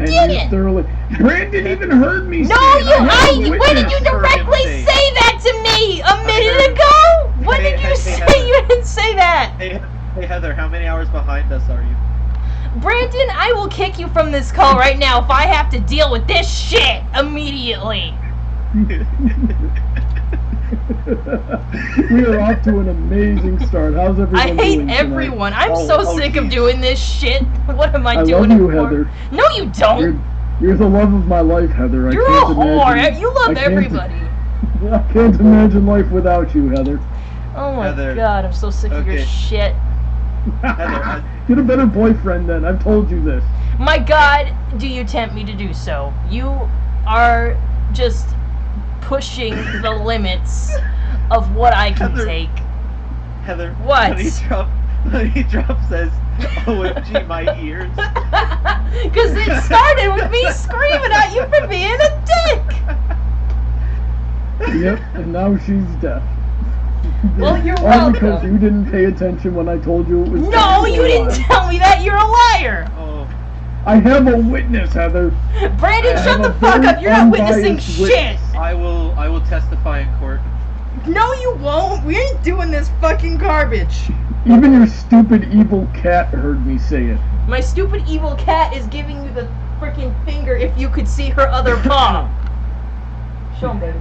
didn't. Thoroughly... Brandon even heard me no, say you. When did you directly say that to me a minute ago? When did you say Heather. you didn't say that? Hey Heather, how many hours behind us are you? Brandon, I will kick you from this call right now if I have to deal with this shit immediately. We are off to an amazing start. How's everyone I doing hate everyone. tonight? I'm so sick of doing this shit. What am I doing love you, it for? Heather. No, you don't. You're the love of my life, Heather. You're I can't a whore. imagine, You love everybody. I can't imagine life without you, Heather. Oh my Heather. god, I'm so sick of your shit. Heather, Get a better boyfriend then. I've told you this. My god, do you tempt me to do so? You are just pushing the limits of what I can Heather. take. Heather. What? Honey Drop says, OMG, my ears. Because it started with me screaming at you for being a dick. Yep, and now she's deaf. Well, you're All because welcome. you didn't pay attention when I told you it was. No, you didn't tell me that. You're a liar. Oh, I have a witness, Heather. Brandon, I shut have the a fuck very up. You're not witnessing unbiased shit. witness. I will testify in court. No, you won't. We ain't doing this fucking garbage. Even your stupid evil cat heard me say it. My stupid evil cat is giving you the freaking finger if you could see her other paw. Show him, baby.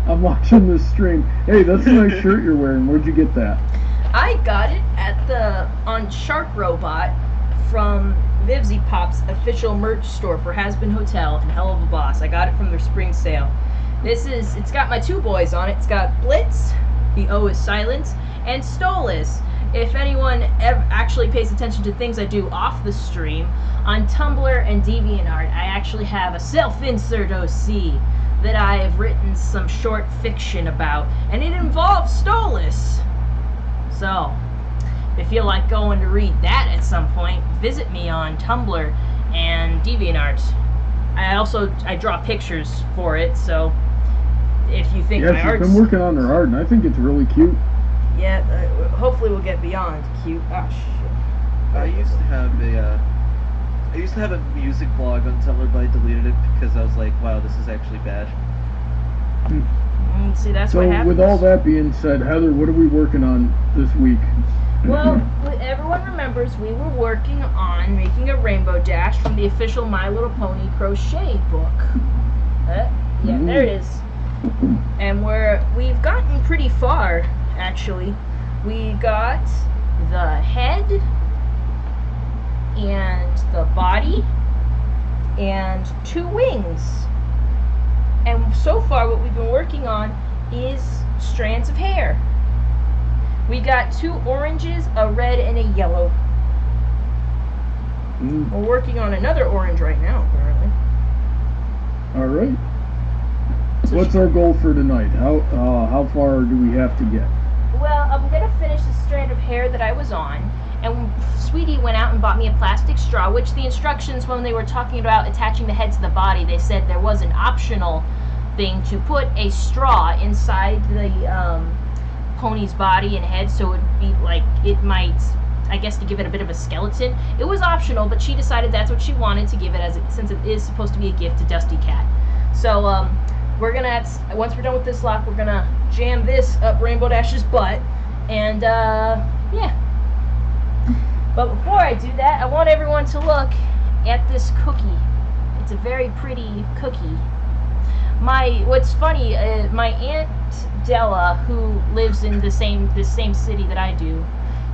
I'm watching this stream. Hey, that's a nice shirt you're wearing. Where'd you get that? I got it on Shark Robot from Vivzy Pop's official merch store for Has Been Hotel and Hell of a Boss. I got it from their spring sale. It's got my two boys on it. It's got Blitz, the O is silent, and Stolas. If anyone actually pays attention to things I do off the stream, on Tumblr and DeviantArt, I actually have a self-insert OC that I have written some short fiction about, and it involves Stolas. So, if you feel like going to read that at some point, visit me on Tumblr and DeviantArt. I draw pictures for it, so if you think my Yeah, she's art's... been working on her art, and I think it's really cute. Yeah, hopefully we'll get beyond cute. Oh, shit. I used to have a music blog on Tumblr, but I deleted it because I was like, wow, this is actually bad. See, that's So, what happens. with all that being said, Heather, what are we working on this week? Well, everyone remembers we were working on making a rainbow dash from the official My Little Pony crochet book. Yeah, there it is. And we've gotten pretty far, actually. We got the head and the body and 2 wings. And so far what we've been working on is strands of hair. We got 2 oranges, a red, and a yellow. We're working on another orange right now, apparently. All right. So What's our goal for tonight? How far do we have to get? Well, I'm going to finish the strand of hair that I was on, and Sweetie went out and bought me a plastic straw, which the instructions when they were talking about attaching the head to the body, they said there was an optional thing to put a straw inside the pony's body and head, so it would be like, it might, I guess, to give it a bit of a skeleton. It was optional, but she decided that's what she wanted to give it, since it is supposed to be a gift to Dusty Cat. So, we're gonna, once we're done with this lock, we're gonna jam this up Rainbow Dash's butt, and, yeah. But before I do that, I want everyone to look at this cookie. It's a very pretty cookie. What's funny, my Aunt Della, who lives in the same city that I do,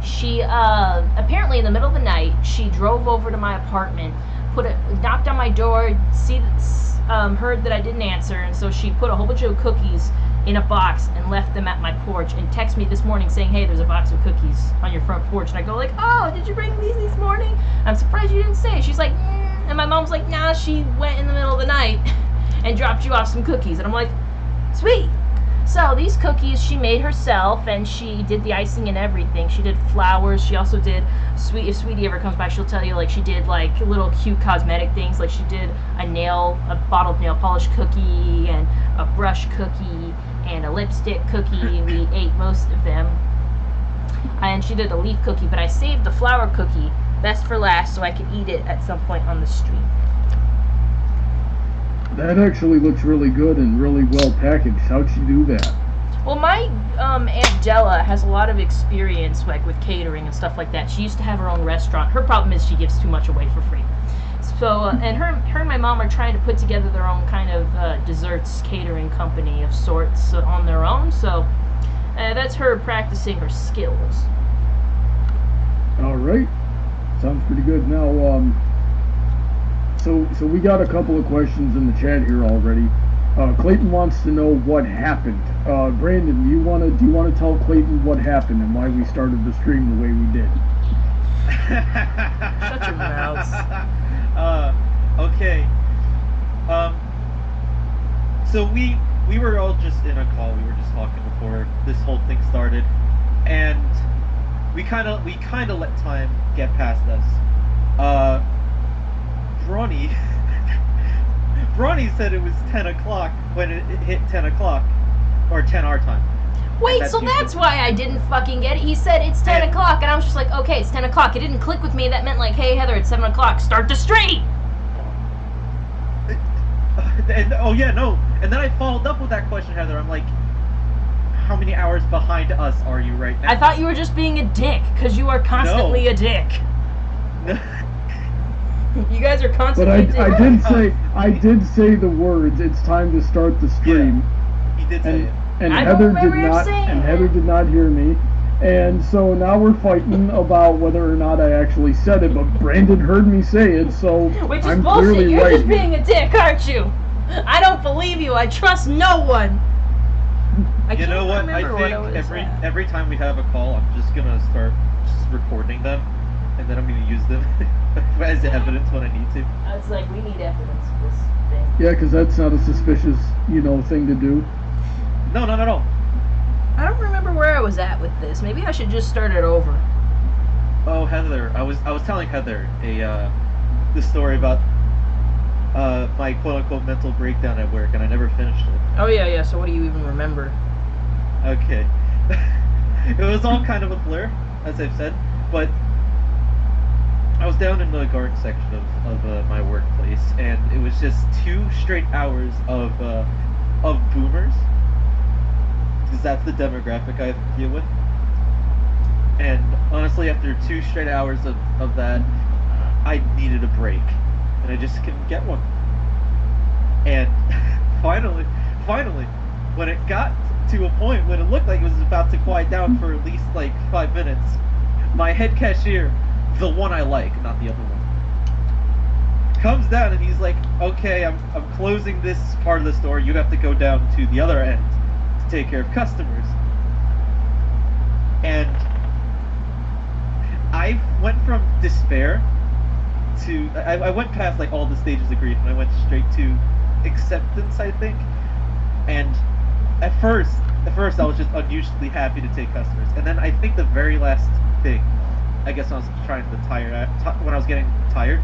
she, apparently in the middle of the night, she drove over to my apartment, knocked on my door, heard that I didn't answer, and so she put a whole bunch of cookies in a box and left them at my porch, and texted me this morning saying, hey, there's a box of cookies on your front porch. And I go like, oh, did you bring these this morning? I'm surprised you didn't say. She's like, and my mom's like, nah, she went in the middle of the night and dropped you off some cookies. And I'm like, sweet. So these cookies she made herself, and she did the icing and everything. She did flowers. She also did, if Sweetie ever comes by, she'll tell you, like, she did like little cute cosmetic things. Like she did a bottle of nail polish cookie and a brush cookie and a lipstick cookie. We ate most of them. And she did a leaf cookie, but I saved the flower cookie best for last so I could eat it at some point on the stream. That actually looks really good and really well packaged. How'd she do that? Well, my Aunt Della has a lot of experience like with catering and stuff like that. She used to have her own restaurant. Her problem is she gives too much away for free. So, and her and my mom are trying to put together their own kind of desserts catering company of sorts on their own. So, that's her practicing her skills. All right, sounds pretty good. Now, so we got a couple of questions in the chat here already. Clayton wants to know what happened. Brandon, do you want to tell Clayton what happened and why we started the stream the way we did? Shut your mouths. Okay. So we were all just in a call. We were just talking before this whole thing started, and we kind of let time get past us. Bronny said it was 10 o'clock when it hit 10 o'clock, or 10 our time. Wait, so that's why I didn't fucking get it. He said it's 10 o'clock, and I was just like, okay, it's 10 o'clock. It didn't click with me. That meant like, hey, Heather, it's 7 o'clock. Start the stream! And then I followed up with that question, Heather. I'm like, how many hours behind us are you right now? I thought you were just being a dick, because you are constantly a dick. You guys are constantly But I did say the words, it's time to start the stream. Yeah, he did say it. And I Heather don't did remember not saying and that. Heather did not hear me. And so now we're fighting about whether or not I actually said it, but Brandon heard me say it, so Which is I'm bullshit. clearly You're right just here. being a dick, aren't you? I don't believe you. I trust no one. You know what? I remember what think was at. every time we have a call, I'm just gonna start just recording them, and then I'm gonna use them as evidence when I need to. I was like, we need evidence of this thing. Yeah, because that's not a suspicious, thing to do. No. I don't remember where I was at with this. Maybe I should just start it over. Oh, Heather, I was telling Heather the story about my quote-unquote mental breakdown at work, and I never finished it. Oh, yeah, so what do you even remember? Okay. It was all kind of a blur, as I've said, but I was down in the garden section of my workplace, and it was just 2 straight hours of boomers, because that's the demographic I have to deal with. And honestly, after 2 straight hours of that, I needed a break, and I just couldn't get one. And finally, when it got to a point when it looked like it was about to quiet down for at least like 5 minutes, my head cashier, the one I like, not the other one, comes down and he's like, okay, I'm closing this part of the store, you have to go down to the other end to take care of customers. And I went from despair to, I went past like all the stages of grief, and I went straight to acceptance, I think. And at first I was just unusually happy to take customers, and then I think the very last thing, I guess when I was getting tired,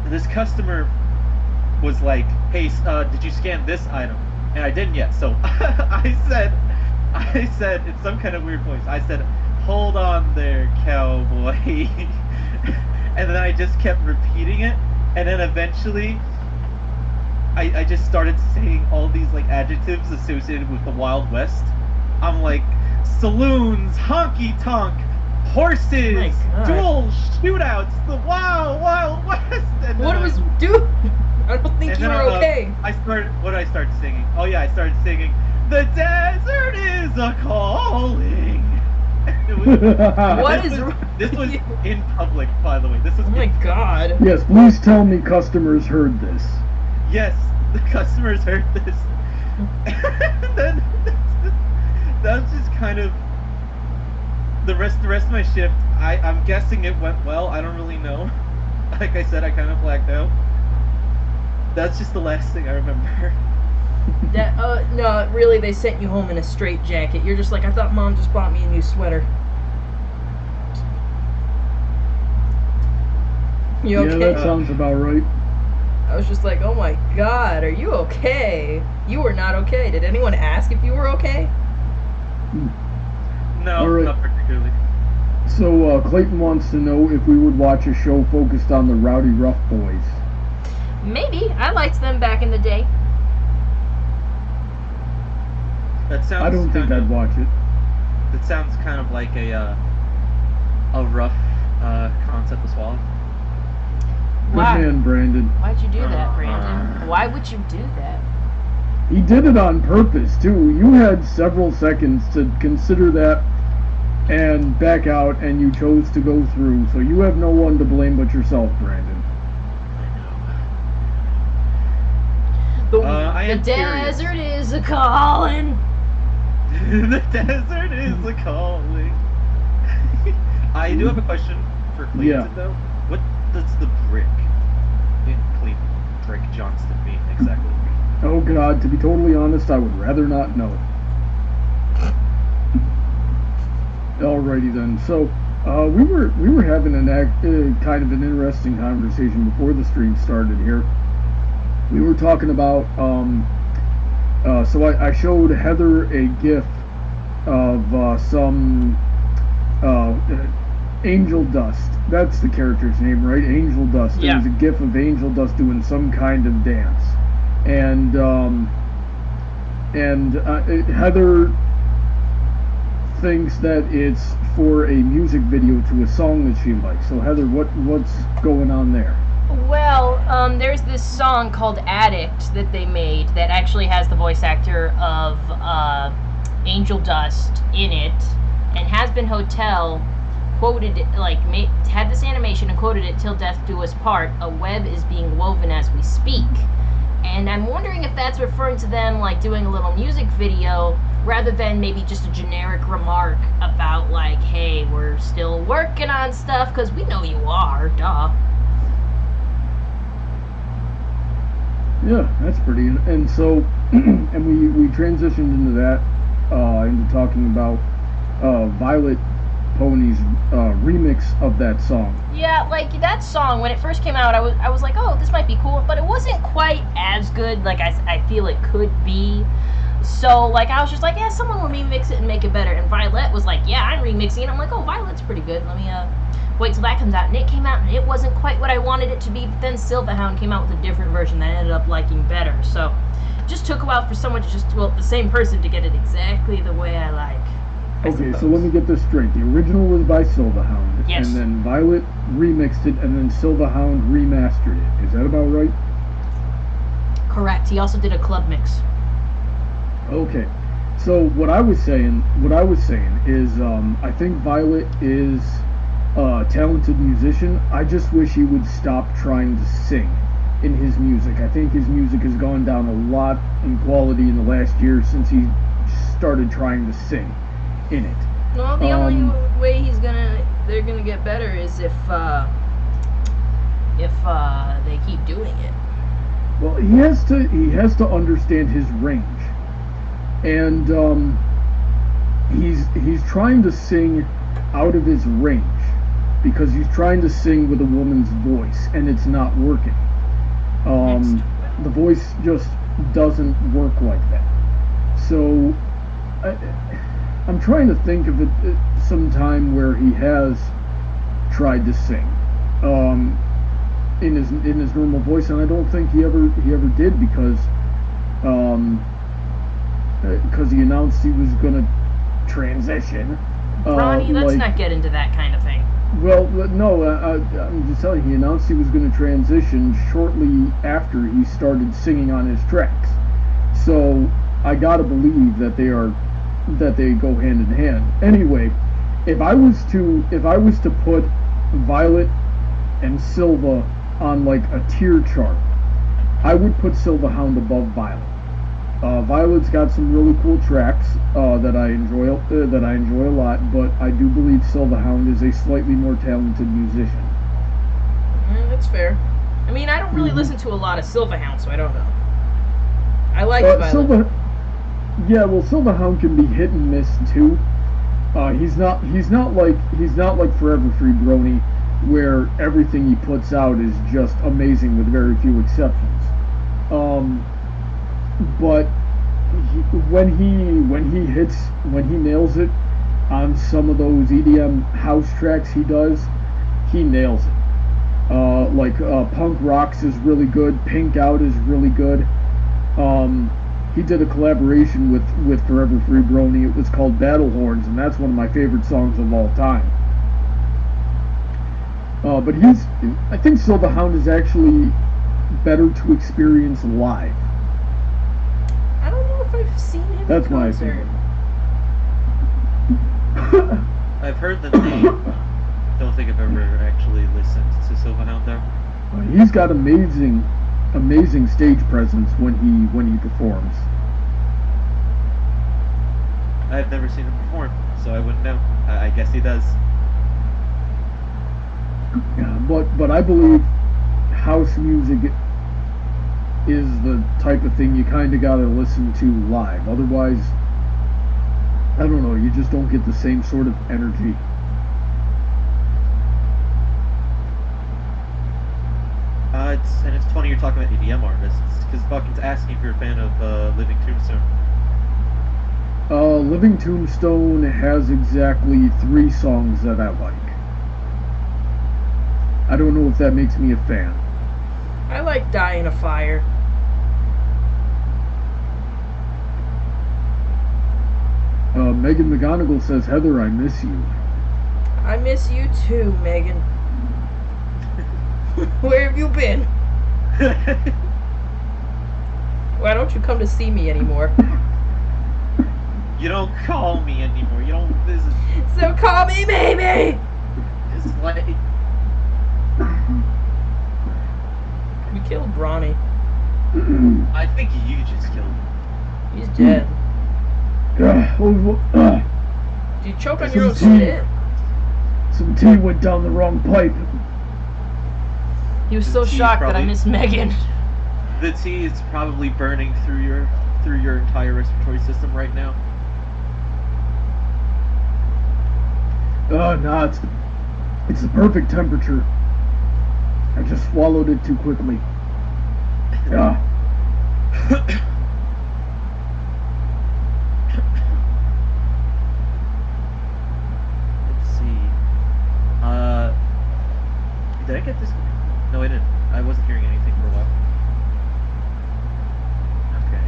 this customer was like, hey, did you scan this item? And I didn't yet, so I said in some kind of weird voice, I said, hold on there, cowboy. And then I just kept repeating it, and then eventually I just started saying all these like adjectives associated with the Wild West. I'm like, saloons, honky tonk, horses, dual shootouts, the Wild West. And What was, dude? I don't think you were okay. I started singing. Oh yeah, I started singing, the desert is a calling. This was in public, by the way. This was. Oh my god. Yes, please tell me customers heard this. Yes, the customers heard this. And then that was just kind of the rest of my shift. I'm guessing it went well. I don't really know. Like I said, I kind of blacked out. That's just the last thing I remember. That no, really, they sent you home in a straitjacket. You're just like, I thought Mom just bought me a new sweater. You okay? Yeah, that sounds about right. I was just like, oh my god, are you okay? You were not okay. Did anyone ask if you were okay? No, right. Not particularly. So Clayton wants to know if we would watch a show focused on the Rowdy Rough Boys. Maybe. I liked them back in the day. That sounds. I don't think kind I'd of, watch it. That sounds kind of like a rough concept to swallow. Good Why? man, Brandon. Why'd you do that, Brandon? Why would you do that? He did it on purpose, too. You had several seconds to consider that and back out, and you chose to go through, so you have no one to blame but yourself, Brandon. The I am desert is a calling. The desert is a calling. I do have a question for Clayton, Yeah. though. What does the brick in Clayton Brick Johnston mean exactly? Oh God, to be totally honest, I would rather not know. Alrighty then. So we were having kind of an interesting conversation before the stream started here. We were talking about so I showed Heather a GIF of some Angel Dust. That's the character's name, right? Angel Dust. Yeah. It was a GIF of Angel Dust doing some kind of dance, and Heather thinks that it's for a music video to a song that she likes. So Heather, what's going on there? Well, there's this song called Addict that they made that actually has the voice actor of Angel Dust in it, and Has Been Hotel quoted it, had this animation and quoted it, "Till death do us part, a web is being woven as we speak." And I'm wondering if that's referring to them like doing a little music video rather than maybe just a generic remark about like, hey, we're still working on stuff, because we know you are, duh. Yeah, that's pretty. And so, and we transitioned into that, into talking about Violet Pony's remix of that song. Yeah, like that song when it first came out, I was like, oh, this might be cool, but it wasn't quite as good like I feel it could be. So like I was just like, yeah, someone will remix it and make it better. And Violet was like, yeah, I'm remixing it. I'm like, oh, Violet's pretty good. Let me wait till that comes out. And it came out and it wasn't quite what I wanted it to be. But then Silverhound came out with a different version that I ended up liking better. So it just took a while for someone to the same person to get it exactly the way I like. Okay, so let me get this straight. The original was by Silverhound, Yes. and then Violet remixed it, and then Silverhound remastered it. Is that about right? Correct. He also did a club mix. Okay. So what I was saying is, I think Violet is a talented musician. I just wish he would stop trying to sing in his music. I think his music has gone down a lot in quality in the last year since he started trying to sing in it. Well, the only way they're gonna get better is if they keep doing it. Well, he has to understand his range, and he's trying to sing out of his range because he's trying to sing with a woman's voice, and it's not working. The voice just doesn't work like that. So I'm trying to think of it some time where he has tried to sing in his normal voice, and I don't think he ever did because he announced he was going to transition. Ronnie, let's not get into that kind of thing. Well, no, I'm just telling you, he announced he was going to transition shortly after he started singing on his tracks. So I gotta believe that they go hand in hand. Anyway, if I was to put Violet and Silva on like a tier chart, I would put Silverhound above Violet. Violet's got some really cool tracks that I enjoy a lot, but I do believe Silverhound is a slightly more talented musician. That's fair. I mean, I don't really listen to a lot of Silverhound, so I don't know. I like Violet. Silverhound can be hit and miss too. He's not like Forever Free Brony, where everything he puts out is just amazing with very few exceptions. But when he nails it on some of those EDM house tracks he does, he nails it. Punk Rocks is really good. Pink Out is really good. He did a collaboration with Forever Free Brony. It was called Battle Horns, and that's one of my favorite songs of all time. But I think Silverhound is actually better to experience live. I don't know if I've seen him That's in my concert. opinion. I've heard the name. Don't think I've ever actually listened to Silverhound though. He's got amazing stage presence when he performs. I've never seen him perform, so I wouldn't know. I guess he does. Yeah, but I believe house music is the type of thing you kind of got to listen to live. Otherwise, I don't know, you just don't get the same sort of energy. It's funny you're talking about EDM artists, because Buckin's asking if you're a fan of Living Tombstone. Living Tombstone has exactly 3 songs that I like. I don't know if that makes me a fan. I like Die in a Fire. Megan McGonigal says, Heather, I miss you. I miss you too, Megan. Where have you been? Why don't you come to see me anymore? You don't call me anymore. You don't visit. So call me baby! It's like... We killed Bronny. I think you just killed him. He's dead. Did you choke on your own shit? Some tea went down the wrong pipe. He was so shocked that I missed Megan. The tea is probably burning through your entire respiratory system right now. No, it's the perfect temperature. I just swallowed it too quickly. Yeah. Let's see. Did I get this? No, I didn't. I wasn't hearing anything for a while. Okay.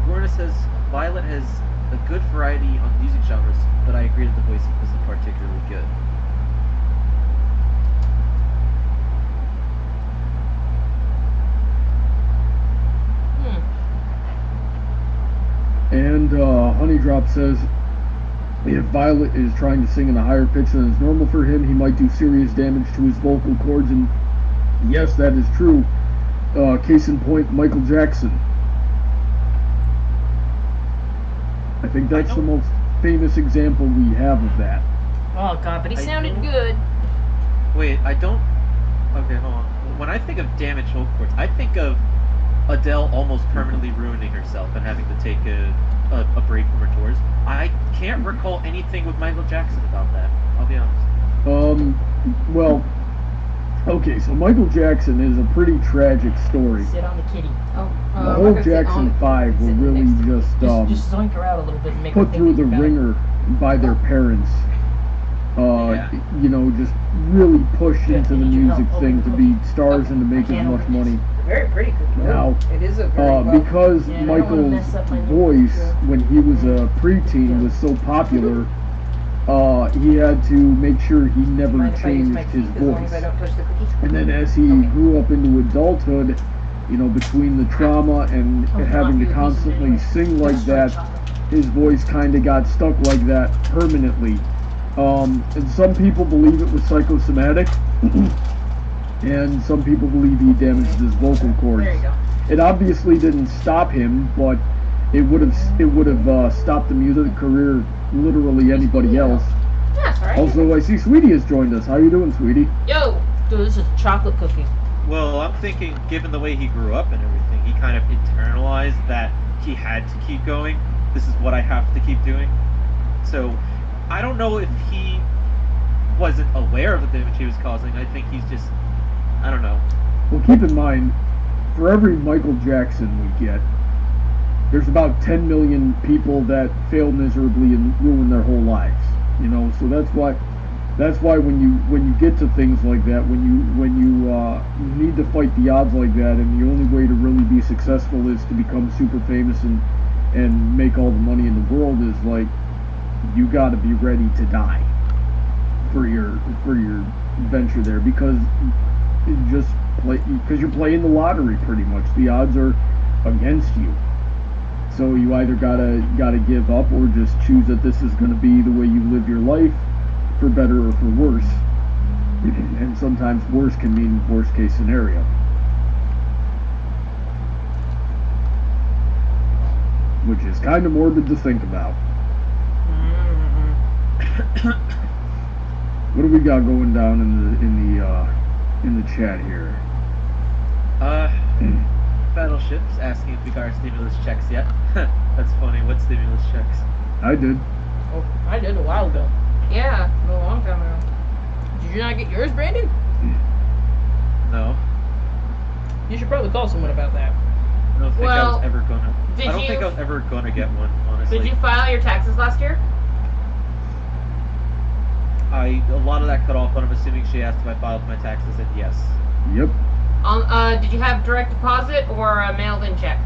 Lorna says Violet has a good variety on music genres, but I agree that the voice isn't particularly good. And Honeydrop says, if Violet is trying to sing in a higher pitch than is normal for him, he might do serious damage to his vocal cords, and yes, that is true. Case in point, Michael Jackson. I think that's the most famous example we have of that. Oh god, but he sounded good. Wait, I don't... Okay, hold on. When I think of damaged vocal cords, I think of Adele almost permanently ruining herself and having to take a break from her tours. I can't recall anything with Michael Jackson about that, I'll be honest. Well, okay, so Michael Jackson is a pretty tragic story. Sit on the kitty. The whole Jackson 5 were really just zoink her out a little bit and make put her through the ringer by their parents. You know, just really pushed into the music thing to be stars and to make as much money. Very pretty cookie. Now, It is a very because Michael's voice, when he was a preteen, was so popular, he had to make sure he never changed his voice. And then as he grew up into adulthood, you know, between the trauma and having to constantly sing like that, his voice kind of got stuck like that permanently. And some people believe it was psychosomatic, and some people believe he damaged his vocal cords. There you go. It obviously didn't stop him, but it would have stopped the music career literally anybody else. That's alright. Also, I see Sweetie has joined us. How you doing, Sweetie? Yo, dude, this is a chocolate cookie. Well, I'm thinking, given the way he grew up and everything, he kind of internalized that he had to keep going. This is what I have to keep doing. So, I don't know if he wasn't aware of the damage he was causing. I think he's just, I don't know. Well, keep in mind, for every Michael Jackson we get, there's about 10 million people that fail miserably and ruin their whole lives. You know, so that's why when you get to things like that, when you need to fight the odds like that, and the only way to really be successful is to become super famous and make all the money in the world, is like you got to be ready to die for your venture there, because you're playing the lottery pretty much. The odds are against you. So you either gotta give up, or just choose that this is going to be the way you live your life, for better or for worse. And sometimes worse can mean worst case scenario. Which is kind of morbid to think about. What do we got going down in the chat here? Battleships asking if we got our stimulus checks yet. That's funny. What stimulus checks? I did. Oh, I did a while ago. Yeah, a long time ago. Did you not get yours, Brandon? No. You should probably call someone about that. I don't think I was ever gonna. Did I don't you- think I was ever gonna get one. Honestly. Did you file your taxes last year? A lot of that cut off, but I'm assuming she asked if I filed my taxes, and yes. Yep. Did you have direct deposit or a mailed-in check?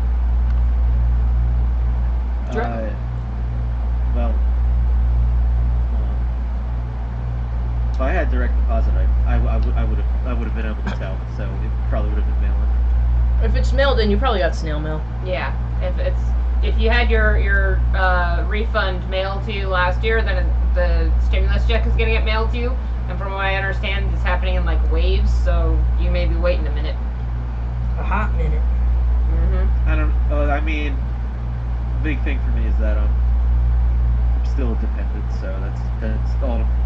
Well, if I had direct deposit, I would have been able to tell. So it probably would have been mail-in. If it's mailed in, you probably got snail mail. Yeah. If you had your refund mailed to you last year, then the stimulus check is gonna get mailed to you. And from what I understand, it's happening in like waves, so you may be waiting a minute. A hot minute. Mm-hmm. I don't. I mean, the big thing for me is that I'm still a dependent, so that's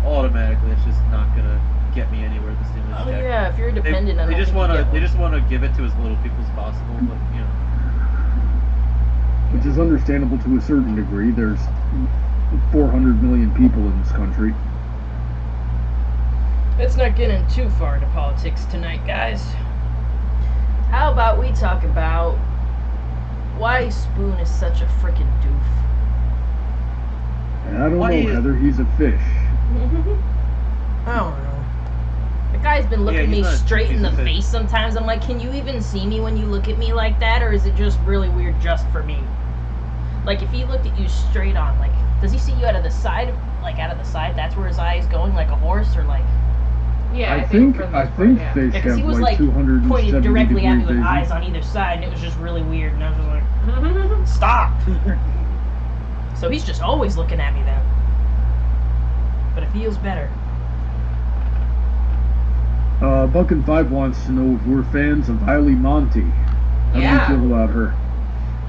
automatically. It's just not gonna get me anywhere. The stimulus Oh check. yeah, if you're dependent, They just want to give it to as little people as possible, but you know. Which is understandable to a certain degree. There's 400 million people in this country. Let's not get in too far into politics tonight, guys. How about we talk about why Spoon is such a freaking doof? And I don't Why know, is- Heather. He's a fish. I don't know. The guy's been looking me he's not- straight in he's the a fish. face sometimes. I'm like, can you even see me when you look at me like that, or is it just really weird just for me? Like, if he looked at you straight on, like, does he see you out of the side? Like, out of the side, that's where his eye is going, like a horse, or like... Yeah, I think for the I most part, think yeah. fish Because have he was, like like, 270 pointed directly at me degree with vision. eyes on either side, and it was just really weird, and I was just like, stop! So he's just always looking at me then. But it feels better. Buck and Five wants to know if we're fans of Hailey Monty. How Yeah. do you feel about her?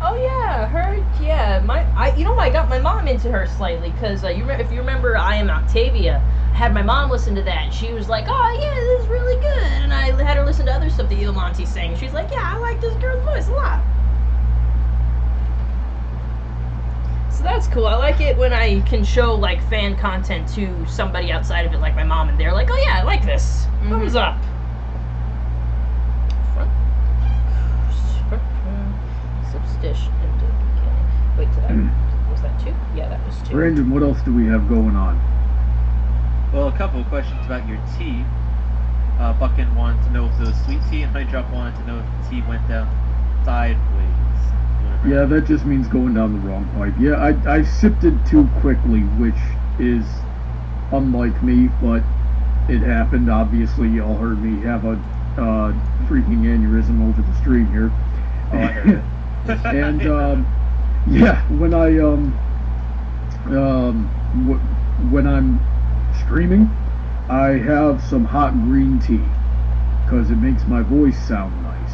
Oh yeah, her. Yeah, I got my mom into her slightly because if you remember, I Am Octavia. I had my mom listen to that, and she was like, "Oh yeah, this is really good." And I had her listen to other stuff that Monty sang. And she's like, "Yeah, I like this girl's voice a lot." So that's cool. I like it when I can show like fan content to somebody outside of it, like my mom, and they're like, "Oh yeah, I like this. Thumbs up." Substition into the beginning. Wait, was that 2? Yeah, that was 2. Brandon, what else do we have going on? Well, a couple of questions about your tea. Buckin wanted to know if it was sweet tea, and Hydrop wanted to know if the tea went down sideways. Whatever. Yeah, that just means going down the wrong pipe. Yeah, I sipped it too quickly, which is unlike me, but it happened. Obviously, y'all heard me have a freaking aneurysm over the stream here. Oh, I heard it. And yeah, when when I'm streaming, I have some hot green tea because it makes my voice sound nice.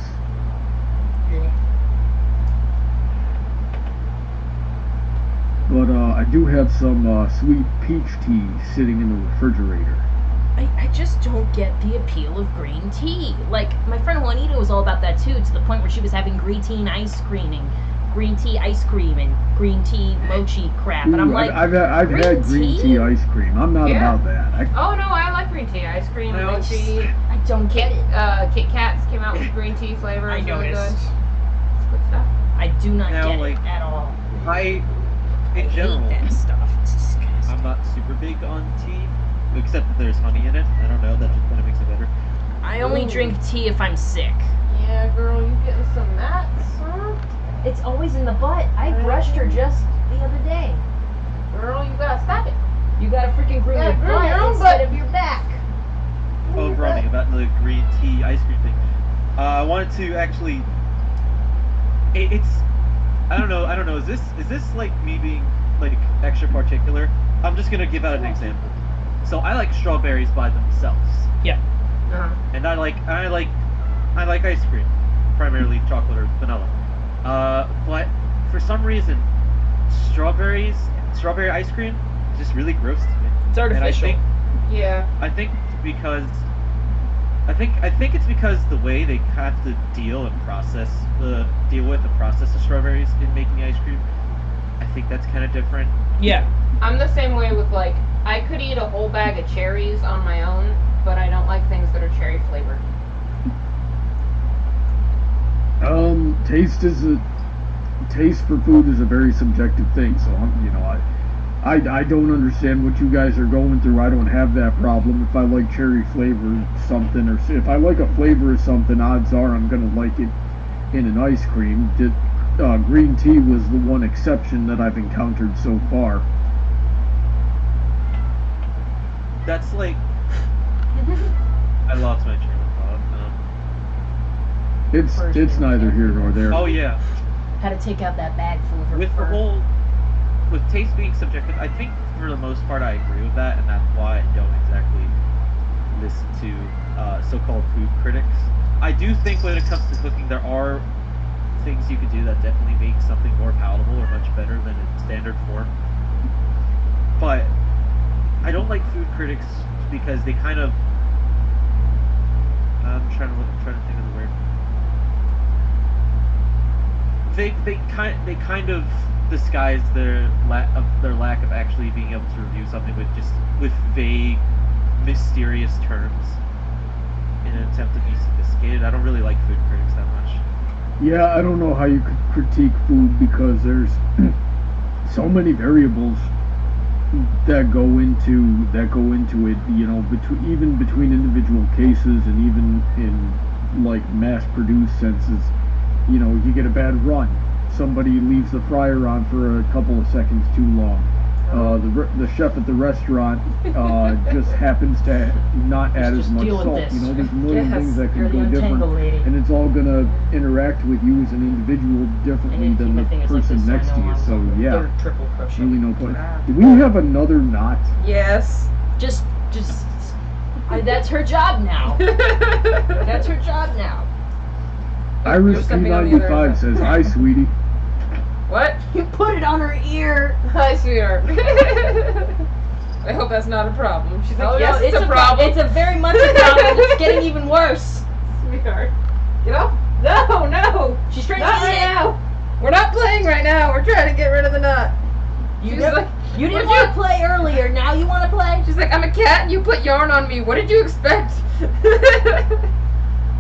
But I do have some sweet peach tea sitting in the refrigerator. I just don't get the appeal of green tea. Like, my friend Juanita was all about that too, to the point where she was having green tea ice cream and green tea mochi crap. And I'm Ooh, like, I've had green tea ice cream. I'm not Yeah. about that. Oh no, I like green tea. Ice cream, I mochi. I don't get it. Kit Kats came out with green tea flavor. I It's really noticed. good. It's good stuff. I do not Now, get like, it at all. I I in hate general, that stuff. It's disgusting. I'm not super big on tea, except that there's honey in it. I don't know, that just kind of makes it better. I only Ooh. drink tea if I'm sick. Yeah, girl, you getting some mats, huh? It's always in the butt. I brushed her just the other day. Girl, you gotta stop it. You gotta freaking bring Yeah, your bring butt your own instead butt. of your back. Oh, Bronny, about the green tea ice cream thing. I wanted to actually. It's. I don't know. Is this like me being like extra particular? I'm just gonna give out an example. So I like strawberries by themselves, Yeah. Uh-huh. and I like ice cream, primarily chocolate or vanilla. But for some reason, strawberry ice cream just really gross to me. It's artificial. And Yeah. I think it's because the way they have to deal with the process of strawberries in making ice cream. I think that's kind of different. Yeah. I'm the same way with like, I could eat a whole bag of cherries on my own, but I don't like things that are cherry flavored. Taste for food is a very subjective thing. So I don't understand what you guys are going through. I don't have that problem. If I like cherry flavored something, or if I like a flavor of something, odds are I'm gonna like it in an ice cream. Green tea was the one exception that I've encountered so far. That's like I lost my train of thought. It's neither here nor there. Oh yeah, How to take out that bag full of her with the fur. with taste being subjective, I think for the most part I agree with that, and that's why I don't exactly listen to so-called food critics. I do think when it comes to cooking, there are things you could do that definitely make something more palatable or much better than in standard form. But I don't like food critics because they kind of. I'm trying to think of the word. They kind of disguise their lack of actually being able to review something with vague, mysterious terms in an attempt to be sophisticated. I don't really like food critics that much. Yeah, I don't know how you could critique food because there's so many variables that go into it. You know, between individual cases and even in like mass-produced senses. You know, you get a bad run. Somebody leaves the fryer on for a couple of seconds too long. The chef at the restaurant just happens to not add Just as much deal with salt. this. You know, there's a million Yes, things that You're can the go different, untangle lady. and it's all gonna interact with you as an individual differently And than the person next to you. So yeah, Third triple crochet. really no point. Ah. Do we have another knot? Yes. Just that's her job now. That's her job now. Iris stepping on the other P95 end. says, "Hi, sweetie." What? You put it on her ear. Hi, sweetheart. I hope that's not a problem. She's like, Oh, yes, no, it's a problem. It's a very much a problem. It's getting even worse. Sweetheart. Get up. No. She's trying Not to right eat it. now. We're not playing right now. We're trying to get rid of the knot. You She's never- like, You didn't "What'd want to play earlier. Now you want to play? She's like, I'm a cat and you put yarn on me. What did you expect?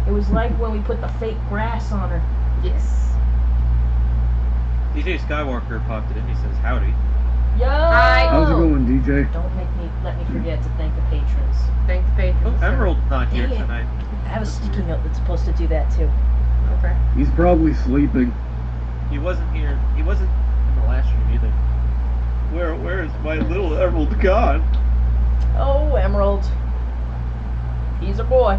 It was like when we put the fake grass on her. Yes. DJ Skywalker popped in. He says, "Howdy." Yo. Hi. How's it going, DJ? Don't let me forget to thank the patrons. Thank the patrons. Oh, Emerald's not here Dang it. tonight. I have a sticky note that's supposed to do that too. Okay. He's probably sleeping. He wasn't here. He wasn't in the last stream either. Where is my little Emerald gone? Oh, Emerald. He's a boy.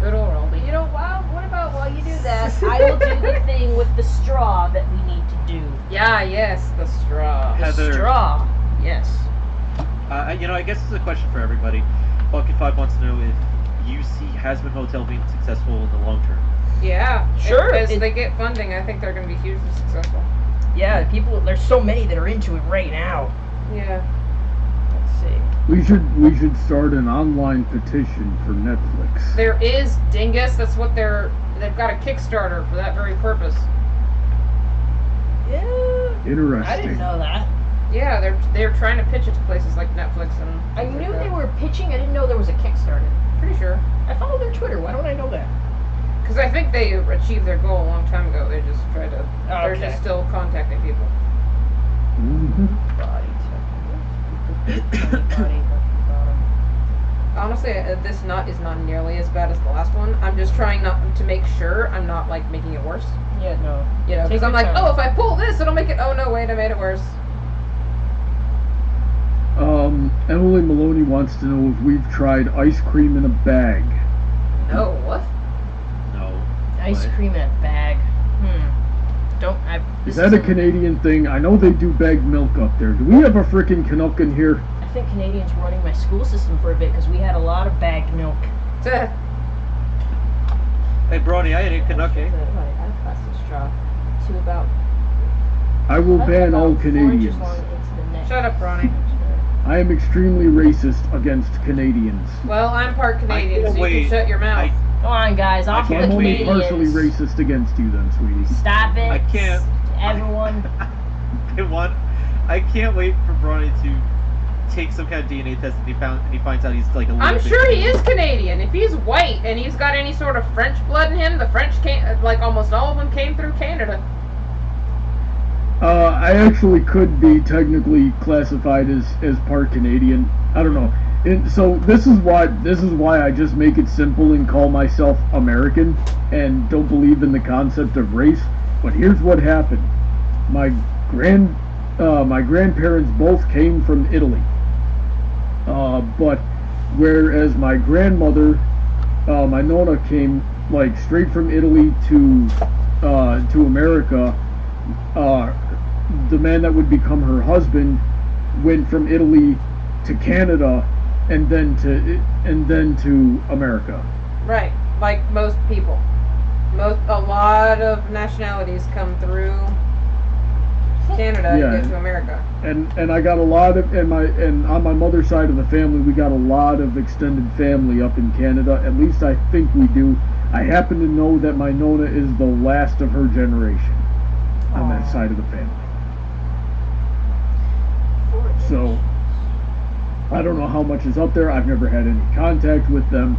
Good old Roldy. You know, what about while you do that, I will do the thing with the straw that we need to do. Yeah, yes, the straw. The Heather. straw. Yes. I guess this is a question for everybody. Bucket5 wants to know if you see Hasman Hotel being successful in the long term. Yeah. Sure, As it- they get funding, I think they're going to be hugely successful. Yeah, there's so many that are into it right now. Yeah. Let's see. We should start an online petition for Netflix. There is Dingus. That's what they've got a Kickstarter for that very purpose. Yeah. Interesting. I didn't know that. Yeah, they're trying to pitch it to places like Netflix and. I knew they were pitching. I didn't know there was a Kickstarter. Pretty sure. I follow their Twitter. Why don't I know that? Because I think they achieved their goal a long time ago. They just try to. They're Okay. just still contacting people. Mhm. Body body bottom. Honestly, this nut is not nearly as bad as the last one. I'm just trying not to make sure I'm not like making it worse. Yeah, no. You know, Take because I'm your like, time. oh, if I pull this, it'll make it. Oh no, wait, I made it worse. Emily Maloney wants to know if we've tried ice cream in a bag. No, what? No. Ice What? cream in a bag. Don't. Is that a Canadian thing? I know they do bagged milk up there. Do we have a frickin' Canuck in here? I think Canadians were running my school system for a bit because we had a lot of bagged milk. Tuh. Hey, Brony, I ate Canuck, eh? I have plastic straw to about. I will ban all about 4 inches Canadians. long into the neck. Shut up, Ronnie. I am extremely racist against Canadians. Well, I'm part Canadian, can't so you wait. can shut your mouth. Come on, guys. Off So with I'm the only Canadians. partially racist against you then, sweetie. Stop it. I can't. Everyone. I can't wait for Brony to take some kind of DNA test and he finds out he's like a little I'm bit sure he Canadian. is Canadian. If he's white and he's got any sort of French blood in him, the French came, like almost all of them came through Canada. I actually could be technically classified as part Canadian. I don't know. So this is why I just make it simple and call myself American and don't believe in the concept of race. But here's what happened. My grandparents both came from Italy. But whereas my grandmother, my Nonna, came like straight from Italy to America. The man that would become her husband went from Italy to Canada and then to America. Right, like most people. A lot of nationalities come through Canada Yeah. to get to America. And I got a lot of and on my mother's side of the family we got a lot of extended family up in Canada. At least I think we do. I happen to know that my Nonna is the last of her generation on that Aw. side of the family. So I don't know how much is up there. I've never had any contact with them.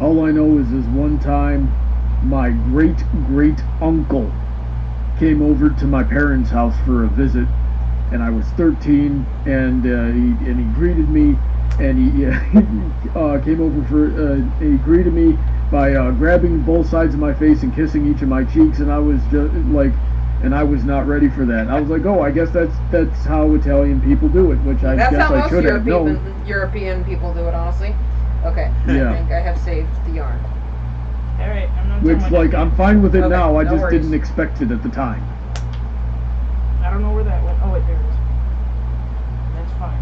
All I know is this one time my great uncle came over to my parents' house for a visit, and I was 13, and he greeted me, and he came over he greeted me by grabbing both sides of my face and kissing each of my cheeks, and I was just like, and I was not ready for that. I was like, oh, I guess that's how Italian people do it, which I That's guess how I most should have known. European people do it, honestly. Okay, Yeah. I think I have saved the yarn. Alright, I'm not Which, done with like, that. I'm fine with it Okay, now. I no just worries. didn't expect it at the time. I don't know where that went. Oh, wait, there it is. That's fine.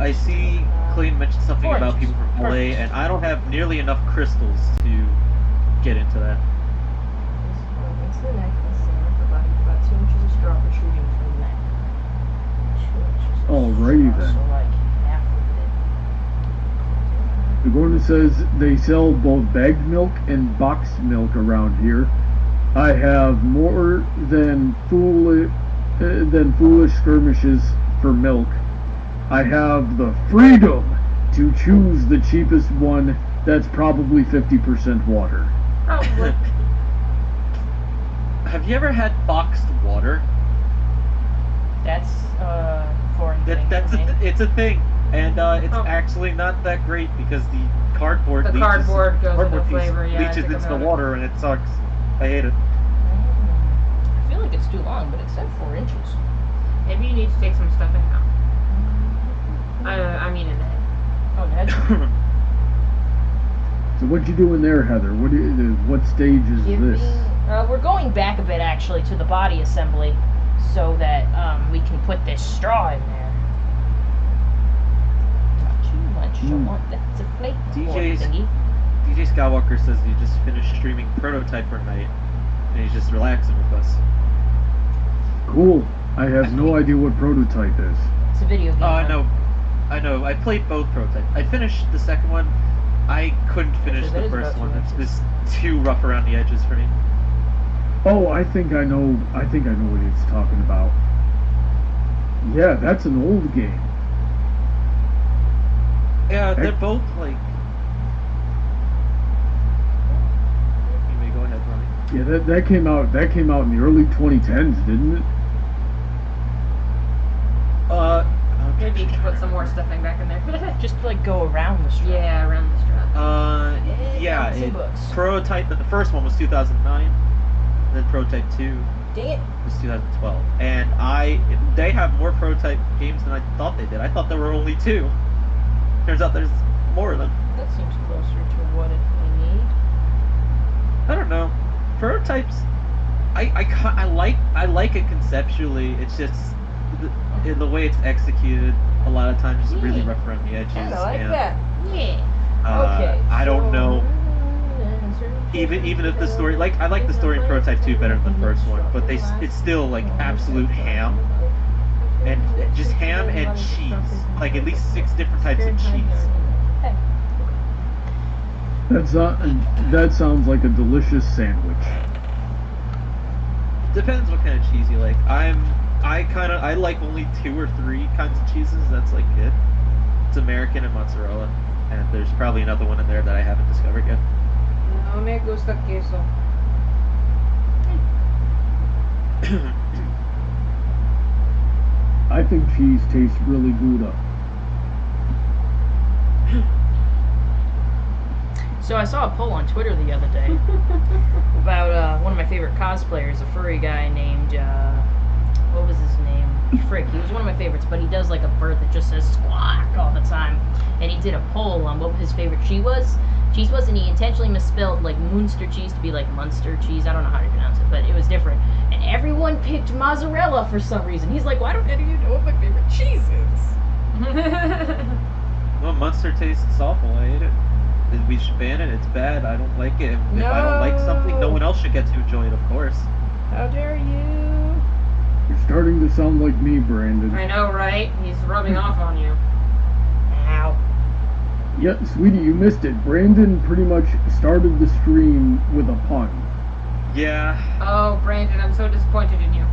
I see Clayton mentioned something 4 about inches. people from LA, Perfect. and I don't have nearly enough crystals to get into that. It's the neck, the center of the body, about 2 inches of straw protruding from the neck. 2 inches of Alrighty straw, then. so like half of The Gordon says they sell both bagged milk and boxed milk around here. I have more than foolish skirmishes for milk. I have the freedom to choose the cheapest one that's probably 50% water. Probably. Have you ever had boxed water? That's foreign thing That's for me. it's a thing, and it's Oh. actually not that great because the cardboard The cardboard goes with the piece flavor, yeah, I leaches think into the about it. water, and it sucks. I hate it. I feel like it's too long, but it said 4 inches. Maybe you need to take some stuffing out. I mean in the head. Oh, that's So what you doing there, Heather? What stage is this? We're going back a bit actually to the body assembly, so that we can put this straw in there. Not too much. Don't want that to flake. DJ's thingy. DJ Skywalker says he just finished streaming Prototype for night, and he's just relaxing with us. Cool. I have no idea what Prototype is. It's a video game. Oh, I huh? know. I played both Prototype. I finished the second one. I couldn't finish It the is first about one. 2 It's inches. just too rough around the edges for me. Oh, I think I know what he's talking about. Yeah, that's an old game. Yeah, they're both like. You may go ahead, Ronnie. Yeah, that came out. That came out in the early 2010s, didn't it? Maybe you can put some more stuffing back in there. Just like go around the straw. Yeah, around the strap. Yeah, Fancy books. Prototype. The first one was 2009. Then Prototype 2 Dang it. was 2012. And they have more Prototype games than I thought they did. I thought there were only 2. Turns out there's more of them. That seems closer to what we need. I don't know. Prototypes, I like it conceptually. It's just the way it's executed. A lot of times, is really rough around the edges. Yeah, I like and, that. Yeah. Okay. I don't so- know. Even if the story, like I like the story in Prototype 2 better than the first one, but it's still like absolute ham, and just ham and cheese, like at least 6 different types of cheese. That sounds like a delicious sandwich. Depends what kind of cheese you like. I like only 2 or 3 kinds of cheeses. That's like it. It's American and mozzarella, and there's probably another one in there that I haven't discovered yet. No me gusta queso. I think cheese tastes really good. So I saw a poll on Twitter the other day about one of my favorite cosplayers, a furry guy named what was his name? Frick. He was one of my favorites, but he does like a bird that just says squawk all the time. And he did a poll on what his favorite cheese was. And he intentionally misspelled like Munster cheese to be like Munster cheese. I don't know how to pronounce it, but it was different. And everyone picked mozzarella for some reason. He's like, why don't any of you know what my favorite cheese is? Well, Munster tastes awful. I hate it. We should ban it. It's bad. I don't like it. If I don't like something, no one else should get to enjoy it, of course. How dare you? You're starting to sound like me, Brandon. I know, right? He's rubbing off on you. Ow. Yeah, sweetie, you missed it. Brandon pretty much started the stream with a pun. Yeah. Oh, Brandon, I'm so disappointed in you.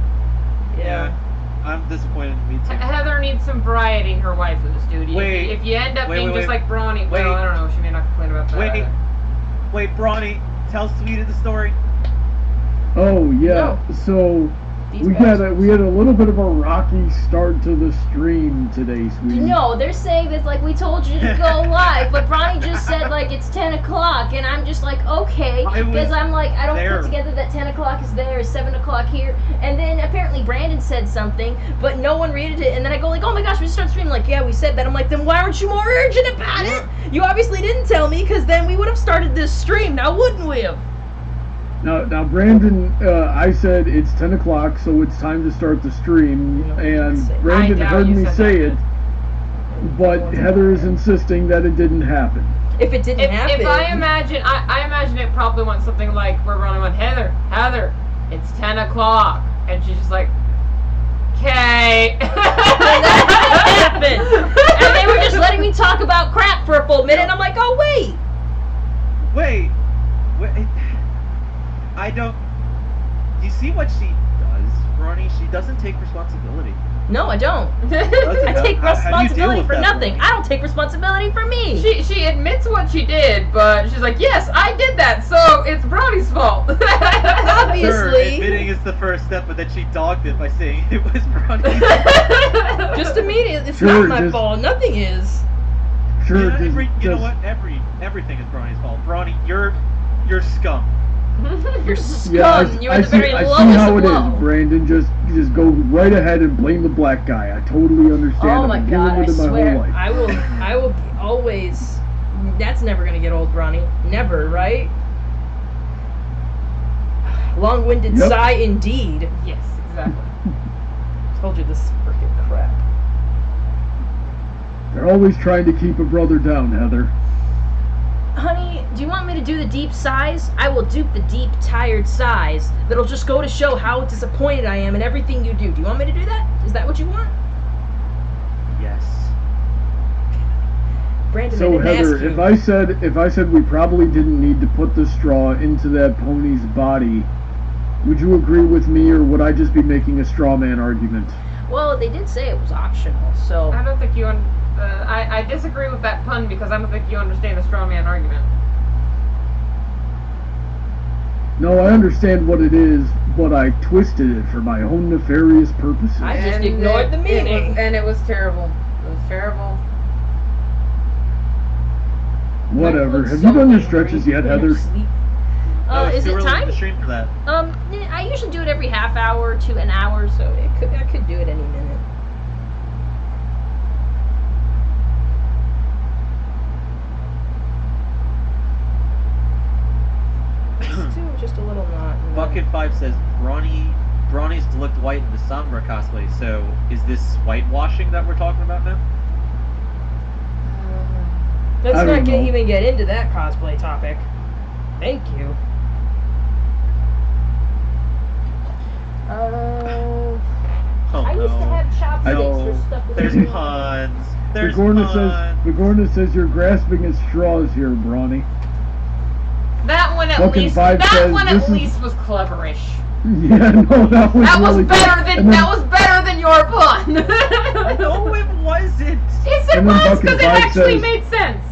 Yeah. I'm disappointed in me too. Heather needs some variety in her waifus, dude. Wait. If you end up being Wait. just like Brawny, Wait. well, I don't know. She may not complain about that. Wait, Brawny, tell Sweetie the story. Oh yeah, so These we guys- had a little bit of a rocky start to the stream today, sweetie. No, they're saying that like we told you to go live, but Ronnie just said like it's 10 o'clock, and I'm just like okay, I was because I'm like I don't there. put together that 10 o'clock is there, 7 o'clock here, and then apparently Brandon said something, but no one read it, and then I go like oh my gosh, we just started streaming, like yeah we said that, I'm like then why aren't you more urgent about it? You obviously didn't tell me, because then we would have started this stream, now wouldn't we have? Now, Brandon, I said it's 10 o'clock, so it's time to start the stream, You know, and say- Brandon I doubt heard you me said say that. it, but Heather is insisting that it didn't happen. If it didn't happen. If I imagine, I imagine it probably went something like we're running on Heather, it's 10 o'clock, and she's just like, okay. that happened, and they were just letting me talk about crap for a full minute, and I'm like oh wait. Wait. I don't. You see what she does, Ronnie? She doesn't take responsibility. No, I don't. Doesn't- I take how do you deal responsibility with for that, nothing. Ronnie? I don't take responsibility for me. She admits what she did, but she's like, yes, I did that, so it's Brownie's fault. Sure, Obviously. admitting is the first step, but then she dogged it by saying it was Ronnie's. Just immediately, it's Sure, not my just- fault. Nothing is. Sure, you know, just, you know what? Everything is Ronnie's fault. Ronnie, you're scum. You're scum. Yeah, You're I at the see, very I lowest see how of it low. is, Brandon. Just go right ahead and blame the black guy. I totally understand. Oh I've my been god, dealing I with it my swear. whole life. I will always. That's never gonna get old, Ronnie. Never, right? Long-winded Yep. sigh indeed. Yes, exactly. Told you this freaking crap. They're always trying to keep a brother down, Heather. Honey, do you want me to do the deep sighs? I will dupe the deep, tired sighs. That'll just go to show how disappointed I am in everything you do. Do you want me to do that? Is that what you want? Yes. Brandon, I So didn't Heather, ask you. if I said we probably didn't need to put the straw into that pony's body, would you agree with me, or would I just be making a straw man argument? Well, they did say it was optional, so I don't think you. I disagree with that pun because I don't think you understand the straw man argument. No, I understand what it is, but I twisted it for my own nefarious purposes. I just ignored the meaning. And it was terrible. It was terrible. Whatever. I'm Have so you done your angry. stretches yet, I'm Heather? sleep. No, it's Is too it early in time? the stream for that. I usually do it every half hour to an hour, so I could do it any minute. This too, just a little knot. and then- Bucket5 says Brawny's looked white in the Sombra cosplay, so is this whitewashing that we're talking about now? Let's I not don't know. even get into that cosplay topic. Thank you. Oh I used to no. have chopsticks No, for stuff with there's the- puns. There's Vigorna says you're grasping at straws here, Brawny. That one at Fucking least. Vibe That says one this at is- least was cleverish. Yeah, no, that was That was really better good. than And then- that was better than your pun. No, it wasn't. Yes, it And then was Bucket because it Vibe actually says- made sense.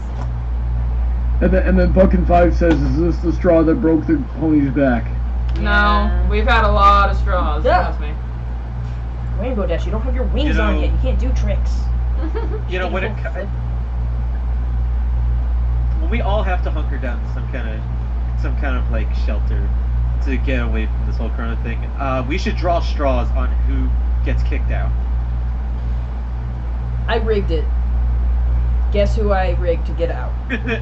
And then Buckin5 says, "Is this the straw that broke the pony's back?" No, we've had a lot of straws. Yeah. Trust me. Rainbow Dash, you don't have your wings You on know- yet. You can't do tricks. You know when we all have to hunker down to some kind of like shelter to get away from this whole Corona thing. We should draw straws on who gets kicked out. I rigged it. Guess who I rigged to get out?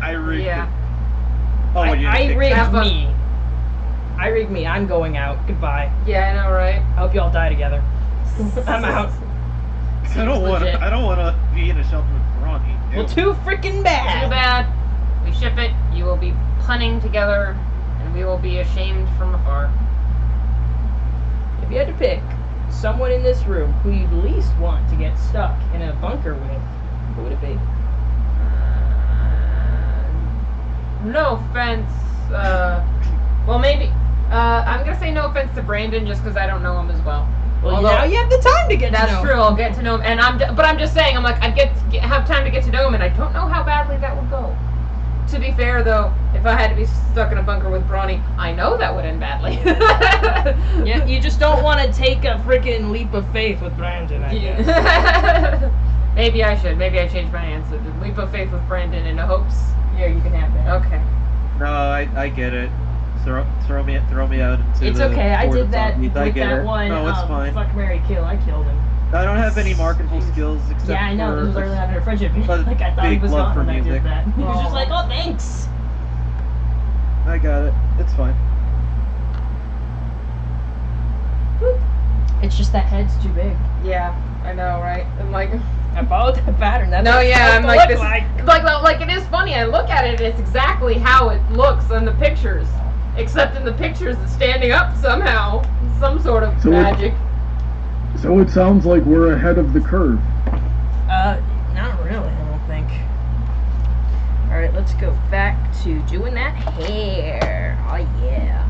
I rigged Yeah. it. Oh, when you I get kicked rigged out. me. I rigged me. I'm going out. Goodbye. Yeah, I know, right? I hope you all die together. I'm out. I don't want Legit. to. I don't want to be in a shelter with Brawny. Well, too freaking bad. Too bad. We ship it. You will be punning together, and we will be ashamed from afar. If you had to pick someone in this room who you'd least want to get stuck in a bunker with, who would it be? No offense. Well, maybe. I'm gonna say no offense to Brandon just because I don't know him as well. Well, Although- now you have the time to get to That's know. true. I'll get to know him, and but I'm just saying. I'm like I'd have time to get to know him, and I don't know how badly that would go. To be fair, though, if I had to be stuck in a bunker with Brawny, I know that would end badly. Yeah, you just don't want to take a freaking leap of faith with Brandon, I guess. Yeah. Maybe I should. Maybe I change my answer. The leap of faith with Brandon in the hopes. Here, you can have that. Okay. No, I get it. Throw me out into It's the okay. I horde did of that zombies. with I get that it. one. No, it's fine. Fuck, Mary, kill. I killed him. I don't have any marketable skills except Yeah, I know. for This was early on in our friendship. but Like I thought he big was love gone for when I music. did that. He was just Aw. like, "Oh, thanks." I got it. It's fine. It's just that head's too big. Yeah, I know, right? I'm like, I followed that pattern. That's no, what it's yeah, I'm supposed like to this. look Like it is funny. I look at it, it's exactly how it looks in the pictures, except in the pictures it's standing up somehow, some sort of So it- magic. So it sounds like we're ahead of the curve. Not really. I don't think. All right, let's go back to doing that hair. Oh yeah.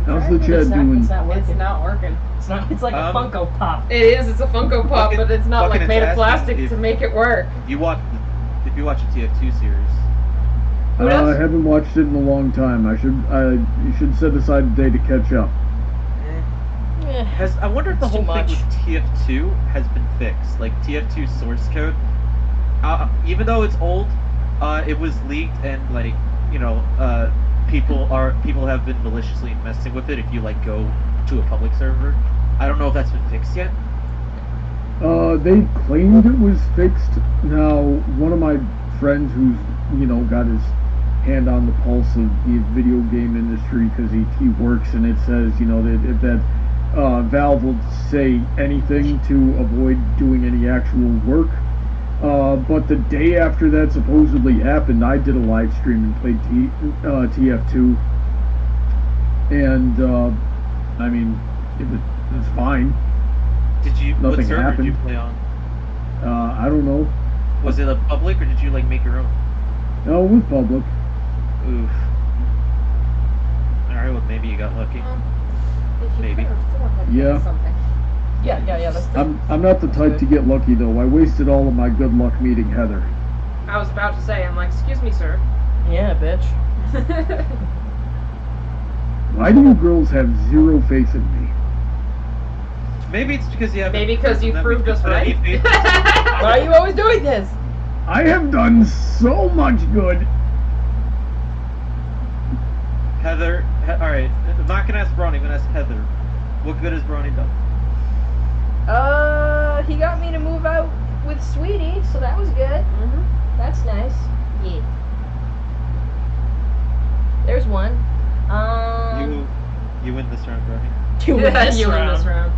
How's the It's chat not- doing? It's not working. It's not working. It's not. It's like a Funko Pop. It is. It's a Funko Pop, Fucking- but it's not like fucking made of asking plastic if- to make it work. If you watch a TF2 series, Who does? I haven't watched it in a long time. You should set aside a day to catch up. Eh. I wonder if the It's too whole thing much. with TF2 has been fixed. Like TF2 source code, even though it's old, it was leaked and like people have been maliciously messing with it. If you like go to a public server, I don't know if that's been fixed yet. They claimed it was fixed. Now, one of my friends who's got his hand on the pulse of the video game industry because he works, and it says that Valve will say anything to avoid doing any actual work. But the day after that supposedly happened, I did a live stream and played TF2, and I mean it was fine. Did you? What Nothing server did you happened. play on? I don't know. Was it a public or did you like make your own? No, it was public. Oof. Alright, well maybe you got lucky. Maybe. Yeah. Something. Yeah. That's I'm not the type to get lucky though. I wasted all of my good luck meeting Heather. I was about to say, I'm like, excuse me, sir. yeah, bitch. Why do you girls have zero faith in me? Maybe it's because you have. Maybe because you proved us right. Why are you always doing this? I have done so much good. Heather. Alright, I'm not gonna ask Bronny, I'm gonna ask Heather. What good has Bronny done? He got me to move out with Sweetie, so that was good. Mm-hmm. That's nice. Yeah. There's one. You win this round, Bronny. You win this you round. win this round.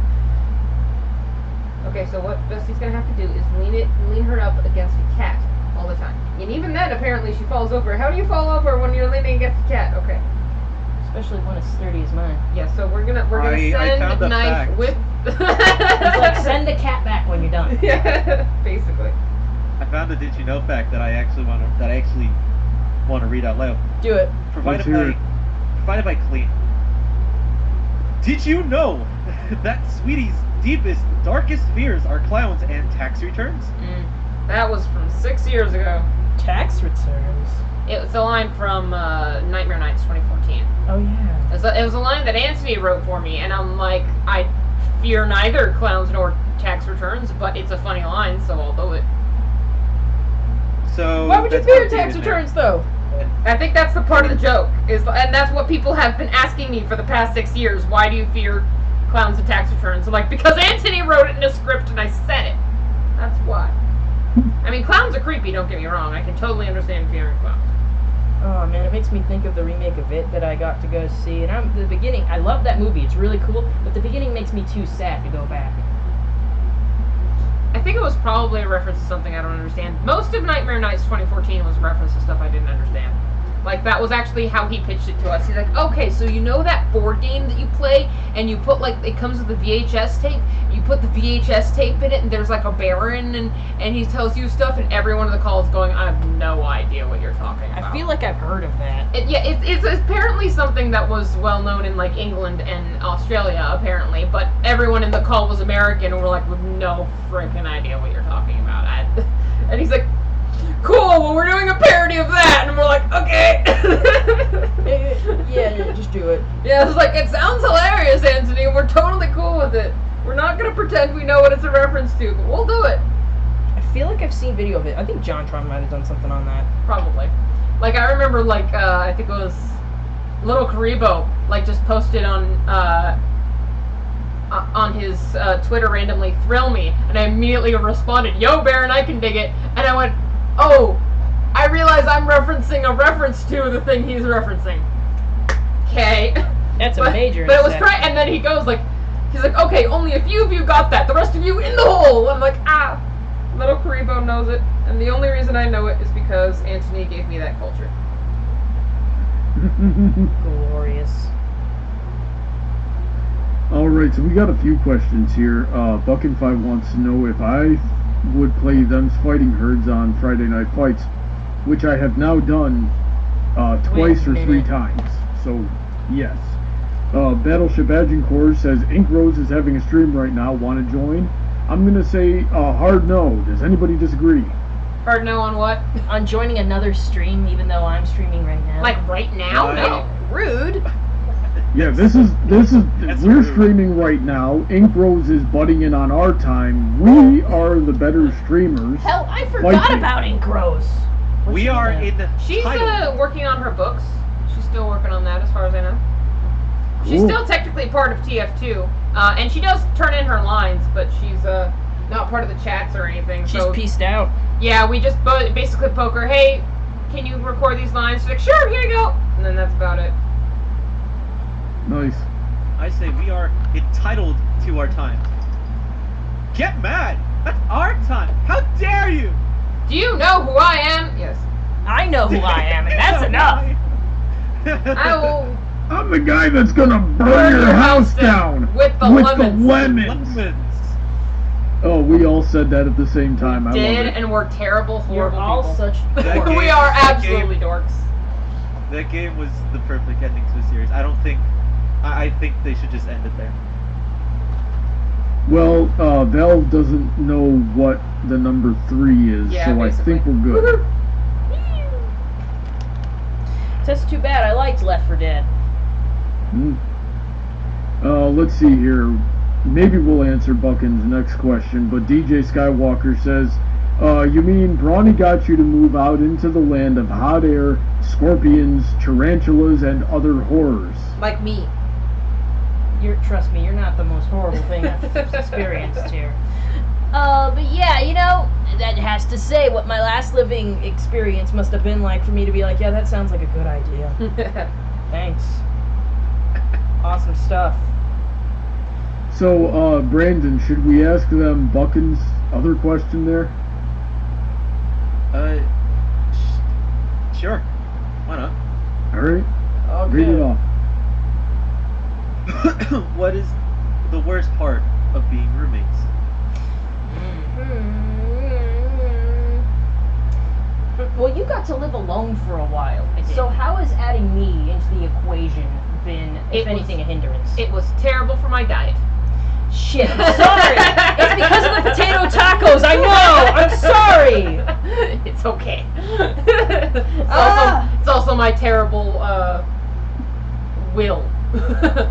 Okay, so what Bestie's gonna have to do is lean her up against a cat all the time. And even then, apparently, she falls over. How do you fall over when you're leaning against a cat? Okay. Especially one as sturdy as mine. Yeah, so we're gonna I send found the knife fact. with. It's like send the cat back when you're done. Yeah, basically. I found a did you know fact that I actually want to read out loud. Do it. Provided Let's hear it. by Clean. Did you know that Sweetie's deepest, darkest fears are clowns and tax returns? That was from 6 years ago. Tax returns. It was a line from Nightmare Nights 2014. Oh yeah. It was a line that Anthony wrote for me, and I'm like, I fear neither clowns nor tax returns, but it's a funny line, so I'll do it. So Why would you that's fear what tax in there. returns though? I think that's the part of the joke, and that's what people have been asking me for the past 6 years. Why do you fear clowns and tax returns? I'm like, because Anthony wrote it in a script and I said it. That's why. I mean, clowns are creepy, don't get me wrong. I can totally understand fearing clowns. Oh man, it makes me think of the remake of It that I got to go see, and the beginning. I love that movie; it's really cool, but the beginning makes me too sad to go back. I think it was probably a reference to something I don't understand. Most of Nightmare Nights 2014 was a reference to stuff I didn't understand. Like, that was actually how he pitched it to us. He's like, okay, so you know that board game that you play, and you put, like, it comes with a VHS tape, you put the VHS tape in it, and there's, like, a baron, and he tells you stuff, and every one of the calls going, I have no idea what you're talking about. I feel like I've heard of that. It's apparently something that was well known in, like, England and Australia, apparently, but everyone in the call was American, and we're like, with no freaking idea what you're talking about. And he's like, cool, well, we're doing a parody of that, and we're like, okay. Yeah, just do it. Yeah, I was like, it sounds hilarious, Anthony. We're totally cool with it. We're not gonna pretend we know what it's a reference to, but we'll do it. I feel like I've seen video of it. I think JonTron might have done something on that. Probably. Like, I remember, like, I think it was Little Karibo, like, just posted on his Twitter randomly, thrill me, and I immediately responded, yo, Baron, I can dig it, and I went, oh, I realize I'm referencing a reference to the thing he's referencing. Okay. That's a major. But it was great, and then he goes like, he's like, okay, only a few of you got that, the rest of you in the hole. I'm like, Little Karibo knows it, and the only reason I know it is because Anthony gave me that culture. Glorious. Alright, so we got a few questions here. Buckin5 wants to know if I would play Them's Fighting Herds on Friday Night Fights, which I have now done twice or 3 times. So, yes. Battleship Agincourt says, Ink Rose is having a stream right now. Want to join? I'm going to say hard no. Does anybody disagree? Hard no on what? On joining another stream, even though I'm streaming right now. Like right now? No. Rude. Yeah, this is That's we're rude. streaming right now. Ink Rose is butting in on our time. We are the better streamers. Hell, I forgot Fighting. about Ink Rose. What's We she are doing? in the She's title. working on her books. She's still working on that, as far as I know. She's Cool. still technically part of TF2, and she does turn in her lines, but she's not part of the chats or anything. She's so pieced out. yeah, we just basically poke her. Hey, can you record these lines? She's like, sure, here you go. And then that's about it. Nice. I say we are entitled to our time. Get mad! That's our time! How dare you! Do you know who I am? Yes. I know who I am, and that's enough. I will I'm the guy that's gonna burn your house down with the lemons. lemons. Lemons. Oh, we all said that at the same time. I love Did it. and we're terrible, You're horrible all people. such That dorks. game- We are that absolutely game- dorks. That game was the perfect ending to a series. I don't think I think they should just end it there. Well, Val doesn't know what the number 3 is, Yeah, so basically. I think we're good. That's too bad. I liked Left 4 Dead. Hmm. Let's see here. Maybe we'll answer Buckin's next question, but DJ Skywalker says, you mean Brawny got you to move out into the land of hot air, scorpions, tarantulas, and other horrors? Like me. Trust me, you're not the most horrible thing I've experienced here. But yeah, you know, that has to say what my last living experience must have been like for me to be like, yeah, that sounds like a good idea. Thanks. Awesome stuff. So, Brandon, should we ask them Buckin's other question there? Sure. Why not? Alright, Okay. read it off. What is the worst part of being roommates? Well, you got to live alone for a while. I did. So how has adding me into the equation been, if It was- anything, a hindrance? It was terrible for my diet. Shit, I'm sorry. It's because of the potato tacos. I know. I'm sorry. It's okay. Ah. It's also my terrible will.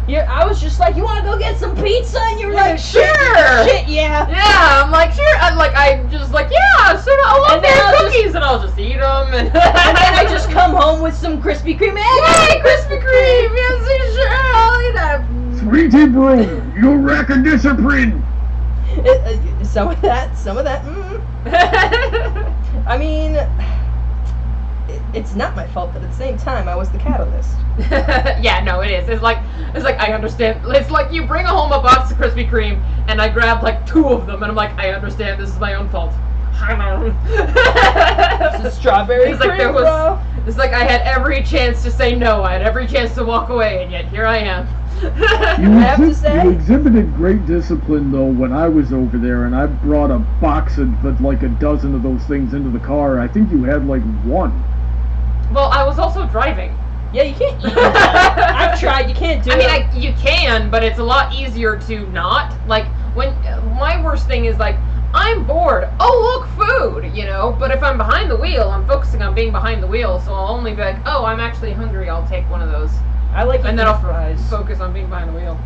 Yeah, I was just like, you want to go get some pizza? And you were Yeah, like, sure. Shit, yeah. Yeah, I'm like, sure. I'm just like, yeah, so I love And then their I'll cookies, and I'll just eat them. And And then I just come home with some Krispy Kreme eggs. Yay, Krispy Kreme! Yes, you sure. I'll eat that. Sweetie Broom, you lack a discipline! Some of that. I mean, it's not my fault, but at the same time, I was the catalyst. Yeah, no, it is. It's like I understand. It's like you bring home a box of Krispy Kreme, and I grab like 2 of them, and I'm like, I understand. This is my own fault. It's a strawberry It's like cream, there was. bro. It's like I had every chance to say no. I had every chance to walk away, and yet here I am. You, I have to say- you exhibited great discipline, though, when I was over there, and I brought a box of like a dozen of those things into the car. I think you had like 1. Well, I was also driving. Yeah, you can't eat yourself. I've tried. You can't do I mean, it. you can, but it's a lot easier to not. Like, when my worst thing is like, I'm bored. Oh, look, food, you know? But if I'm behind the wheel, I'm focusing on being behind the wheel, so I'll only be like, oh, I'm actually hungry, I'll take one of those. I like eating And then I'll fries. focus on being behind the wheel.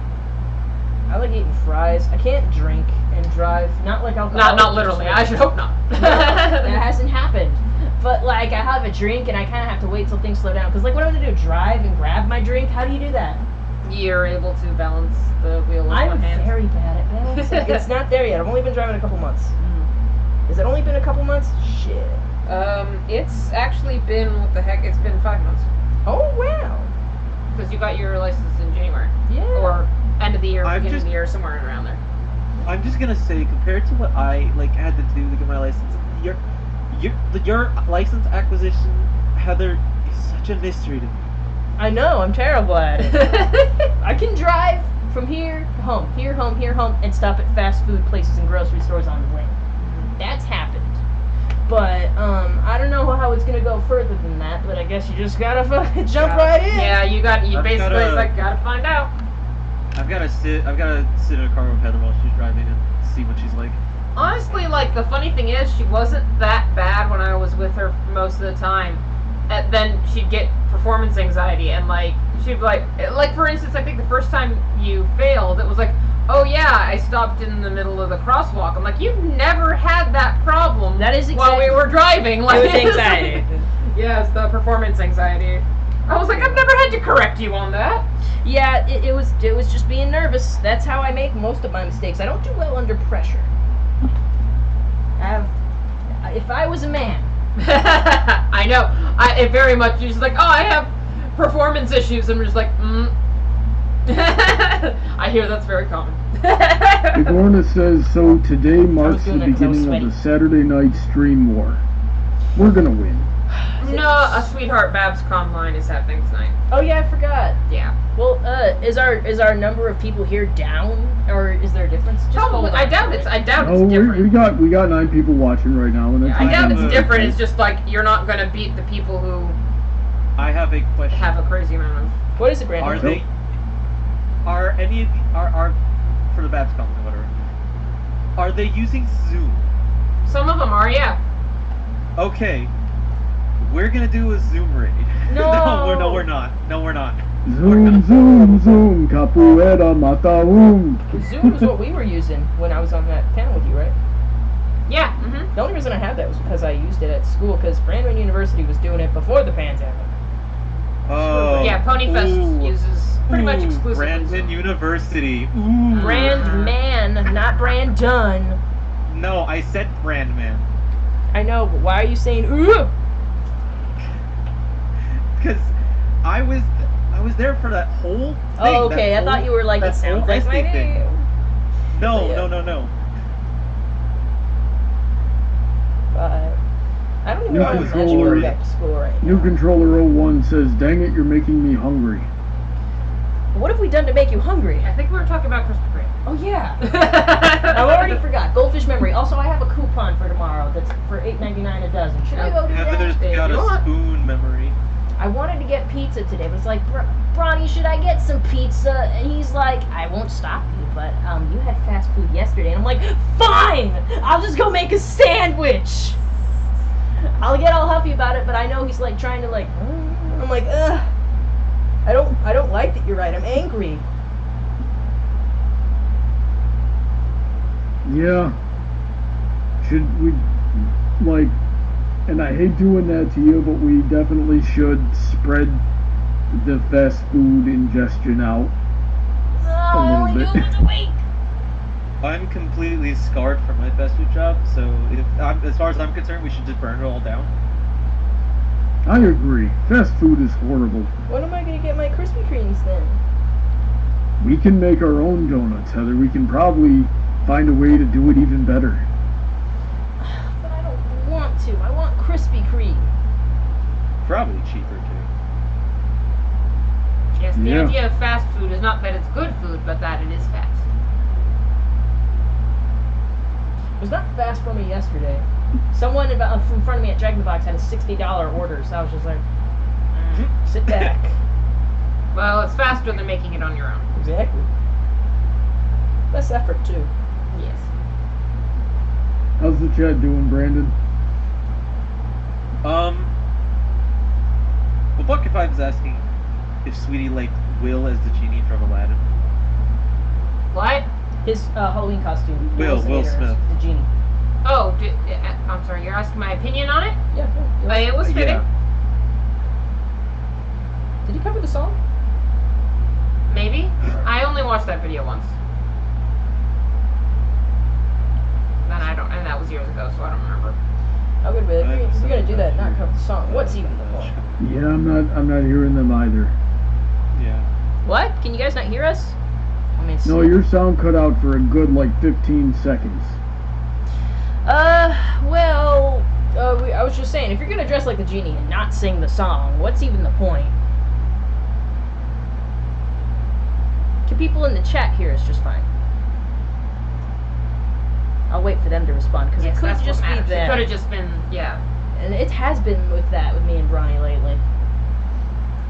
I like eating fries. I can't drink and drive. Not like alcohol. Not literally. I should hope not. That hasn't happened. But like, I have a drink and I kind of have to wait till things slow down. Cause like, what am I gonna do? Drive and grab my drink? How do you do that? You're able to balance the wheel with I'm one hand. very bad at balancing. It's not there yet. I've only been driving a couple months. Has it only been a couple months? Shit. It's actually been, what the heck, it's been 5 months. Oh wow. Because you got your license in January. Yeah. Or end of the year, I'm beginning just- of the year, somewhere around there. I'm just gonna say, compared to what I like had to do to get my license, your license acquisition, Heather, is such a mystery to me. I know. I'm terrible at it. I can drive from here to home, here home, and stop at fast food places and grocery stores on the way. That's happened. But I don't know how it's gonna go further than that. But I guess you just gotta fucking jump right in. Yeah, you I've basically gotta- it's like, gotta find out. I've gotta sit in a car with Heather while she's driving and see what she's like. Honestly, like, the funny thing is, she wasn't that bad when I was with her most of the time. And then she'd get performance anxiety, and, like, she'd be like, for instance, I think the first time you failed, it was like, oh yeah, I stopped in the middle of the crosswalk. I'm like, you've never had that problem That is while we exactly- were driving. Like, It was anxiety. Yes, the performance anxiety. I was like, I've never had to correct you on that. Yeah, it was just being nervous. That's how I make most of my mistakes. I don't do well under pressure. If I was a man, I know. It very much. She's like, oh, I have performance issues, and we're just like, I hear that's very common. Igorna says, so today marks the doing that 'cause I was beginning of the sweaty. Saturday night stream war. We're gonna win. No, a Sweetheart Babs Con line is happening tonight. oh yeah, I forgot. Yeah. Well, is our number of people here down, or is there a difference? Just hold Probably. on I to doubt it. it's. I doubt Oh, it's we different. got 9 people watching right now, and that's I doubt not it's bad. different. It's just like you're not gonna beat the people who I have a question. have a crazy amount of. What is it, Brandon? Are they are any of the, are for the Babs comment, whatever? Are they using Zoom? Some of them are, yeah. Okay, we're gonna do a Zoom raid. No. no, we're not. No, we're not. Zoom, zoom, zoom, capoeira, mata Zoom is what we were using when I was on that panel with you, right? Yeah. Mm-hmm. The only reason I had that was because I used it at school, because Brandon University was doing it before the pandemic. Oh. Yeah, Ponyfest Ooh. uses pretty much Ooh, exclusively Brandon Zoom. University. Ooh. Brand man, not brand done. No, I said brand man. I know, but why are you saying ooh? Because I was there for that whole thing. Oh, okay. I thought you were like, it sounds like my name. No, Yeah. no. But I don't even New want to imagine controller. going back to school right now. New controller 01 says, "Dang it, you're making me hungry." What have we done to make you hungry? I think we were talking about Krispy Kreme. Oh yeah. I already forgot. Goldfish memory. Also, I have a coupon for tomorrow that's for $8.99 a dozen. Should I go do Heather's that? got You a want- spoon memory. I wanted to get pizza today, but it's like, Bronny, should I get some pizza? And he's like, I won't stop you, but you had fast food yesterday. And I'm like, fine! I'll just go make a sandwich! I'll get all huffy about it, but I know he's like trying to like, I'm like, ugh. I don't like that you're right. I'm angry. Yeah. Should we, like, and I hate doing that to you, but we definitely should spread the fast food ingestion out. Oh, little bit. you was awake. I'm completely scarred from my fast food job, so as far as I'm concerned, we should just burn it all down. I agree. Fast food is horrible. When am I gonna get my Krispy Kremes then? We can make our own donuts, Heather. We can probably find a way to do it even better. But I don't want to. I want Krispy Kreme. Probably cheaper too. Yes, the Yeah. idea of fast food is not that it's good food, but that it is fast. It was not fast for me yesterday. Someone in front of me at Jack in the Box had a $60 order, so I was just like, sit back. Well, it's faster than making it on your own. Exactly. Less effort too. Yes. How's the chat doing, Brandon? Well, Bucket5 is asking if Sweetie liked Will as the genie from Aladdin. What? His Halloween costume. He Will was the hater, Smith. The genie. Oh, I'm sorry. You're asking my opinion on it? Yeah. Yeah. It was fitting. Yeah. Did he cover the song? Maybe. I only watched that video once. And that was years ago, so I don't remember. How good really? If you're gonna do that, not cover the song, what's even the point? Yeah, I'm not hearing them either. Yeah. What? Can you guys not hear us? I mean, No, your sound cut out for a good like 15 seconds. Well, I was just saying, if you're gonna dress like the genie and not sing the song, what's even the point? Can people in the chat hear us just fine? I'll wait for them to respond, because Yes, it could that's just what be matters. It them. could have just been, yeah. And it has been with me and Bronny lately.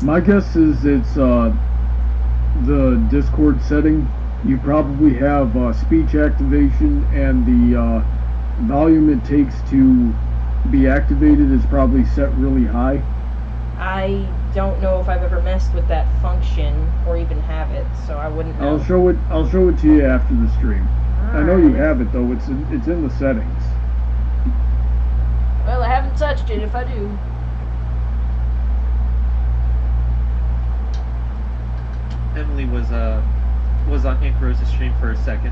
My guess is it's the Discord setting. You probably have speech activation, and the volume it takes to be activated is probably set really high. I don't know if I've ever messed with that function or even have it, so I wouldn't know. I'll show it to you after the stream. I know you have it though. It's in the settings. Well, I haven't touched it. If I do, Emily was on Ink Rose's stream for a second.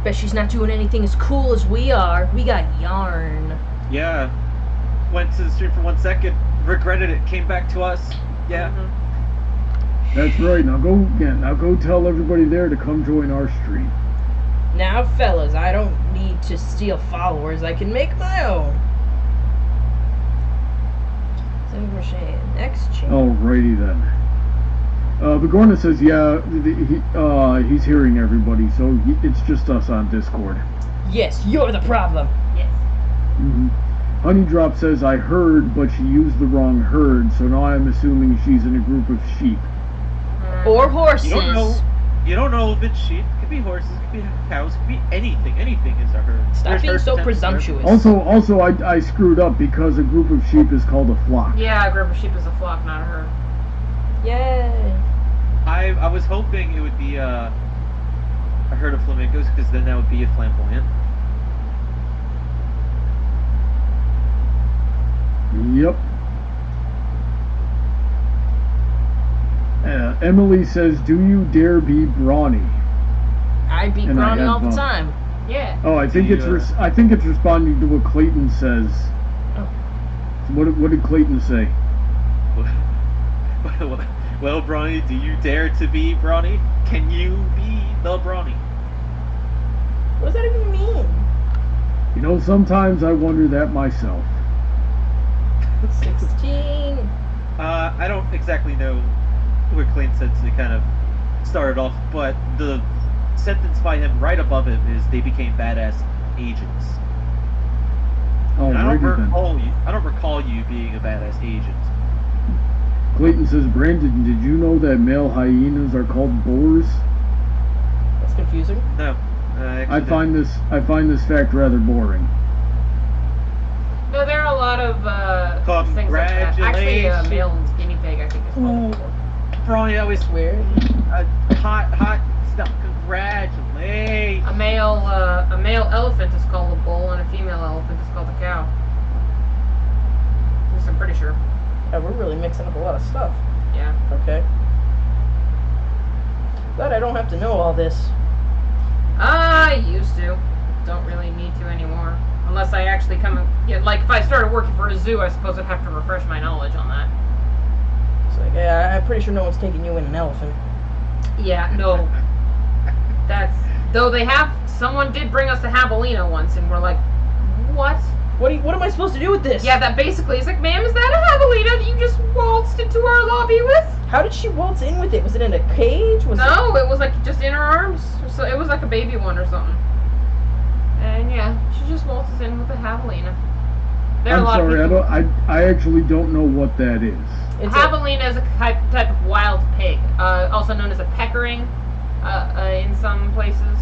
bet she's not doing anything as cool as we are. We got yarn. Yeah. Went to the stream for 1 second, regretted it, came back to us. Yeah. That's right. Now go tell everybody there to come join our stream. Now, fellas, I don't need to steal followers. I can make my own. Same crochet. Next chain. Alrighty then. Bigorna says, yeah, he's hearing everybody, so it's just us on Discord. Yes, you're the problem. Yes. Mm-hmm. Honeydrop says, I heard, but she used the wrong herd, so now I'm assuming she's in a group of sheep. Or horses. You don't know. You don't know if it's sheep. It could be horses. It could be cows. It could be anything. Anything is a herd. Stop There's being herd so potential there. presumptuous. Also, I screwed up because a group of sheep is called a flock. Yeah, a group of sheep is a flock, not a herd. Yay. I was hoping it would be a herd of flamingos, because then that would be a flamboyant. Yep. Emily says, "Do you dare be brawny?" I beat And I Brownie have all the both. time. Yeah. Oh, I think Do it's you, I think it's responding to what Clayton says. Oh. What did Clayton say? Well, Brawny, do you dare to be Brawny? Can you be the Brawny? What does that even mean? You know, sometimes I wonder that myself. 16. I don't exactly know what Clayton said to kind of start it off, but the sentence by him right above it is they became badass agents. Oh, And I don't righty then. recall you being a badass agent. Clayton says, "Brandon, did you know that male hyenas are called boars?" That's confusing. No. I find this fact rather boring. No, there are a lot of things like that. Actually, Congratulations. male guinea pig, I think is called. Brawny, that was Weird. hot stuff. Congratulations. A male elephant is called a bull, and a female elephant is called a cow. At least I'm pretty sure. Yeah, we're really mixing up a lot of stuff. Yeah. Okay. Glad I don't have to know all this. I used to. Don't really need to anymore. Unless I actually come and get, like, if I started working for a zoo, I suppose I'd have to refresh my knowledge on that. It's like, yeah, I'm pretty sure no one's taking you in an elephant. Yeah, no. Though someone did bring us a javelina once, and we're like, what? What am I supposed to do with this? Yeah, that basically, he's like, ma'am, is that a javelina that you just waltzed into our lobby with? How did she waltz in with it? Was it in a cage? No, it was like just in her arms. So it was like a baby one or something. And yeah, she just waltzes in with a javelina. There are I'm a lot sorry, of people. I actually don't know what that is. It's Javelina is a type of wild pig, also known as a peckering in some places.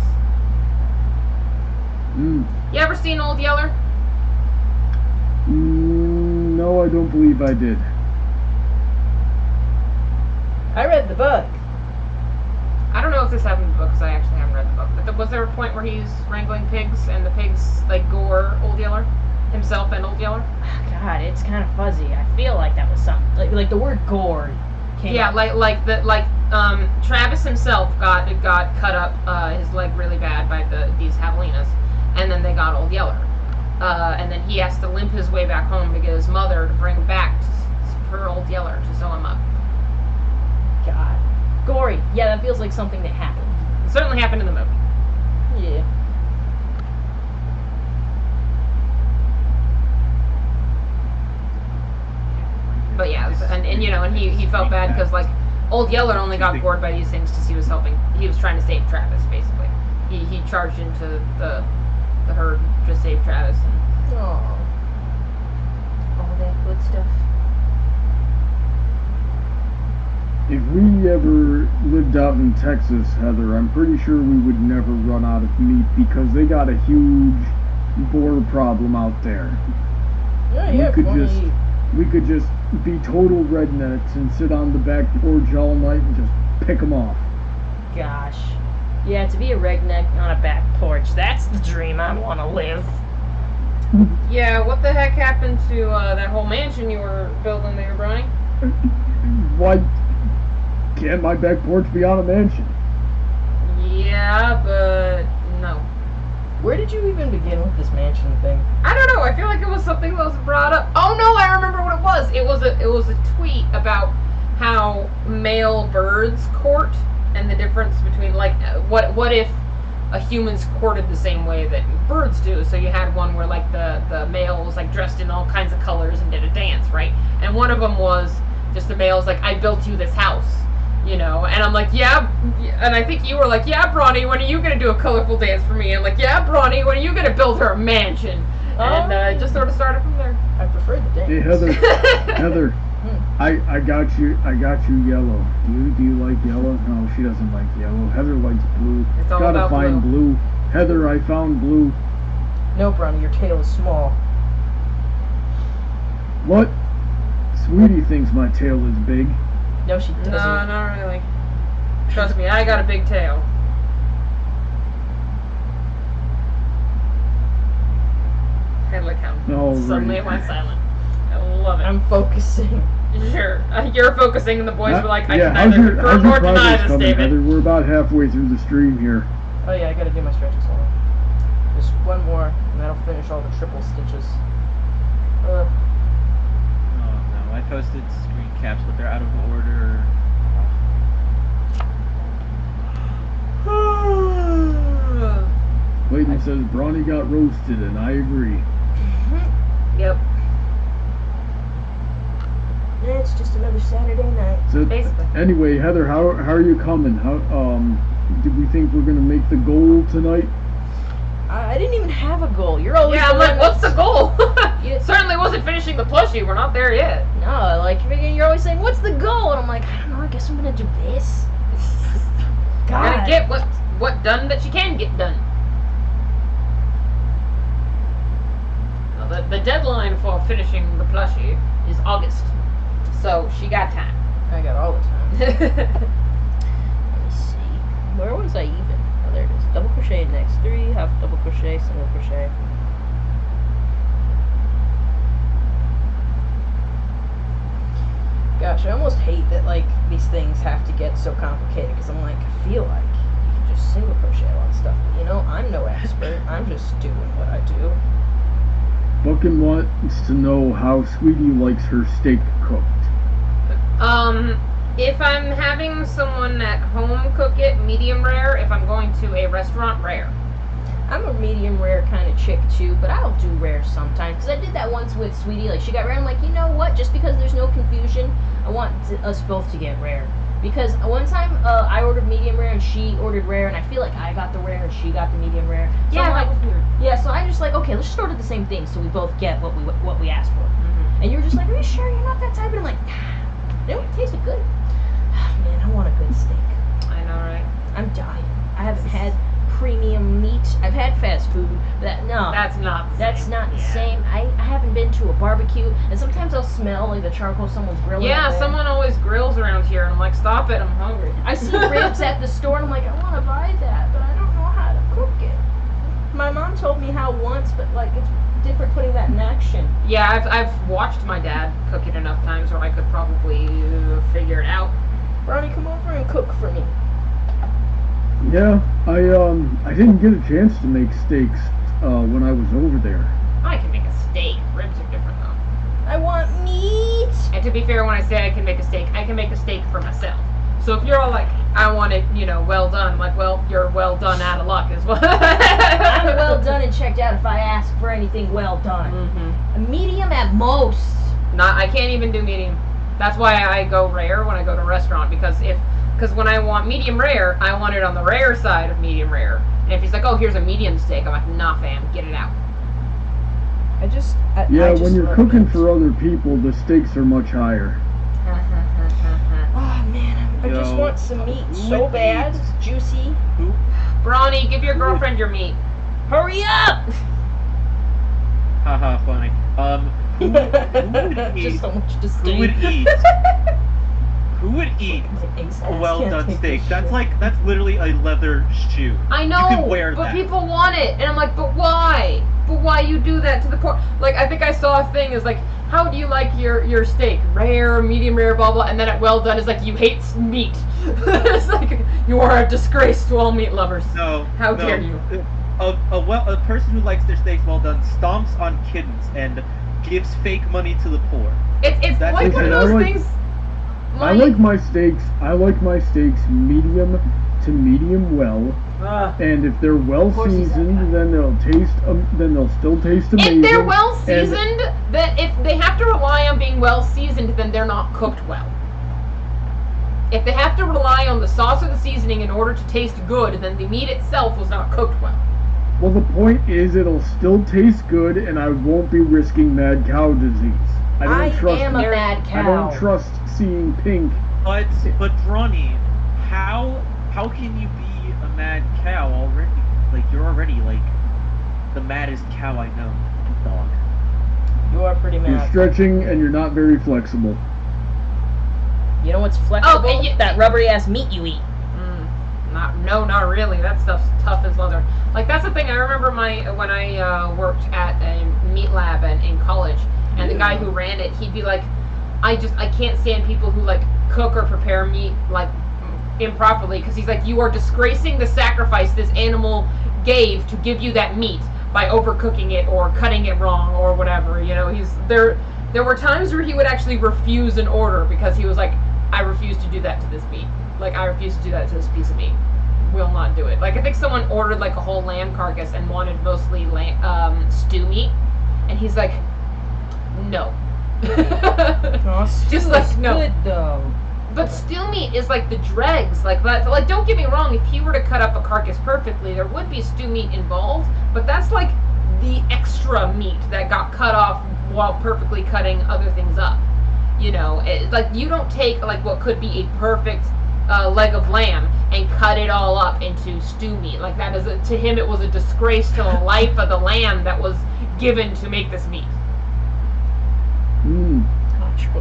You ever seen Old Yeller? No, I don't believe I did. I read the book. I don't know if this happened in the book because I actually haven't read the book. But was there a point where he's wrangling pigs and the pigs like gore Old Yeller, himself and Old Yeller? God, it's kind of fuzzy. I feel like that was something like the word gore came Yeah, up. Travis himself got cut up his leg really bad by these javelinas, and then they got Old Yeller, and then he has to limp his way back home to get his mother to bring back her Old Yeller to sew him up. God, gory. Yeah, that feels like something that happened. It certainly happened in the movie. Yeah. But yeah, and you know, and he felt bad because like Old Yeller only got gored by these things because he was trying to save Travis basically. He charged into the herd to save Travis and Oh. all that good stuff. If we ever lived out in Texas, Heather, I'm pretty sure we would never run out of meat because they got a huge boar problem out there. Yeah, We yeah. could plenty. just we could just be total rednecks and sit on the back porch all night and just pick them off. Gosh. Yeah, to be a redneck on a back porch, that's the dream I want to live. Yeah, what the heck happened to that whole mansion you were building there, Bronny? Why can't my back porch be on a mansion? Yeah, but no. Where did you even begin with this mansion thing? I don't know. I feel like it was something that was brought up. Oh no, I remember what it was. It was a tweet about how male birds court and the difference between like what if a human's courted the same way that birds do. So you had one where like the male was like dressed in all kinds of colors and did a dance, right? And one of them was just the male's like, I built you this house. You know, and I'm like, yeah, and I think you were like, yeah, Bronny, when are you gonna do a colorful dance for me? And I'm like, yeah, Bronny, when are you gonna build her a mansion? And it just sort of started from there. I prefer the dance. Hey, Heather, Heather, I got you yellow. Do you like yellow? No, she doesn't like yellow. Heather likes blue. It's all Gotta about find blue. Heather, I found blue. No, Brownie, your tail is small. What? Sweetie thinks my tail is big. No, she doesn't. No, not really. Trust me, I got a big tail. I like how No, suddenly really. it went silent. I love it. I'm focusing. Sure. You're focusing, and the boys were like, I yeah, can neither how's confirm your nor deny progress this coming, statement. Heather? We're about halfway through the stream here. Oh yeah, I gotta do my stretches. Hold on. Just one more, and that'll finish all the triple stitches. Oh no, I posted screen caps, but they're out of order. Clayton says Brawny got roasted, and I agree. Yep. It's just another Saturday night. So, Basically. anyway, Heather, how are you coming? How do we think we're gonna make the goal tonight? I didn't even have a goal. You're always Yeah, the I'm like, one what's the that's- goal? Yeah. Certainly wasn't finishing the plushie. We're not there yet. No, like you're always saying, "What's the goal?" And I'm like, I don't know. I guess I'm gonna do this. Gotta get what done that she can get done. Well, the deadline for finishing the plushie is August, so she got time. I got all the time. Let me see. Where was I even? Oh, there it is. Double crochet next 3, half double crochet, single crochet. Gosh, I almost hate that like these things have to get so complicated because I'm like, I feel like you can just single crochet a lot of stuff. But, you know, I'm no expert. I'm just doing what I do. Buckin wants to know how Sweetie likes her steak cooked. If I'm having someone at home cook it, medium rare. If I'm going to a restaurant, rare. I'm a medium rare kind of chick too, but I'll do rare sometimes. Because I did that once with Sweetie. Like, she got rare. I'm like, you know what? Just because there's no confusion, I want us both to get rare. Because one time I ordered medium rare and she ordered rare, and I feel like I got the rare and she got the medium rare. So Yeah, I'm that like, was weird. yeah. So I'm just like, okay, let's just order the same thing so we both get what we asked for. Mm-hmm. And you're just like, are you sure you're not that type? And I'm like, nah. It tasted good. Man, I want a good steak. I know, right? I'm dying. I haven't had premium meat. I've had fast food. But no. That's not. The That's same. not the Yeah. same. I haven't been to a barbecue, and sometimes I'll smell like the charcoal someone's grilling. Yeah, over there. someone always grills around here, and I'm like, stop it, I'm hungry. I see ribs at the store, and I'm like, I want to buy that, but I don't know how to cook it. My mom told me how once, but like it's different putting that in action. Yeah, I've watched my dad cook it enough times where I could probably figure it out. Brownie, come over and cook for me. Yeah, I didn't get a chance to make steaks when I was over there. I can make a steak. Ribs are different though. I want meat. And to be fair, when I say I can make a steak for myself. So if you're all like, I want it, well done, I'm like, well, you're well done out of luck as well. I'm well done and checked out if I ask for anything well done. Mm-hmm. A medium at most. I can't even do medium. That's why I go rare when I go to a restaurant, because when I want medium rare, I want it on the rare side of medium rare. And if he's like, oh, here's a medium steak, I'm like, nah, fam, get it out. Yeah, I just when you're love cooking meat. for other people, the stakes are much higher. Oh man, I just Yo, want some meat who so would bad. eat? It's juicy. Brawny, give your girlfriend your meat. Hurry up! Haha, funny. Who would eat? Just so much Who disdain. would eat? Who would eat a well done steak? That's literally a leather shoe. I You know, can wear but that. people want it, and I'm like, but why? But why you do that to the poor? Like, I think I saw a thing is like, how do you like your steak? Rare, medium rare, blah blah, and then at well done is like, you hate meat. It's like, you are a disgrace to all meat lovers. No. How no. dare you? A person who likes their steaks well done stomps on kittens and gives fake money to the poor. It's That's like one of okay. those I like- things. I like my steaks medium to medium well, and if they're well course he's that seasoned, guy. then they'll still taste amazing. If they're well and- seasoned, then if they have to rely on being well seasoned, then they're not cooked well. If they have to rely on the sauce or the seasoning in order to taste good, then the meat itself was not cooked well. Well, the point is it'll still taste good, and I won't be risking mad cow disease. I don't trust am a it. mad I don't cow. trust seeing pink. But Ronnie, how can you be a mad cow already? Like you're already like the maddest cow I know, dog. You are pretty You're mad. stretching and you're not very flexible. You know what's flexible? Oh, and you- That rubbery ass meat you eat. Not really. That stuff's tough as leather. Like that's the thing. I remember when I worked at a meat lab in college, and the guy who ran it, he'd be like, I can't stand people who like cook or prepare meat like improperly, because he's like, you are disgracing the sacrifice this animal gave to give you that meat by overcooking it or cutting it wrong or whatever. You know, there were times where he would actually refuse an order because he was like, I refuse to do that to this meat. Like, I refuse to do that to this piece of meat. Will not do it. Like, I think someone ordered like a whole lamb carcass and wanted mostly stew meat, and he's like, no. Just like no. Good though. But stew meat is like the dregs. Like that. Like, don't get me wrong. If he were to cut up a carcass perfectly, there would be stew meat involved. But that's like the extra meat that got cut off while perfectly cutting other things up. You know, like you don't take like what could be a perfect leg of lamb and cut it all up into stew meat. Like that is to him, it was a disgrace to the life of the lamb that was given to make this meat.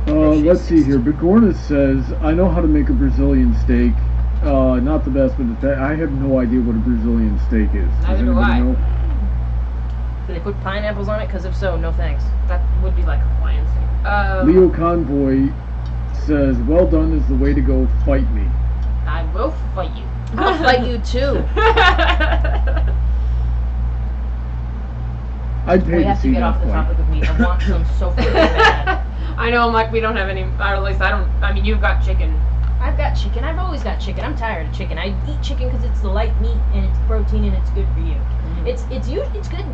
Let's see here. Bigorna says, I know how to make a Brazilian steak. Not the best, but I have no idea what a Brazilian steak is. Does Neither do anybody I. know? Do they put pineapples on it? Because if so, no thanks. That would be like a Hawaiian steak. Leo Convoy says, well done is the way to go, fight me. I will fight you. I'll fight you too. I'd pay We to have to see get that off the fight. topic of meat. I want some so freaking bad. I know, I'm like, we don't have any, or at least I don't, I mean, you've got chicken. I've got chicken. I've always got chicken. I'm tired of chicken. I eat chicken because it's the light meat and it's protein and it's good for you. It's good.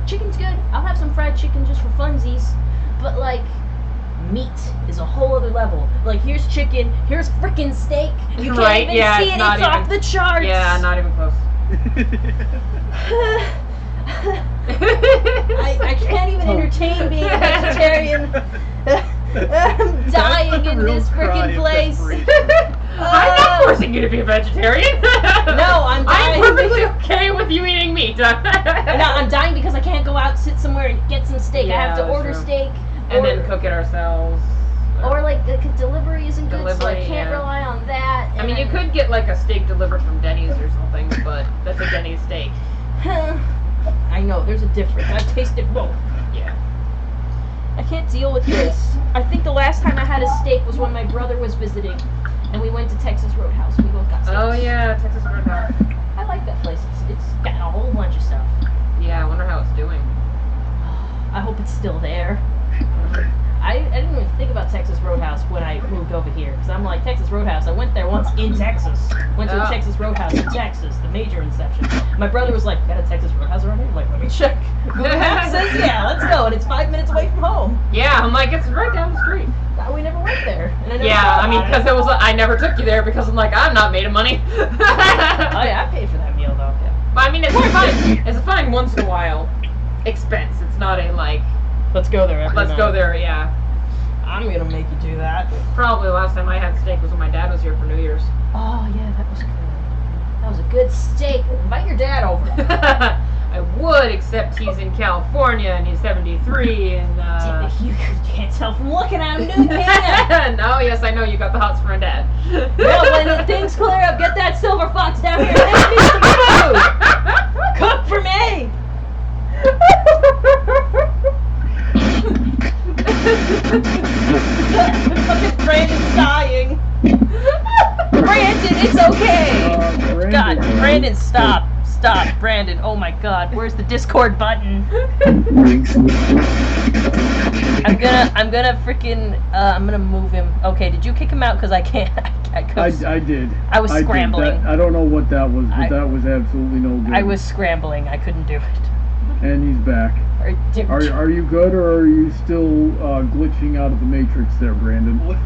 Chicken's good. I'll have some fried chicken just for funsies. But like, meat is a whole other level. Like, here's chicken. Here's frickin' steak. You can't Right, even yeah, see it's it. not It's off even- the charts. Yeah, not even close. I can't even entertain being a vegetarian. I'm dying in Real this cry frickin' of place. desperation. I'm not forcing you to be a vegetarian. No, I'm dying. I'm perfectly okay with you eating meat. No, I'm dying because I can't go out, sit somewhere, and get some steak. I Yeah, have to that's order true. steak. And or, then cook it ourselves. Or like the delivery isn't good, so I Delivery, can't yeah. rely on that. I mean, you could get like a steak delivered from Denny's or something, but that's a Denny's steak. I know, there's a difference. I've tasted both. Yeah. I can't deal with this. I think the last time I had a steak was when my brother was visiting, and we went to Texas Roadhouse. We both got steaks. Oh yeah, Texas Roadhouse. I like that place. It's got a whole bunch of stuff. Yeah, I wonder how it's doing. I hope it's still there. I didn't even think about Texas Roadhouse when I moved over here, because I'm like, Texas Roadhouse, I went there once in Texas. Went to the Oh. Texas Roadhouse in Texas, the major Inception. My brother was like, got a Texas Roadhouse around here? I'm like, let me check. Google Maps says, yeah, let's go, and it's 5 minutes away from home. Yeah, I'm like, it's right down the street. We never went there. And I never Yeah, thought I mean, about because it was, I never took you there because I'm like, I'm not made of money. Oh yeah, I paid for that meal though. Yeah. But I mean, it's fine. It's a fine once in a while expense. It's not a like, Let's go there every let's night. go there, yeah. I'm gonna make you do that. Probably the last time I had steak was when my dad was here for New Year's. Oh yeah, that was good. That was a good steak. Invite your dad over. I would, except he's in California and he's 73 and You can't tell from looking at him, dude, can ya? No, yes, I know you got the hots for my dad. Well, when the things clear up, get that silver fox down here and make me some food. Cook for me. Fucking Brandon's dying. Brandon, it's okay. Brandon, God, Brandon, stop. Stop, Brandon. Oh my God, where's the Discord button? I'm gonna freaking, I'm gonna move him. Okay, did you kick him out? Cause I can't. I did. I was did. scrambling. I don't know what that was, but I- that was absolutely no good. I was scrambling. I couldn't do it. And he's back. Are you good, or are you still glitching out of the matrix there, Brandon? Wait,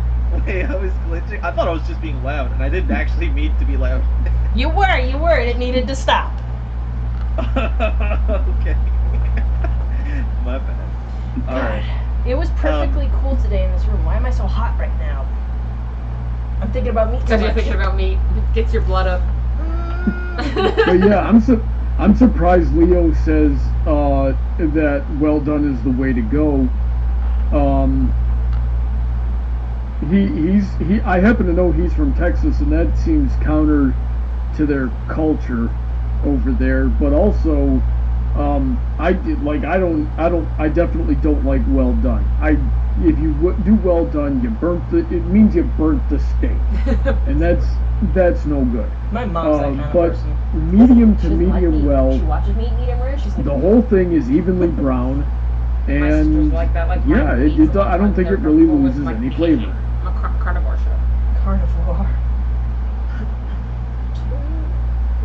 I was glitching. I thought I was just being loud, and I didn't actually mean to be loud. You were, and it needed to stop. Okay. My bad. Alright. It was perfectly cool today in this room. Why am I so hot right now? I'm thinking about meat too Because you're much. thinking about meat. It gets your blood up. But yeah, I'm surprised Leo says that well done is the way to go. I happen to know he's from Texas, and that seems counter to their culture over there. But also, I definitely don't like well done. If you do well done, it means you burnt the steak, and that's no good. My mom's that kind of But person. medium She to doesn't like medium meat. well, She watches meat medium rare. She's like, the whole thing is evenly brown, My sister's and like that. Like yeah, mine it, eats it, a lot I don't more think it than really they're full with, loses like, any meat. flavor. I'm a carnivore show. carnivore.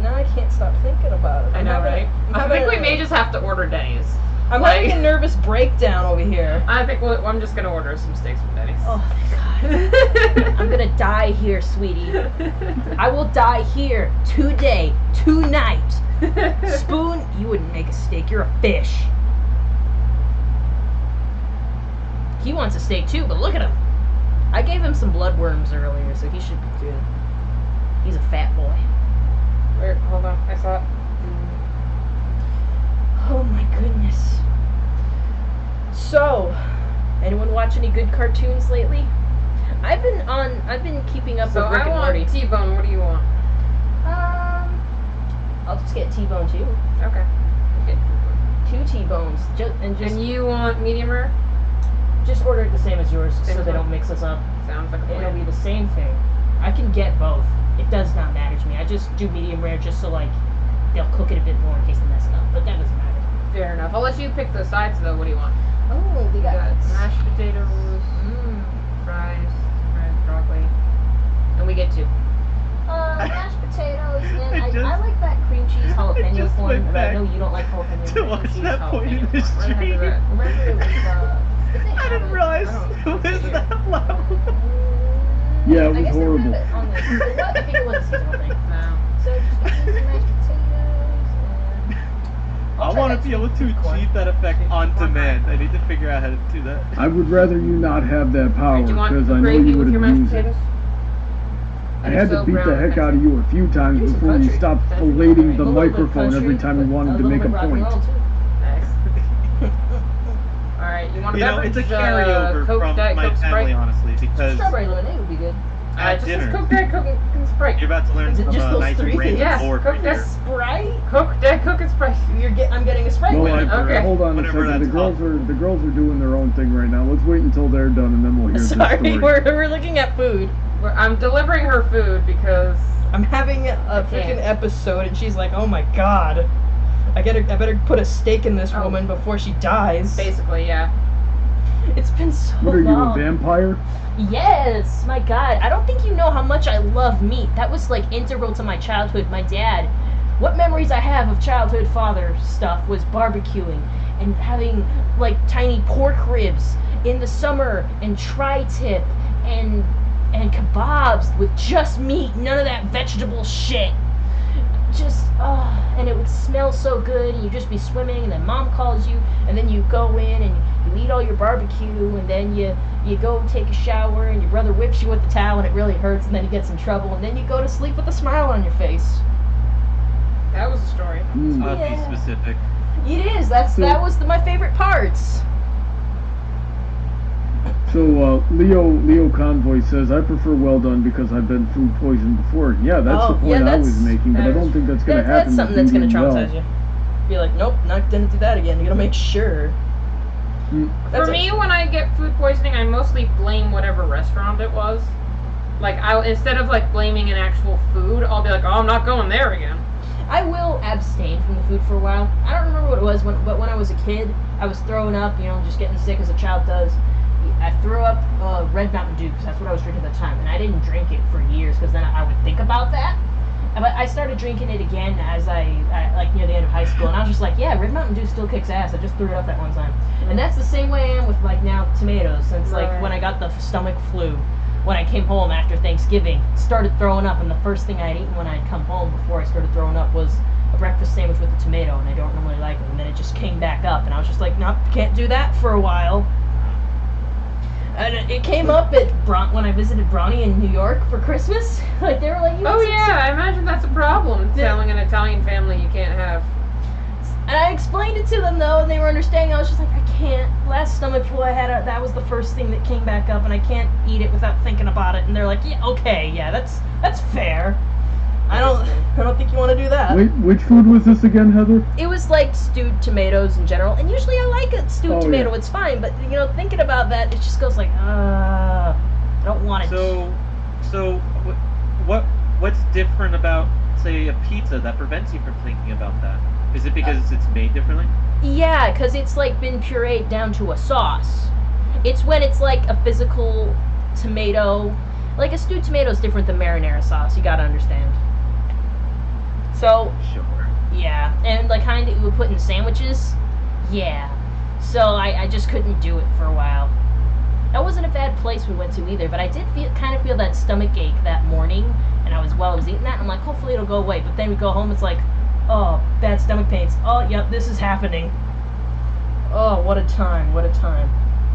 Now I can't stop thinking about it. I know, right? I think we may just have to order Denny's. I'm having a nervous breakdown over here. I think I'm just gonna order some steaks from Denny's. Oh my god. I'm gonna die here, sweetie. I will die here today, tonight. Spoon, you wouldn't make a steak. You're a fish. He wants a steak too, but look at him. I gave him some bloodworms earlier, so he should be good. He's a fat boy. Wait, hold on. I saw it. Oh my goodness. So, anyone watch any good cartoons lately? I've been keeping up So with Rick I and Morty. want T-bone. What do you want? I'll just get T-bone too. Okay. Okay. 2 T-bones. And you want medium rare? just order it the same as yours Same so as they mine. don't mix us up. Sounds like a It'll plan. be the same thing. I can get both. It does not matter to me. I just do medium rare just so like they'll cook it a bit more in case they mess it up. But that doesn't matter. Fair enough. I'll let you pick the sides though. What do you want? Oh, we We got got mashed potatoes, fries, broccoli, and we get 2. mashed potatoes, and I I just- like that cream cheese jalapeno just corn, went but I back know you don't like jalapeno to cream watch cheese. that point in jalapeno the corn. Where the heck is stream. that? Remember it was, did they I have didn't realize I don't it know. was that loud. Yeah, it I was guess horrible. they have it on the, I think it was a seasonal thing. No. So just get me some mashed potatoes, and I I'll try want that to be able to sweet corn. achieve that effect on demand. I need to figure out how to do that. I would rather you not have that power Do you want because I know gravy you with would your mashed abuse it. potatoes? I had to So beat the brown heck country. out of you a few times He's before you country. stopped Country. filleting the A little bit microphone country, every time you but wanted a to little make a bit rock and point. roll, too. Nice. Alright, you want a You know, beverage? it's a carryover Coke, from Diet my Coke, family, Sprite? honestly, because Strawberry lemonade would be good. at Just dinner, Coke, Diet Coke, and Sprite. you're about to learn Is it some just those nice 3 random Yes, lore Coke, right Diet here. Sprite? Coke, Diet Coke, and Sprite. I'm getting a Sprite. No, winner. Okay. hold on a Whenever second. The that's girls possible. are doing their own thing right now. Let's wait until they're done and then we'll hear Sorry, the story. we're looking at food. I'm delivering her food because I'm having a freaking episode, and she's like, "Oh my god, I better put a stake in this Oh. woman before she dies." basically, yeah. It's been so What are you, a long. vampire? Yes, my god. I don't think you know how much I love meat. That was like integral to my childhood. My dad, what memories I have of childhood father stuff was barbecuing and having like tiny pork ribs in the summer and tri-tip and kebabs with just meat, none of that vegetable shit. Just, and it would smell so good, and you'd just be swimming, and then mom calls you, and then you go in and you eat all your barbecue, and then you go take a shower, and your brother whips you with the towel, and it really hurts, and then he gets in trouble, and then you go to sleep with a smile on your face. That was the story. Mm. Be Yeah. specific. It is. That was my favorite parts. So Leo Convoy says, I prefer well done because I've been food poisoned before. Yeah, that's Oh, the point yeah, I was that's- making, but I don't think that's going to happen. That's something that's going gonna to traumatize you. Be like, nope, not gonna do that again. You're gonna make sure. That's For me, when I get food poisoning, I mostly blame whatever restaurant it was. Like, instead of like blaming an actual food, I'll be like, oh, I'm not going there again. I will abstain from the food for a while. I don't remember what it was, but when I was a kid, I was throwing up, just getting sick as a child does. I threw up Red Mountain Dew because that's what I was drinking at the time, and I didn't drink it for years because then I would think about that. But I started drinking it again as I like near the end of high school, and I was just like, yeah, Red Mountain Dew still kicks ass. I just threw it up that one time, and that's the same way I am with like now tomatoes. Since like Right. when I got the stomach flu, when I came home after Thanksgiving, started throwing up, and the first thing I had eaten when I'd come home before I started throwing up was a breakfast sandwich with a tomato, and I don't normally like it, and then it just came back up, and I was just like, nope, can't do that for a while. And it came up at when I visited Bronny in New York for Christmas. Like they were like, "You Oh want some yeah, I imagine that's a problem. Yeah. Telling an Italian family you can't have. And I explained it to them though, and they were understanding. I was just like, I can't. Last stomach flu I had, that was the first thing that came back up, and I can't eat it without thinking about it. And they're like, yeah, okay, yeah, that's fair. I don't think you want to do that. Wait, which food was this again, Heather? It was like stewed tomatoes in general, and usually I like a stewed Oh, tomato. yeah. It's fine, but you know, thinking about that, it just goes like, I don't want it. So what's different about, say, a pizza that prevents you from thinking about that? Is it because it's made differently? Yeah, because it's like been pureed down to a sauce. It's when it's like a physical tomato, like a stewed tomato is different than marinara sauce. You gotta understand. So Sure. yeah, and like kind of you would put in sandwiches. Yeah, so I just couldn't do it for a while. That wasn't a bad place we went to either, but I did kind of feel that stomach ache that morning, and while I was eating that, I'm like, hopefully it'll go away. But then we go home, it's like, oh, bad stomach pains. Oh, yep, this is happening. Oh, what a time, what a time.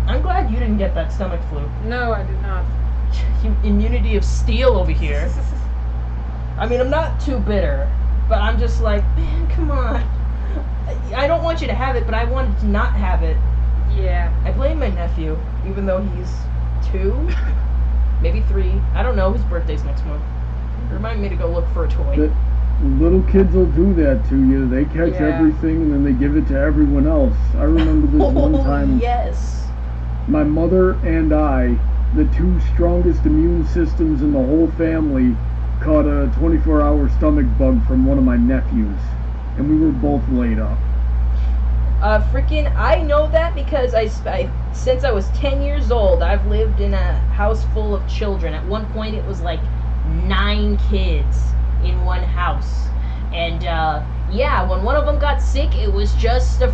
I'm glad you didn't get that stomach flu. No, I did not. Immunity of steel over here. I mean, I'm not too bitter, but I'm just like, man, come on. I don't want you to have it, but I wanted to not have it. Yeah. I blame my nephew, even though he's 2, maybe 3. I don't know. His birthday's next month. Remind me to go look for a toy. That little kids will do that to you. They catch Yeah. everything and then they give it to everyone else. I remember this one time. Yes. My mother and I, the 2 strongest immune systems in the whole family, caught a 24-hour stomach bug from one of my nephews, and we were both laid up. I know that because since I was 10 years old, I've lived in a house full of children. At one point, it was like 9 kids in one house. And, yeah, when one of them got sick, it was just a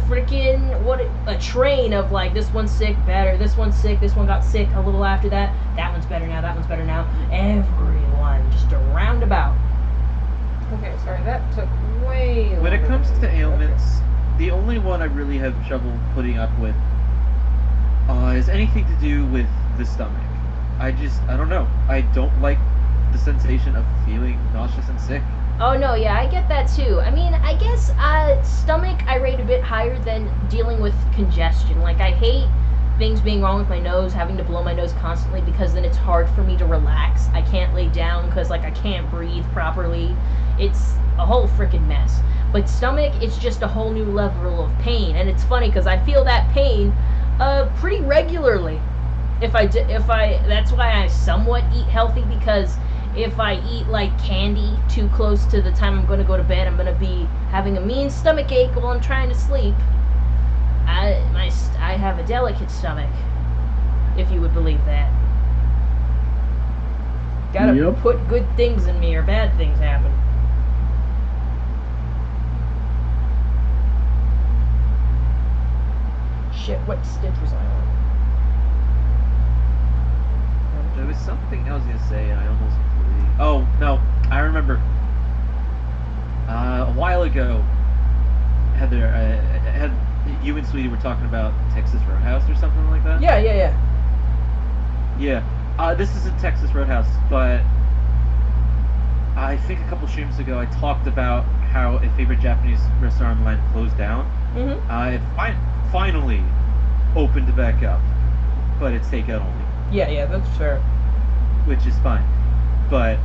train of like, this one's sick, better, this one's sick, this one got sick a little after that, that one's better now, that one's better now. Everyone, just a roundabout. Okay, sorry, that took way longer. When it comes than- to ailments, the only one I really have trouble putting up with is anything to do with the stomach. I don't know. I don't like the sensation of feeling nauseous and sick. Oh no, yeah, I get that too. I mean, I guess stomach I rate a bit higher than dealing with congestion. Like I hate things being wrong with my nose, having to blow my nose constantly because then it's hard for me to relax. I can't lay down because like I can't breathe properly. It's a whole freaking mess. But stomach, it's just a whole new level of pain, and it's funny because I feel that pain pretty regularly. That's why I somewhat eat healthy, because if I eat like candy too close to the time I'm going to go to bed, I'm going to be having a mean stomach ache while I'm trying to sleep. I have a delicate stomach, if you would believe that. Gotta Yep. put good things in me or bad things happen. Shit, what stitch was I on? There was something I was gonna say, and I almost completely. Oh no, I remember. A while ago, Heather, you and Sweetie were talking about Texas Roadhouse or something like that. Yeah. Yeah. This isn't Texas Roadhouse, but I think a couple streams ago I talked about how a favorite Japanese restaurant of mine closed down. Mm-hmm. It finally opened back up, but it's takeout only, Yeah, that's fair. which is fine. But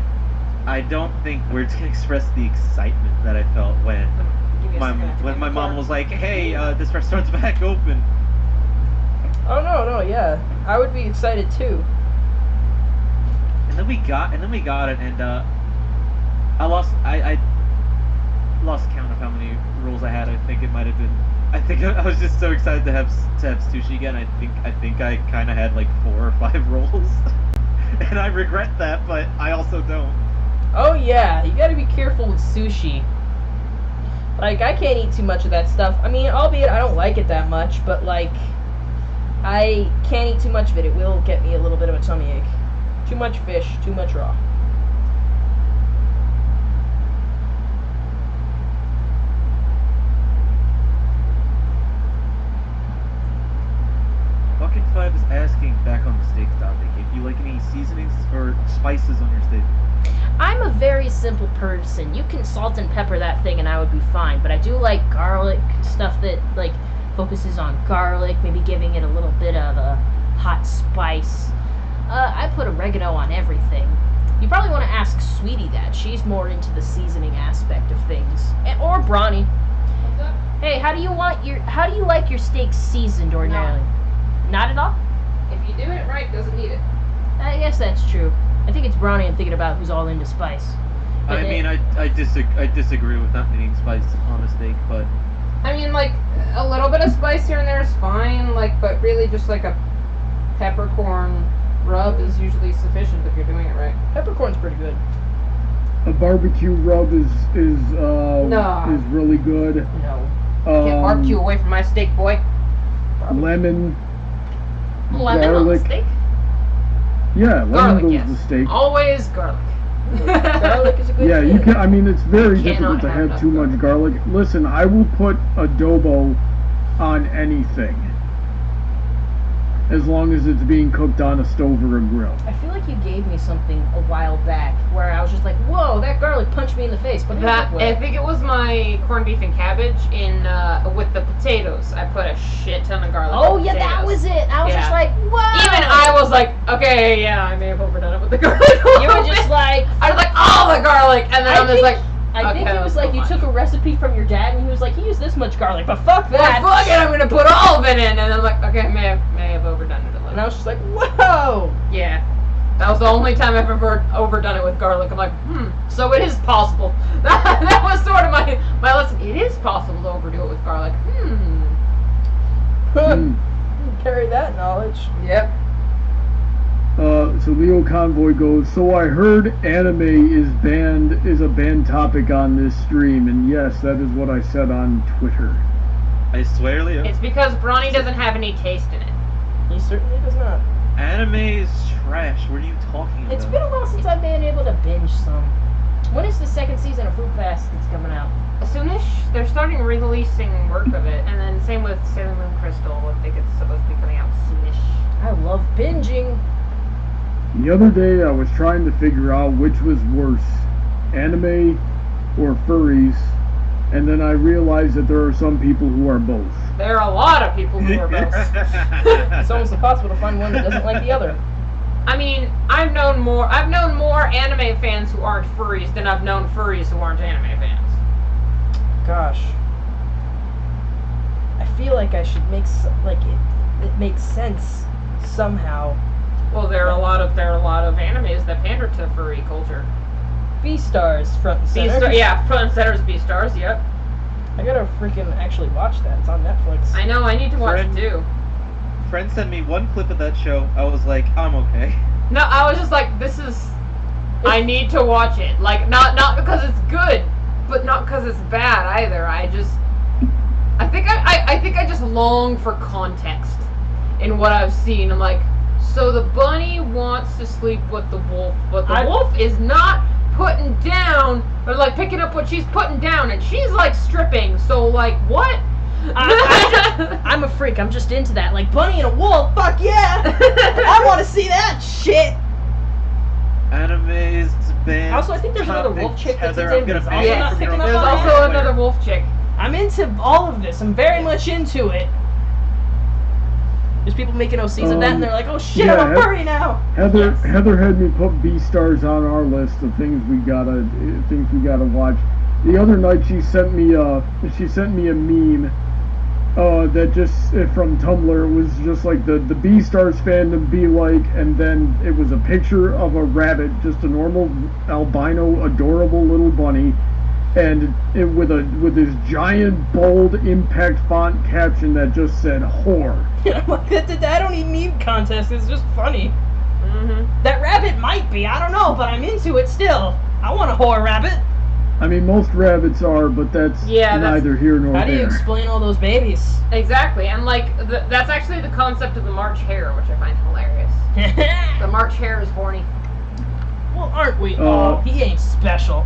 I don't think words can express the excitement that I felt when Give me a second, I have to when get my the mom car. was like, "Hey, this restaurant's back open." Oh no, yeah. I would be excited too. And then we got it, and I lost count of how many rolls I had. I think it might have been. I think I was just so excited to have sushi again. I think I kind of had like 4 or 5 rolls, and I regret that, but I also don't. Oh yeah, you gotta be careful with sushi. Like, I can't eat too much of that stuff. I mean, albeit I don't like it that much, but like, I can't eat too much of it. It will get me a little bit of a tummy ache. Too much fish, too much raw. Fuck Pumpkin 5 is asking back on the steak topic if you like any seasonings or spices on your steak. I'm a very simple person. You can salt and pepper that thing and I would be fine. But I do like garlic, stuff that like focuses on garlic, maybe giving it a little bit of a hot spice. I put oregano on everything. You probably want to ask Sweetie that. She's more into the seasoning aspect of things. Or Brawny. What's up? Hey, how do you like your steak seasoned ordinarily? Not at all? If you do it right, doesn't need it. I guess that's true. I think it's Brawny I'm thinking about who's all into spice. But I mean, I disagree with not needing spice on a steak, but I mean, like, a little bit of spice here and there is fine, like, but really just like a peppercorn rub is usually sufficient if you're doing it right. Peppercorn's pretty good. A barbecue rub is No. really good. No. Get barbecue away from my steak, boy. Lemon, Lemon on the garlic. steak? Yeah, lemon Garlic, goes yes. to steak. Always garlic. Garlic is a good Yeah, thing. you can. I mean, it's very You difficult cannot to have have too enough much garlic. Listen, I will put adobo on anything, as long as it's being cooked on a stove or a grill. I feel like you gave me something a while back where I was just like, whoa, that garlic punched me in the face. But in a That good way. I think it was my corned beef and cabbage in with the potatoes. I put a shit ton of garlic. Oh on yeah, that potatoes. was it. I was Yeah. just like, whoa. Even I was like, okay, yeah, I may have overdone it with the garlic. You were just like, I was like, oh, the garlic, and then I was like, I think okay, it was that's like so you much. took a recipe from your dad and he was like, he used this much garlic, but fuck well, that. fuck it, I'm gonna put all of it in, and I'm like, okay, may have overdone it a And I little. was just like, whoa. Yeah, that was the only time I've ever overdone it with garlic. I'm like, so it is possible. That was sort of my lesson. It is possible to overdo it with garlic. Mm. Carry that knowledge. Yep. So Leo Convoy goes, so I heard anime is a banned topic on this stream, and yes, that is what I said on Twitter. I swear, Leo, It's because Brawny doesn't have any taste in it. He certainly does not. anime is trash. What are you talking about? It's been a while since I've been able to binge some. When is the second season of Fruit Fast that's coming out? Soonish, they're starting releasing work of it, and then same with Sailor Moon Crystal. I think it's supposed to be coming out soonish. I love binging. The other day I was trying to figure out which was worse, anime or furries, and then I realized that there are some people who are both. There are a lot of people who are both. It's almost impossible to find one that doesn't like the other. I mean, I've known more anime fans who aren't furries than I've known furries who aren't anime fans. Gosh. I feel like I should make it makes sense somehow. Well, there are a lot of animes that pander to furry culture. Beastars front and center. Front and center's Beastars. Yep. I gotta freaking actually watch that. It's on Netflix. I know. I need to watch it too. Friend sent me one clip of that show. I was like, I'm okay. No, I was just like, I need to watch it. Like, not because it's good, but not because it's bad either. I think I just long for context in what I've seen. I'm like, so the bunny wants to sleep with the wolf, but the wolf is not putting down, or like picking up what she's putting down, and she's like stripping, so like, what? I'm a freak. I'm just into that. Like Bunny and a wolf. Fuck yeah! I want to see that shit. Anime's banned. Also, I think there's another wolf chick that's Heather, into I'm it. gonna Also ban not you from picking your up There's on list. it. also another wolf chick. I'm into all of this. I'm very much into it. There's people making OCs of that, and they're like, "Oh shit, yeah, I'm a furry now." Heather Yes. Heather had me put Beastars on our list of things we gotta watch. The other night she sent me a meme that just from Tumblr. It was just like the Beastars fandom be like, and then it was a picture of a rabbit, just a normal albino adorable little bunny, and it with this giant bold impact font caption that just said whore. I'm like, I don't even need context. It's just funny. Mm-hmm. That rabbit might be. I don't know, but I'm into it still. I want a whore rabbit. I mean, most rabbits are, but that's neither here nor How do you there. explain all those babies? Exactly, and like that's actually the concept of the March hare, which I find hilarious. The March hare is horny. Well, aren't we all? He ain't special.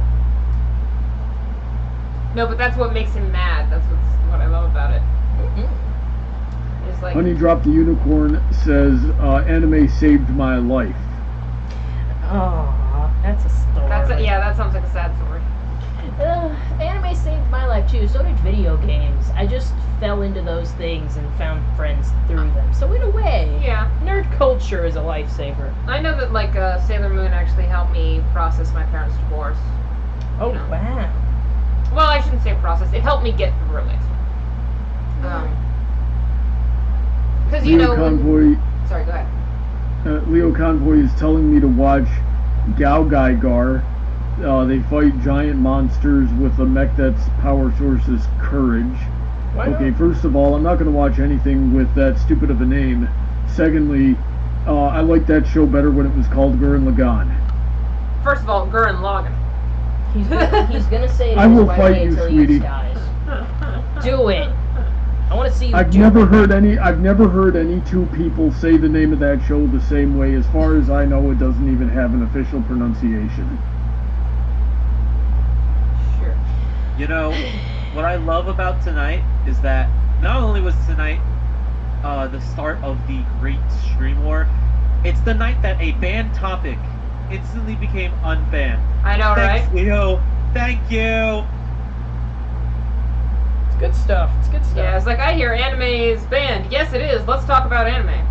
No, but that's what makes him mad. That's what I love about it. Mm-hmm. Is Just like Honey Drop the Unicorn says, anime saved my life. Oh, that's a story. that sounds like a sad story. Anime saved my life too. So did video games. I just fell into those things and found friends through them. So in a way, Yeah. nerd culture is a lifesaver. I know that like Sailor Moon actually helped me process my parents' divorce. Oh You know. wow. Well, I shouldn't say process. It helped me get through it. Because you Leo know. Convoy, Sorry, go ahead. Leo Convoy is telling me to watch Gao Gaigar. They fight giant monsters with a mech that's power source is courage. Why Okay, not? first of all, I'm not going to watch anything with that stupid of a name. Secondly, I liked that show better when it was called Gurren Lagann. First of all, Gurren Lagann. He's gonna say it I will his fight way you, until sweetie. he dies. Do it. I want to see you I've do never it. heard any two people say the name of that show the same way. As far as I know, it doesn't even have an official pronunciation. Sure. You know, what I love about tonight is that not only was tonight the start of the Great Stream War, it's the night that a banned topic instantly became unbanned. I know, Thanks, right? Leo. Thank you. It's good stuff. It's good stuff. Yeah, it's like I hear anime is banned. Yes, it is. Let's talk about anime.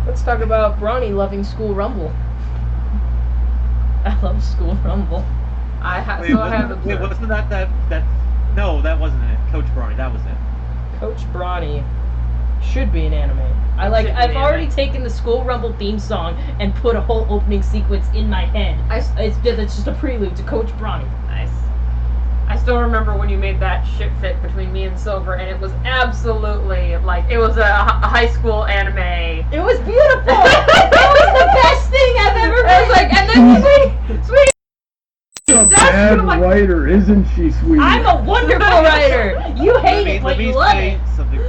Let's talk about Bronny loving School Rumble. I love School Rumble. I have Wait, wasn't that no, that wasn't it. Coach Brownie, that was it. Coach Bronny should be an anime. Should be I've an already anime. taken the School Rumble theme song and put a whole opening sequence in my head. It's just a prelude to Coach Bronny. Nice. I still remember when you made that shit fit between me and Silver, and it was absolutely like it was a high school anime. It was beautiful. That was the best thing I've ever It heard. was like, and then sweet. She's a That's bad what I'm like- writer, isn't she, sweetie? I'm a wonderful writer. You hate it, but let me you love say it. something.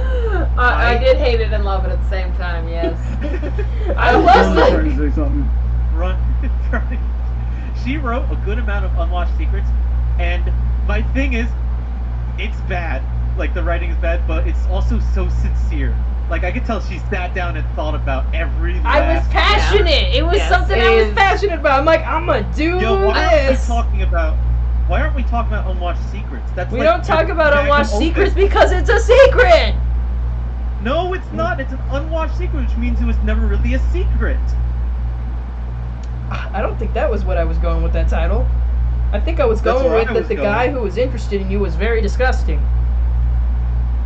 I did hate it and love it at the same time. Yes. I I'm was trying like, to say something. She wrote a good amount of unwatched secrets, and my thing is, it's bad. Like the writing is bad, but it's also so sincere. Like I could tell she sat down and thought about every last. I was passionate. It was Yes, something it I was is. passionate about. I'm like, I'm gonna do Yo, why aren't we this. talking about? Why aren't we talking about unwatched secrets? That's We like don't talk the about bag unwatched open. secrets because it's a secret. No, it's not. It's an unwatched secret, which means it was never really a secret. I don't think that was what I was going with that title. I think I was That's going where with I that was the guy going. who was interested in you was very disgusting.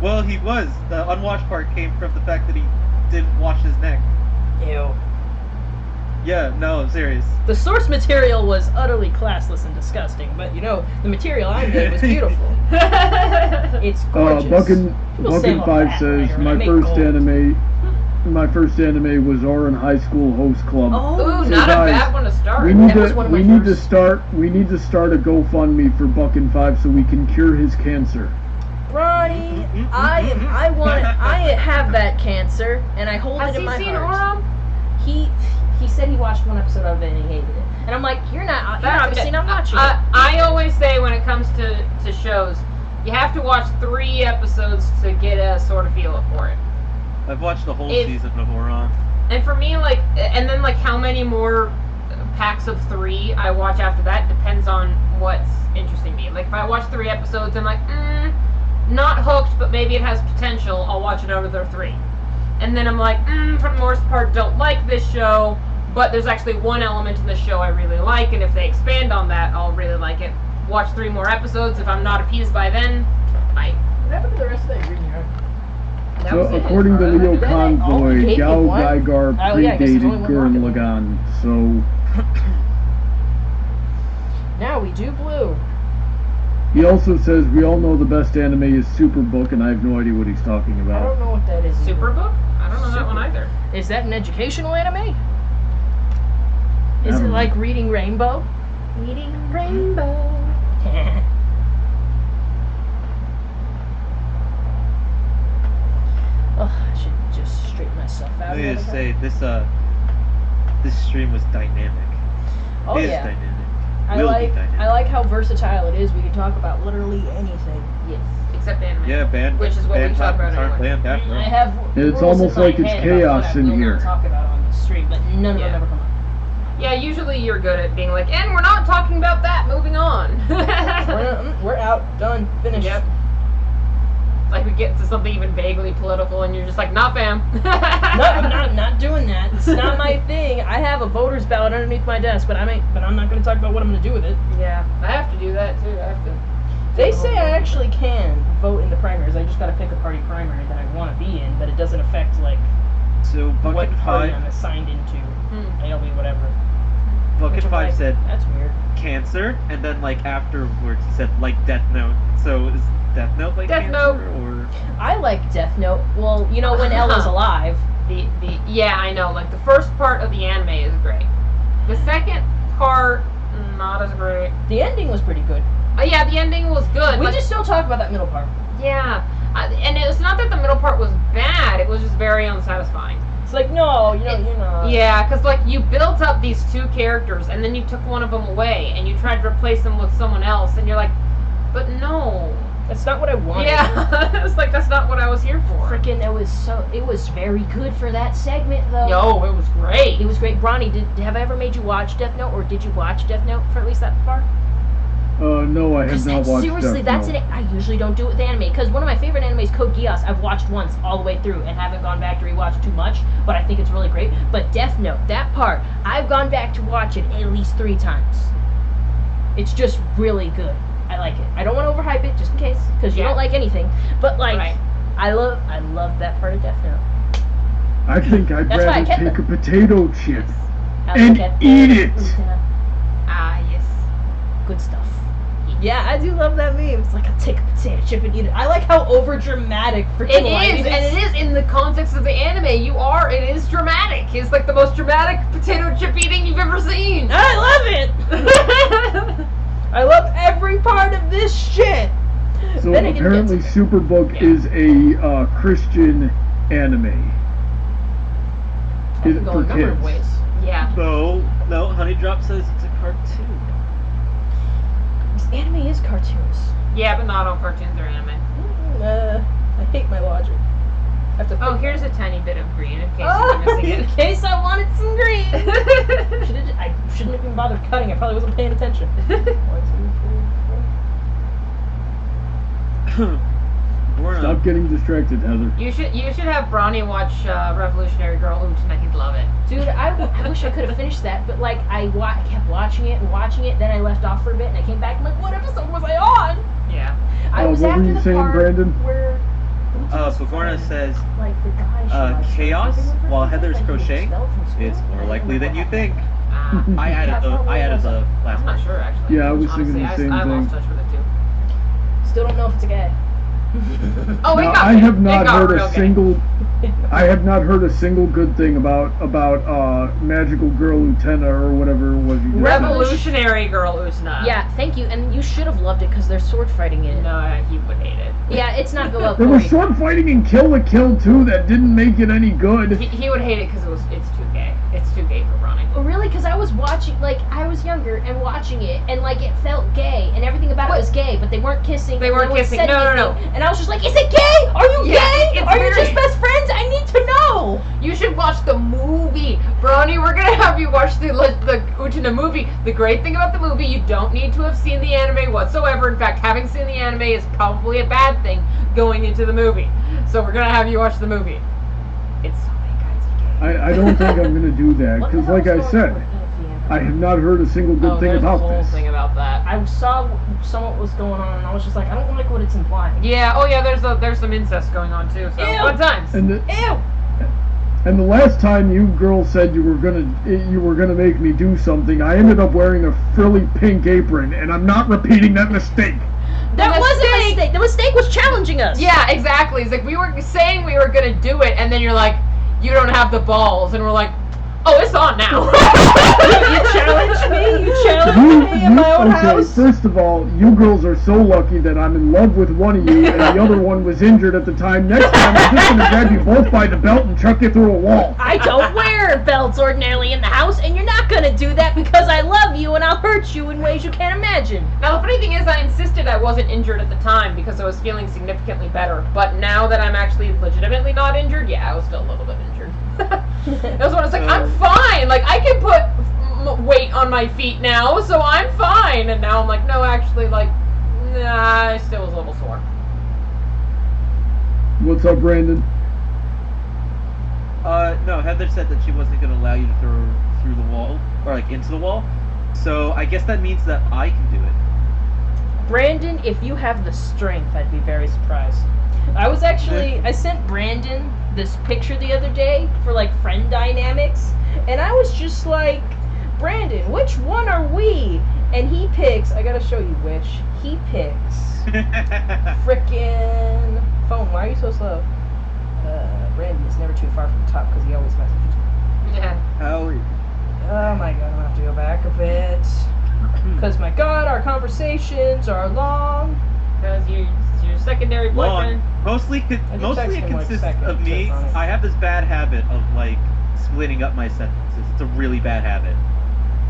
Well, he was. The unwatched part came from the fact that he didn't wash his neck. Ew. Yeah, no, I'm serious. The source material was utterly classless and disgusting, but you know, the material I made was beautiful. It's gorgeous. People say I'm a Buckin5 bad says writer, and I make my first anime was Oran High School Host Club. Oh, ooh, So not a guys, bad one to start. We with. need That was one of my we need to first. start a GoFundMe for Buckin5 so we can cure his cancer. Ronnie, I have that cancer, and I hold Has it in he my seen heart. Oram? He said he watched one episode of it and he hated it. And I'm like, you're obviously okay. not watching it. I always say when it comes to shows, you have to watch 3 episodes to get a sort of feel for it. I've watched the whole If- season of Oran. And for me, like, and then like how many more packs of 3 I watch after that depends on what's interesting me. Like if I watch 3 episodes, I'm like, not hooked, but maybe it has potential. I'll watch another 3. And then I'm like, for the most part, don't like this show, but there's actually one element in the show I really like, and if they expand on that, I'll really like it. Watch 3 more episodes. If I'm not appeased by then, I. What happened to the rest of that green yard? That So was it. according to Leo That- oh, Convoy, he gave me Gao one? Gaigar Oh, yeah, I guess there's only predated one Gurren market. Lagann. So Now we do blue. he also says we all know the best anime is Superbook, and I have no idea what he's talking I about. don't know what that is. either. Superbook? I don't know that one Super- either. Is that an educational anime? Is I it don't like know. Reading Rainbow? Reading Rainbow. Oh, I should just straighten myself out. Let me a just little bit. say this stream was dynamic. Oh It is yeah. dynamic. I Will be like dynamic. I like how versatile it is. We can talk about literally anything. Yes. except anime. Yeah, band. Which is what we band talk about topics aren't anyway. banned after I all. have It's rules almost in my like it's head chaos about what I in will here. not talk about on the stream, but none of Yeah. them ever come up. Yeah, usually you're good at being like, and we're not talking about that. Moving on. We're out, done, finished. Yep. Like we get to something even vaguely political, and you're just like, "Nah, fam." No, I'm not doing that. It's not my thing. I have a voter's ballot underneath my desk, but I'm not going to talk about what I'm going to do with it. Yeah, I have to do that too. I have to. They say I actually can vote in the primaries. I just got to pick a party primary that I want to be in, but it doesn't affect like So what Bucket party 5, I'm assigned into. Hmm. It'll be whatever. Bucket Which I'm 5 like, said that's weird. cancer, and then like afterwards he said like Death Note. So is Death Note like Death cancer Note. or? I like Death Note. Well, you know when Ella's alive. Yeah, I know. Like the first part of the anime is great. The second part, not as great. The ending was pretty good. Yeah, the ending was good. We like, just don't talk about that middle part. yeah, and it's not that the middle part was bad. It was just very unsatisfying. It's like, no, you're not. Yeah, because like you built up these two characters, and then you took one of them away, and you tried to replace them with someone else, and you're like, but no. That's not what I wanted. Yeah, it's like that's not what I was here for. Freaking, it was very good for that segment though. Yo, it was great. It was great. Bronny, have I ever made you watch Death Note, or did you watch Death Note for at least that far? No, I have not watched Seriously, Death that's Note. I usually don't do it with anime, because one of my favorite animes, Code Geass, I've watched once all the way through and haven't gone back to rewatch too much, but I think it's really great. But Death Note, that part, I've gone back to watch it at least 3 times. It's just really good. I like it. I don't want to overhype it, just in case, because you Yeah. don't like anything. But like, Right. I love that part of Death Note. I think I'd That's why I rather kept take them. a potato chip I and like that. eat it. Ah, yes. Good stuff. Yeah, I do love that meme. It's like, I'll take a potato chip and eat it. I like how over dramatic It freaking lighting is, and it is in the context of the anime. It is dramatic. It's like the most dramatic potato chip eating you've ever seen. I love it. I love every part of this shit. So Then it gets apparently to- Superbook Yeah. is a Christian anime. That Is can it go for a number of kids? ways. Yeah. No, Honey Drop says it's a cartoon. This anime is cartoons. Yeah, but not all cartoons are anime. I hate my logic. I have to Oh, think here's a tiny bit of green in case you're missing in it. case I wanted some green. I shouldn't have even bothered cutting. I probably wasn't paying attention. 1, 2, 3, 4. Stop getting distracted, Heather. You should have Bronny watch Revolutionary Girl Utena. He'd love it. Dude, I wish I could have finished that, but like I kept watching it and watching it. Then I left off for a bit and I came back. I'm like, what episode was I on? Yeah. I was what were after you the saying, part Brandon? where Begorna says like the guy she likes, chaos like, everyone while forgets Heather's that he was crocheting. expelled from school. It's more likely than you think. Ah, I added the last I'm not part. sure actually. Yeah, I was thinking Honestly, the same I thing. lost touch with it too. Still don't know if it's a gay. Oh, it Now, got I gay. have It not got heard real a gay. single. I have not heard a single good thing about Magical Girl Utena or whatever it was you just said. Revolutionary Girl Utena. Yeah, thank you. And you should have loved it because there's sword fighting in it. No, he would hate it. Yeah, it's not go up. There was sword fighting in Kill la Kill too that didn't make it any good. He would hate it because it's too gay. It's too gay for Bronny. Really? Because I was watching, like, I was younger and watching it, and like it felt gay, and everything about it was gay, but they weren't kissing. They and weren't no one kissing. said No. anything, And I was just like, is it gay? Are you Yeah, gay? it's Are you very- just best friends? I need to know. You should watch the movie. Bronny, we're gonna have you watch the Utena movie. The great thing about the movie, you don't need to have seen the anime whatsoever. In fact, having seen the anime is probably a bad thing going into the movie. So we're gonna have you watch the movie. It's so many kinds of gay. I don't think I'm gonna do that What the because, like hell's I going on said, with that I have not heard a single good thing there's about a whole this. thing about that. I saw some what was going on, and I was just like, I don't like what it's implying. Yeah. Oh yeah. There's some incest going on too. So Ew. fun times. And Ew. the last time you girls said you were gonna make me do something, I ended up wearing a frilly pink apron, and I'm not repeating that mistake. That The wasn't a mistake- mistake. The mistake was challenging us. Yeah, exactly. It's like we were saying we were gonna do it, and then you're like, you don't have the balls, and we're like, oh, it's on now. You challenged me. You challenged me in my own okay, house. first of all, you girls are so lucky that I'm in love with one of you, and the other one was injured at the time. Next time, I'm just gonna grab you both by the belt and chuck you through a wall. I don't wear wear belts ordinarily in the house, and you're not gonna do that because I love you and I'll hurt you in ways you can't imagine. Now, the funny thing is, I insisted I wasn't injured at the time because I was feeling significantly better. But now that I'm actually legitimately not injured, yeah, I was still a little bit injured. That's when I was like, I'm fine. Like, I can put weight on my feet now, so I'm fine. And now I'm like, no, actually, like, nah, I still was a little sore. What's up, Brandon? No, Heather said that she wasn't going to allow you to throw her through the wall, or like into the wall. So I guess that means that I can do it. Brandon, if you have the strength, I'd be very surprised. I sent Brandon this picture the other day for like friend dynamics, and I was just like, Brandon, which one are we? And he picks, I gotta show you which, he picks frickin' phone, why are you so slow? Brandon is never too far from the top because he always messages me. Yeah. How are you? Oh my god, I'm gonna have to go back a bit. Because my god, our conversations are long. Because your secondary boyfriend. Mostly it consists of me. I have this bad habit of like splitting up my sentences. It's a really bad habit.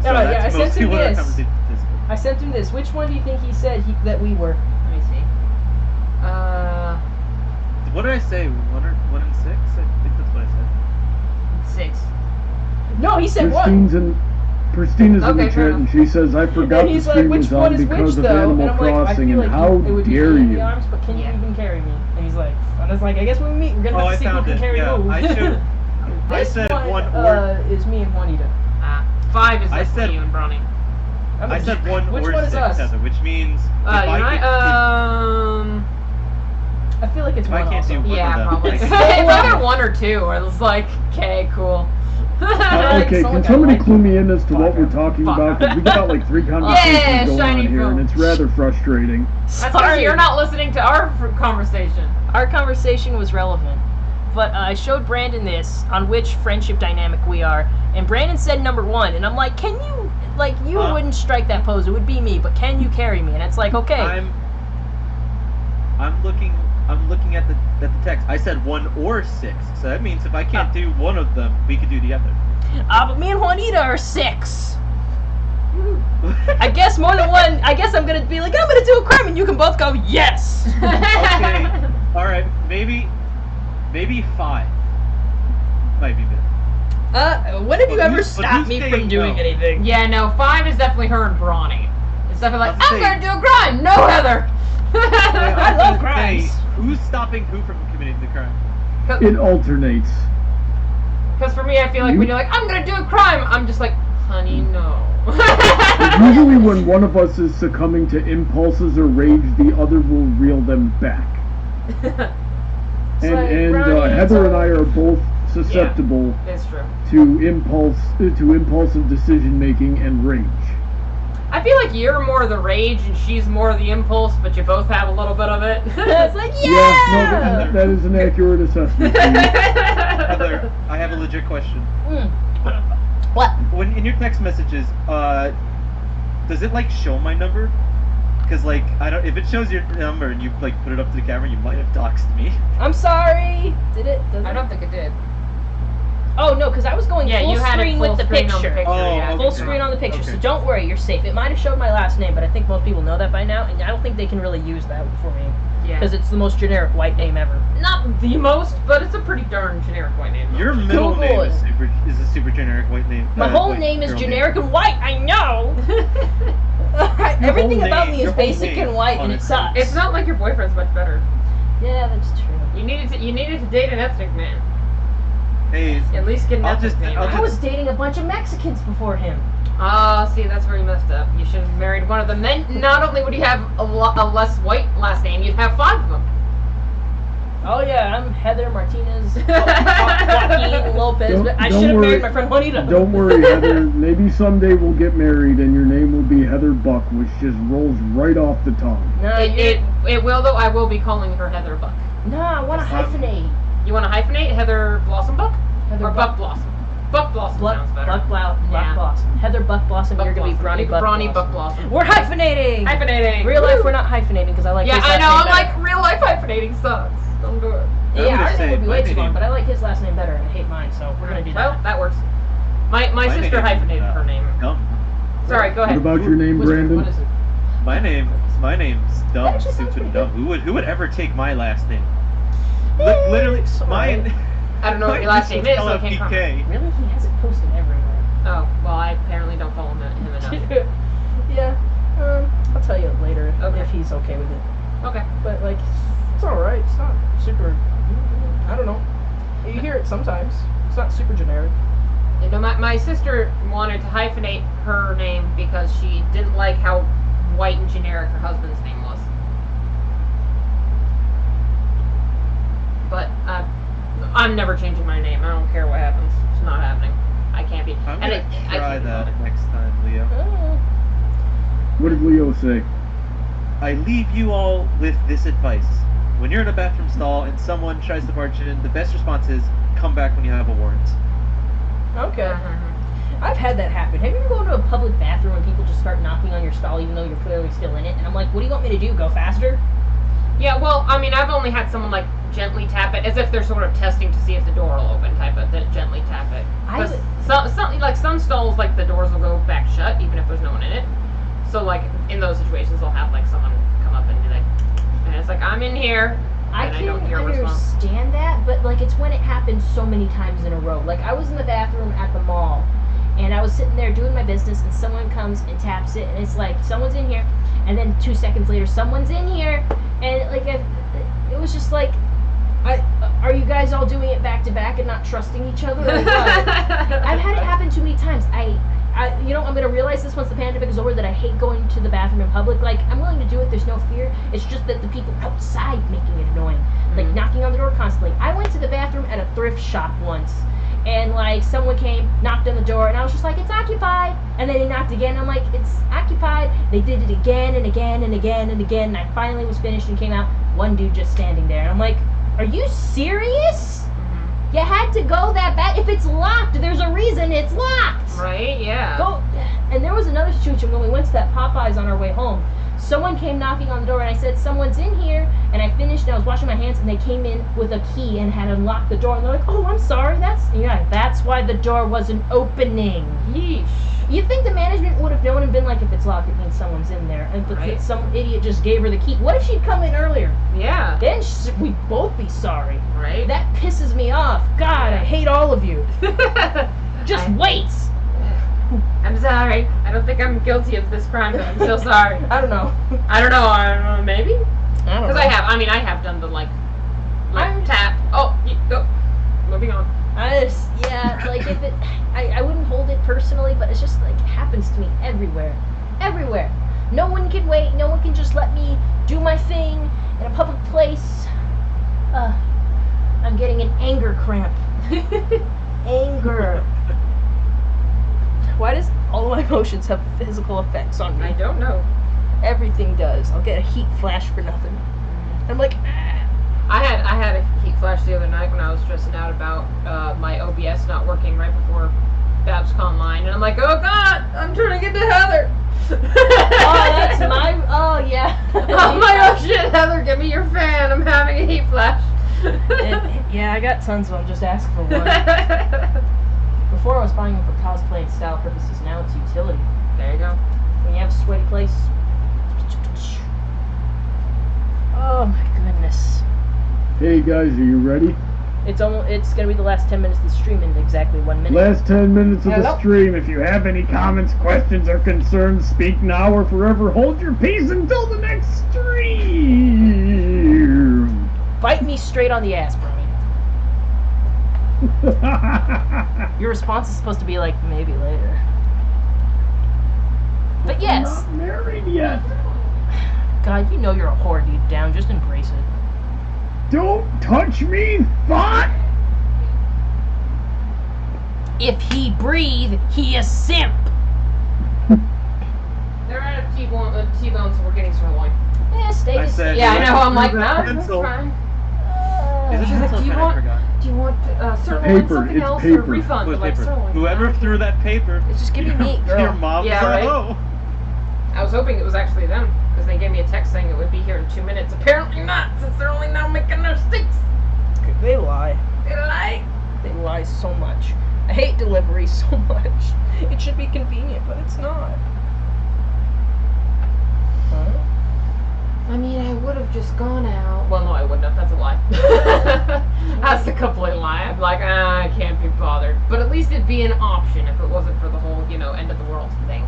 So No, that's I sent mostly him what our this. conversation consists of. I sent him this. Which one do you think he said that we were? Let me see. What did I say? 1 and 6? I think that's what I said. 6. No, he said 1. Christina's in the Okay, fair chat, and she says, I forgot And the he's like, stream which is one on is because which of though? And Animal I'm like, I Crossing, feel like and how it would dare be in the you? arms, but can you Yeah. even carry me? And he's like, and I was like, I guess when we meet, we're gonna have to see who can carry Yeah, who. I should. I This said one, one or. is me and Juanita. 5 is I definitely said- you and Bronny. I said 1 Which or one is 6, us? Heather, which means if You and I feel like it's I one can't also. do one yeah, of them. probably. Like, It's either 1 or 2. I was like, okay, cool. Okay, someone can got somebody like- clue me in as to what we're Fuck. talking Fuck. about? Because we got like 3 conversations Yeah, going shiny on here, and it's phones. rather frustrating. That's because you're not listening to our conversation. Our conversation was relevant. But I showed Brandon this on which friendship dynamic we are, and Brandon said number 1, and I'm like, can you, like, you wouldn't strike that pose, it would be me, but can you carry me? And it's like, okay. I'm looking at the text. I said 1 or 6, so that means if I can't do one of them, we could do the other. But me and Juanita are 6. I guess more than one, I guess I'm gonna be like, I'm gonna do a crime, and you can both go, yes! Okay. All right. Maybe 5 might be better. When have you But ever who's stopped me saying from doing no? anything? Yeah, no, 5 is definitely her and Bronny. It's definitely like, I was I'm saying- gonna do a crime! No, Heather! I love crimes. Who's stopping who from committing the crime? It alternates. Because for me, I feel like when you're like, I'm gonna do a crime, I'm just like, honey, no. Usually when one of us is succumbing to impulses or rage, the other will reel them back. like, And Ronnie, Heather and so- I are both susceptible It's true. to impulsive decision making and rage. I feel like you're more the rage and she's more the impulse, but you both have a little bit of it. It's like, No, that is an accurate assessment. Heather, I have a legit question. What? When in your text messages, does it like show my number? Because like I don't. If it shows your number and you like put it up to the camera, you might have doxed me. I'm sorry. Did it? Does I it? don't think it did. Oh no, because I was going Yeah, full you had it screen full with the screen on the picture. picture. Oh, yeah. okay. Full screen on the picture, so Okay. don't worry, you're safe. It might have showed my last name, but I think most people know that by now, and I don't think they can really use that for me Yeah. because it's the most generic white name ever. Not the most, but it's a pretty darn generic white name. Your middle Google name it. is a super generic white name. My whole white name is girl generic and white. I know. Everything whole about name- me is your whole basic name, and white, and it honestly. sucks. It's not like your boyfriend's much better. Yeah, that's true. You needed to date an ethnic man. Hey, At least get an I'll ethnic just- man. I'll I was dating a bunch of Mexicans before him. Ah, see, that's where you messed up. You should have married one of them. Then not only would you have a less white last name, you'd have 5 of them. Oh yeah, I'm Heather Martinez, Joaquin Lopez. Don't- I don't should have worry. married my friend Juanita. Don't worry, Heather. Maybe someday we'll get married and your name will be Heather Buck, which just rolls right off the tongue. No, It will though. I will be calling her Heather Buck. no, I want to That's not- hyphenate. You want to hyphenate Heather Blossom Buck Heather or Buck Blossom? Buck Blossom sounds better. Buck Yeah. Blossom. Heather Buck Blossom. Buck You're gonna be Blossom. Bronny Buck Buck Blossom. Blossom. We're hyphenating. Hyphenating. Real life, Woo. we're not hyphenating because I like. Yeah, his I last know. name I'm better. like real life hyphenating sucks. Don't do it. I'm Yeah, gonna our say name would be my way too name- long, but I like his last name better, and I hate mine, so we're gonna do Well, that. that works. My My sister name, hyphenated her name. Dumb. Sorry, go What ahead. about your name, Whisper, Brandon? What is it? My name's That dumb, actually sounds stupid, pretty dumb. Who would ever take my last name? Eh, Literally, it's alright. mine. I don't know what your last name is, so I can't comment. PK. Really? He has it posted everywhere. Oh, well, I apparently don't follow him enough. Yeah. I'll tell you later Okay. if he's okay with it. Okay. But like, it's all right. It's not super. I don't know. You hear it sometimes. It's not super generic. You know, my sister wanted to hyphenate her name because she didn't like how white and generic her husband's name was. But I'm never changing my name. I don't care what happens. It's not happening. I can't be. I'm and gonna I try can't- that next time, Leo. What did Leo say? I leave you all with this advice. When you're in a bathroom stall and someone tries to barge in, the best response is, come back when you have a warrant. Okay. Mhm. I've had that happen. Have you ever gone to a public bathroom and people just start knocking on your stall even though you're clearly still in it? And I'm like, what do you want me to do? Go faster? Yeah, well, I mean, I've only had someone like gently tap it, as if they're sort of testing to see if the door will open, type of then gently tap it. I 'Cause would- some stalls, like the doors will go back shut even if there's no one in it. So like in those situations, they'll have like someone come up and be like, and it's like, I'm in here. I And I can don't hear a response. understand that, but like it's when it happens so many times in a row. Like I was in the bathroom at the mall, and I was sitting there doing my business, and someone comes and taps it, and it's like someone's in here, and then 2 seconds later, someone's in here, and like it was just like, are you guys all doing it back to back and not trusting each other? Or what? I've had it happen too many times. I'm gonna realize this once the pandemic is over that I hate going to the bathroom in public. Like, I'm willing to do it, there's no fear. It's just that the people outside making it annoying. Like, Mhm. knocking on the door constantly. I went to the bathroom at a thrift shop once, and, like, someone came, knocked on the door, and I was just like, it's occupied. And then they knocked again, I'm like, it's occupied. They did it again and again and again and again, and I finally was finished and came out. One dude just standing there, and I'm like, are you serious? Mhm. You had to go that bad? If it's locked, there's a reason it's locked. Right? Yeah. Go. And there was another situation when we went to that Popeyes on our way home. Someone came knocking on the door, and I said, someone's in here. And I finished, and I was washing my hands, and they came in with a key and had unlocked the door. And they're like, oh, I'm sorry. That's why the door wasn't opening. Yeesh. You'd think the management would have known and been like, if it's locked, it means someone's in there. And but Right. some idiot just gave her the key. What if she'd come in earlier? Yeah. Then we'd both be sorry. Right? That pisses me off. God, I hate all of you. Just wait. I'm sorry. I don't think I'm guilty of this crime, but I'm so sorry. I don't know. I don't know. Maybe. I don't know. Because I have done the like I'm- tap. Oh, moving on. Like if it, I wouldn't hold it personally, but it's just like it happens to me everywhere. Everywhere. No one can wait. No one can just let me do my thing in a public place. I'm getting an anger cramp. Anger. Why does all of my emotions have physical effects on me? I don't know. Everything does. I'll get a heat flash for nothing. I'm like, I had a heat flash the other night when I was stressing out about my OBS not working right before Babs Online, and I'm like, oh God, I'm turning into Heather. oh yeah. Oh my oh shit, Heather, give me your fan. I'm having a heat flash. Yeah, I got tons of them. Just ask for one. Before I was buying them for cosplay and style purposes. Now it's utility. There you go. When you have a sweaty place. Oh my goodness. Hey guys, are you ready? It's gonna be the last 10 minutes of the stream in exactly 1 minute. Last 10 minutes of the Hello? stream. If you have any comments, questions, or concerns, speak now or forever hold your peace until the next stream. Bite me straight on the ass, Brian. Your response is supposed to be like, maybe later. But yes. I'm not married yet. God, you know you're a whore deep down. Just embrace it. Don't touch me, thought. If he breathe, he a simp. They're out of T-bone, so we're getting sirloin. Stay I the said- same. Yeah, I know. I'm like, Through no, that that's pencil. fine. Is it She's like, pencil do you pen? I want- forgot. Do you want sirloin, Paper, something it's else, or paper. refund? With Like paper. sirloin. Whoever threw that paper. It's just giving me, girl. Your mom's Yeah, a right. hoe. I was hoping it was actually them. Because they gave me a text saying it would be here in 2 minutes. Apparently not, since they're only now making their sticks. They lie. They lie. They lie so much. I hate delivery so much. It should be convenient, but it's not. Huh? I mean, I would have just gone out. Well, no, I wouldn't have. That's a lie. That's a complete lie. I'd be like, I can't be bothered. But at least it'd be an option if it wasn't for the whole, end of the world thing.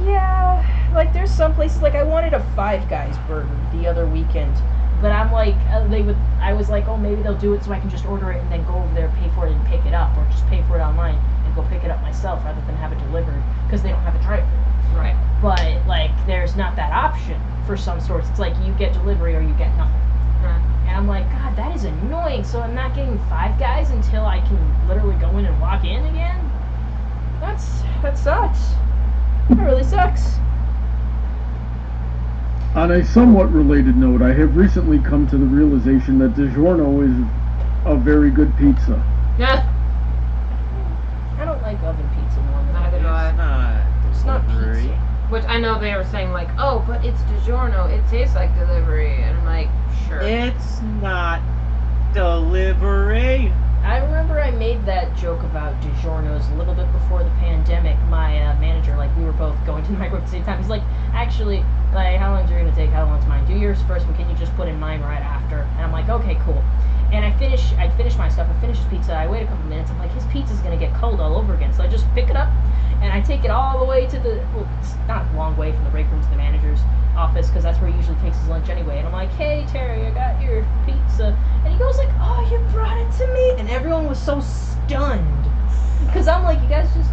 Yeah, like there's some places, like I wanted a Five Guys burger the other weekend, but I'm like, I was like, oh, maybe they'll do it so I can just order it and then go over there, pay for it and pick it up, or just pay for it online and go pick it up myself rather than have it delivered, because they don't have a driver. Right. But, like, there's not that option for some stores. It's like you get delivery or you get nothing. And I'm like, God, that is annoying. So I'm not getting Five Guys until I can literally go in and walk in again? That sucks. That really sucks. On a somewhat related note, I have recently come to the realization that DiGiorno is a very good pizza. Yeah. I don't like oven pizza more than Neither do I. It's not delivery. pizza. Which I know they were saying, like, oh, but it's DiGiorno. It tastes like delivery. And I'm like, sure. It's not delivery. I remember I made that joke about DiGiorno's a little bit before the pandemic. My manager, like, we were both going to the microwave at the same time. He's like, actually, like, how long is yours going to take? How long's mine? Do yours first, but can you just put in mine right after? And I'm like, okay, cool. And I'd finish my stuff. I finish his pizza. I wait a couple minutes. I'm like, his pizza's going to get cold all over again. So I just pick it up, and I take it all the way to it's not a long way from the break room to the manager's office, because that's where he usually takes his lunch anyway. And I'm like, hey, Terry, I got your pizza. And he goes like, oh, you brought it to me? And everyone was so stunned. Because I'm like, you guys just,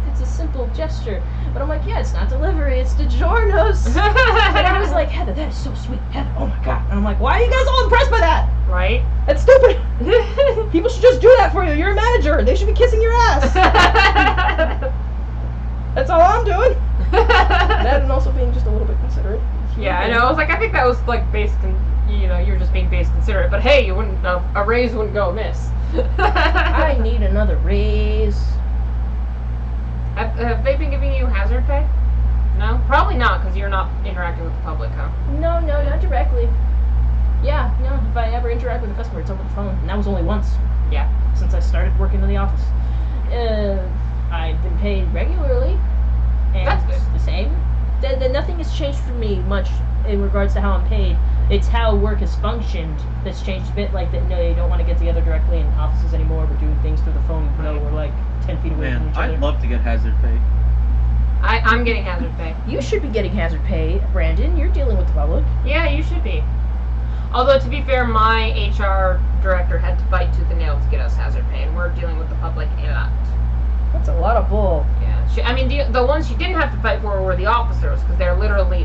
it's a simple gesture. But I'm like, yeah, it's not delivery, it's DiGiorno's. And I was like, Heather, that is so sweet. Heather, oh my God. And I'm like, why are you guys all impressed by that? Right? That's stupid. People should just do that for you. You're a manager. They should be kissing your ass. That's all I'm doing. That and also being just a little bit considerate. Yeah, I know. I was like, I think that was like basic, you were just being base considerate. But hey, you wouldn't, a raise wouldn't go amiss. I need another raise. Have they been giving you hazard pay? No? Probably not, because you're not interacting with the public, huh? No, not directly. Yeah, no, if I ever interact with a customer, it's over the phone. And that was only once. Yeah. Since I started working in the office. I've been paid regularly. And That's good. the same. Nothing has changed for me much in regards to how I'm paid. It's how work has functioned that's changed a bit. Like, that, no, you don't want to get together directly in offices anymore. We're doing things through the phone, even though we're like 10 feet away from Man, each other. I'd love to get hazard pay. I'm getting hazard pay. You should be getting hazard pay, Brandon. You're dealing with the public. Yeah, you should be. Although, to be fair, my HR director had to fight tooth and nail to get us hazard pay, and we're dealing with the public a lot. That's a lot of bull. Yeah, the ones she didn't have to fight for were the officers, because they're literally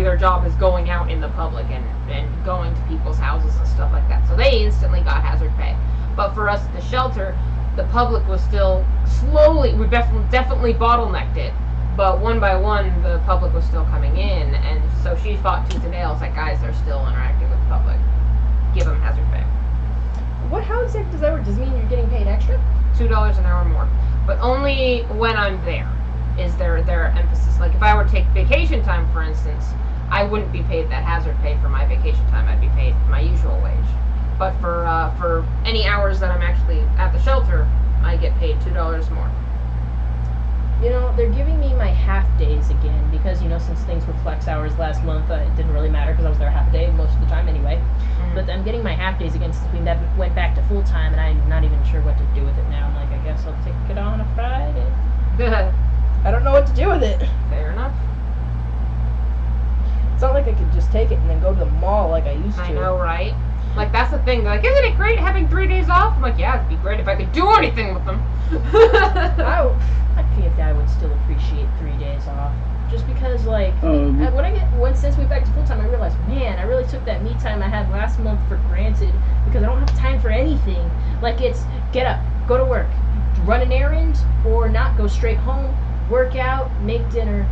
their job is going out in the public and going to people's houses and stuff like that. So they instantly got hazard pay. But for us at the shelter, the public was still slowly, we definitely bottlenecked it, but one by one, the public was still coming in, and so she fought tooth and nail. It's like, guys, they're still interacting with the public. Give them hazard pay. How exactly does that work? Does it mean you're getting paid extra? $2 an hour more. But only when I'm there is their emphasis. Like, if I were to take vacation time, for instance, I wouldn't be paid that hazard pay for my vacation time. I'd be paid my usual wage. But for any hours that I'm actually at the shelter, I get paid $2 more. They're giving me my half days again because, since things were flex hours last month, it didn't really matter because I was there half a day most of the time anyway. Mm-hmm. But I'm getting my half days again since we went back to full time, and I'm not even sure what to do with it now. I'm like, I guess I'll take it on a Friday. I don't know what to do with it. Fair enough. It's not like I could just take it and then go to the mall like I used to. I know, right? Like, that's the thing. They're like, isn't it great having 3 days off? I'm like, yeah, it'd be great if I could do anything with them. I think I would still appreciate 3 days off. Just because, like, since we back to full time, I realized, man, I really took that me time I had last month for granted because I don't have time for anything. Like, it's get up, go to work, run an errand, or not, go straight home, work out, make dinner,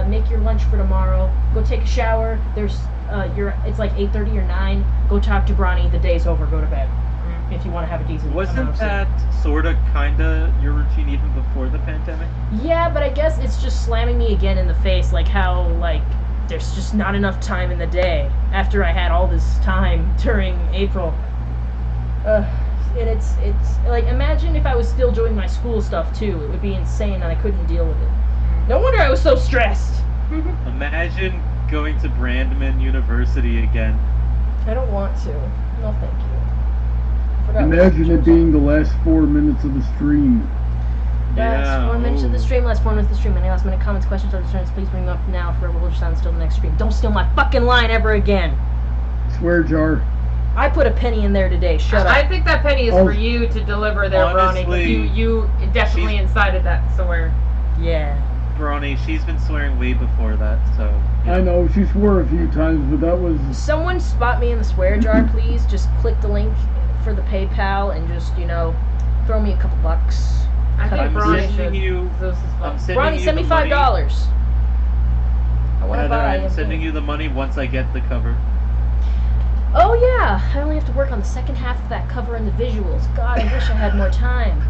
make your lunch for tomorrow, go take a shower. It's like 8:30 or 9. Go talk to Bronny. The day's over. Go to bed. If you want to have a decent. Wasn't that sorta kinda your routine even before the pandemic? Yeah, but I guess it's just slamming me again in the face, like how there's just not enough time in the day after I had all this time during April. And it's like, imagine if I was still doing my school stuff too. It would be insane and I couldn't deal with it. No wonder I was so stressed. Imagine going to Brandman University again. I don't want to. No, thank you. I forgot what Imagine it was being the last 4 minutes of the stream. That's Yeah, 4 minutes of the ooh. stream. Last 4 minutes of the stream. Any last minute comments, questions, or concerns, please bring them up now for we'll just until the next stream. Don't steal my fucking line ever again. Swear jar. I put a penny in there today. Shut I up. think that penny is Oh. for you to deliver there, Ronnie. 'Cause Honestly, you definitely she's- incited that swear. Yeah. Bronny, she's been swearing way before that, so. I know, she swore a few times, but that was... Someone spot me in the swear jar, please. Just click the link for the PayPal and just, throw me a couple bucks. I Cut think out Ronnie sending should. you- This is fun. I'm sending Ronnie, you send me the money. $5. I want to Heather, buy I'm a sending thing. you the money once I get the cover. Oh yeah, I only have to work on the second half of that cover and the visuals. God, I wish I had more time.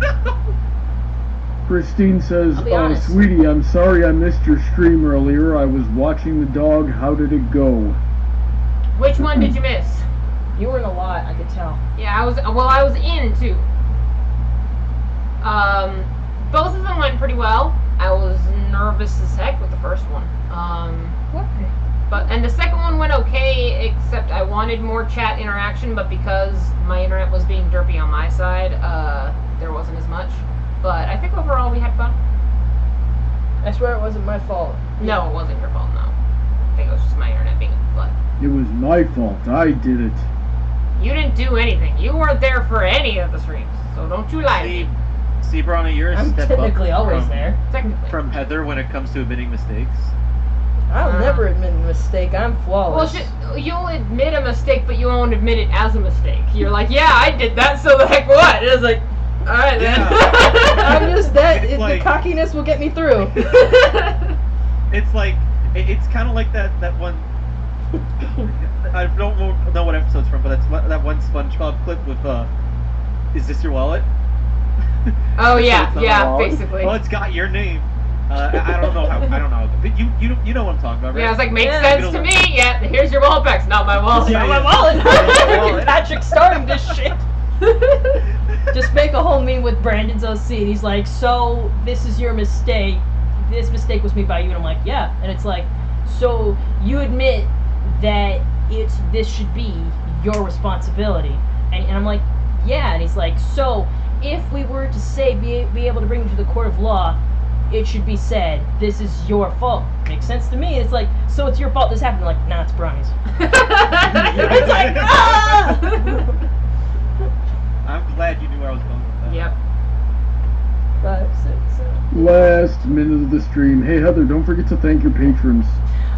Christine says, I'll be honest. Sweetie, I'm sorry I missed your stream earlier. I was watching the dog. How did it go? Which one did you miss? You were in a lot, I could tell. Yeah, I was in too. Both of them went pretty well. I was nervous as heck with the first one. And the second one went okay, except I wanted more chat interaction, but because my internet was being derpy on my side, there wasn't as much. But I think overall we had fun. I swear it wasn't my fault. No, it wasn't your fault, no. I think it was just my internet being a butt. It was my fault. I did it. You didn't do anything. You weren't there for any of the streams, so don't you lie to me. See, Bronny, you're a I'm step technically up always from, there. Technically. from Heather when it comes to admitting mistakes. I'll never admit a mistake. I'm Well, flawless. you'll admit a mistake, but you won't admit it as a mistake. You're like, yeah, I did that, so the heck what? It's like, alright then. I'm just that. It's like- the cockiness will get me through. It's like, it's kind of like that one. I don't know what episode's from, but that's that one SpongeBob clip with is this your wallet? Oh So yeah, it's not yeah, a wallet. basically. Well, it's got your name. I don't know how. I don't know. But you know what I'm talking about, right? Yeah, it's like, makes Yeah. sense to me. Yeah, here's your wallet back. It's not my wallet. Yeah, Not my yeah. wallet. Not my wallet. Patrick starting this shit. Just make a whole meme with Brandon's OC, and he's like, "So this is your mistake. This mistake was made by you." And I'm like, "Yeah." And it's like, "So you admit that this should be your responsibility?" And I'm like, "Yeah." And he's like, "So if we were to say be able to bring you to the court of law, it should be said this is your fault." Makes sense to me. It's like, so it's your fault this happened. I'm like, nah, it's Bronny's. It's like, ah! I'm glad you knew where I was going with that. Yep. 5, 6, 7. Last minute of the stream. Hey, Heather, don't forget to thank your patrons.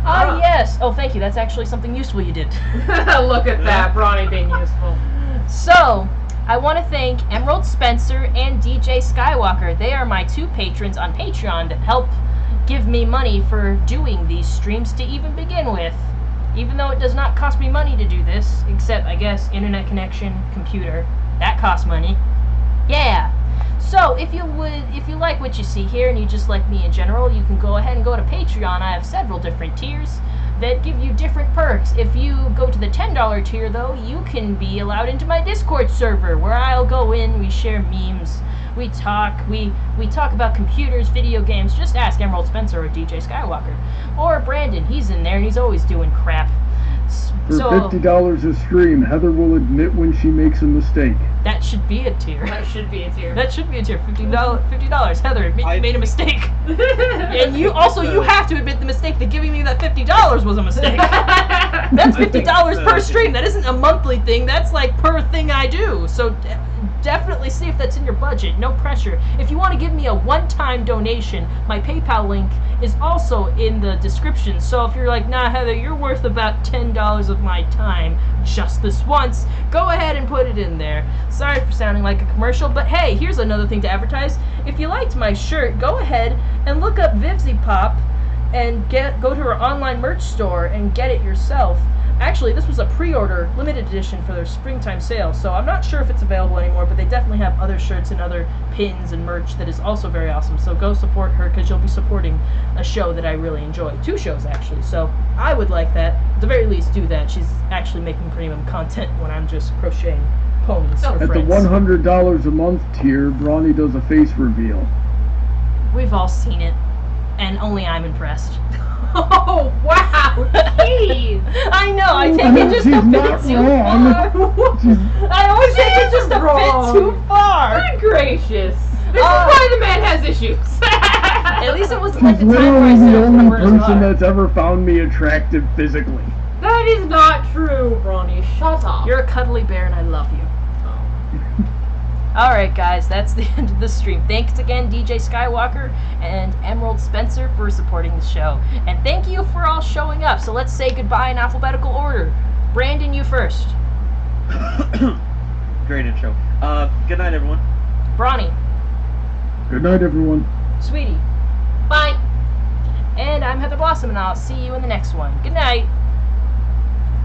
Ah, yes. Oh, thank you. That's actually something useful you did. Look at that, Bronny being useful. So, I want to thank Emerald Spencer and DJ Skywalker. They are my 2 patrons on Patreon that help give me money for doing these streams to even begin with. Even though it does not cost me money to do this, except, I guess, internet connection, computer. That costs money. Yeah. So, if you like what you see here and you just like me in general, you can go ahead and go to Patreon. I have several different tiers that give you different perks. If you go to the $10 tier, though, you can be allowed into my Discord server, where I'll go in, we share memes, we talk about computers, video games. Just ask Emerald Spencer or DJ Skywalker. Or Brandon, he's in there and he's always doing crap. For So, $50 a stream, Heather will admit when she makes a mistake. that should be a tier. That should be a tier. That should be a tier. $50. Heather, admit you made a mistake. And you have to admit the mistake that giving me that $50 was a mistake. That's I think $50 per so. stream. That isn't a monthly thing. That's like per thing I do. So definitely see if that's in your budget. No pressure. If you want to give me a one-time donation, my PayPal link is also in the description. So if you're like, nah, Heather, you're worth about $10 of my time just this once, go ahead and put it in there. Sorry for sounding like a commercial, but hey, here's another thing to advertise. If you liked my shirt, go ahead and look up Vivzy Pop and go to her online merch store and get it yourself. Actually, this was a pre-order limited edition for their springtime sale, so I'm not sure if it's available anymore, but they definitely have other shirts and other pins and merch that is also very awesome. So go support her, because you'll be supporting a show that I really enjoy. 2 shows, actually, so I would like that. At the very least, do that. She's actually making premium content when I'm just crocheting ponies or At the friends. $100 a month tier, Brawny does a face reveal. We've all seen it, and only I'm impressed. Oh, wow! Jeez! I know, I take it just a She's bit not too wrong. far. She's- I always take it just a wrong. bit too far. Good gracious! This is why the man has issues. At least it was She's like the time where I literally said the it was only worst person part. that's ever found me attractive physically. That is not true, Ronnie. Shut up. You're a cuddly bear and I love you. Alright guys, that's the end of the stream. Thanks again DJ Skywalker and Emerald Spencer for supporting the show. And thank you for all showing up. So let's say goodbye in alphabetical order. Brandon, you first. Great intro. Good night, everyone. Bronny. Good night, everyone. Sweetie. Bye. And I'm Heather Blossom and I'll see you in the next one. Good night.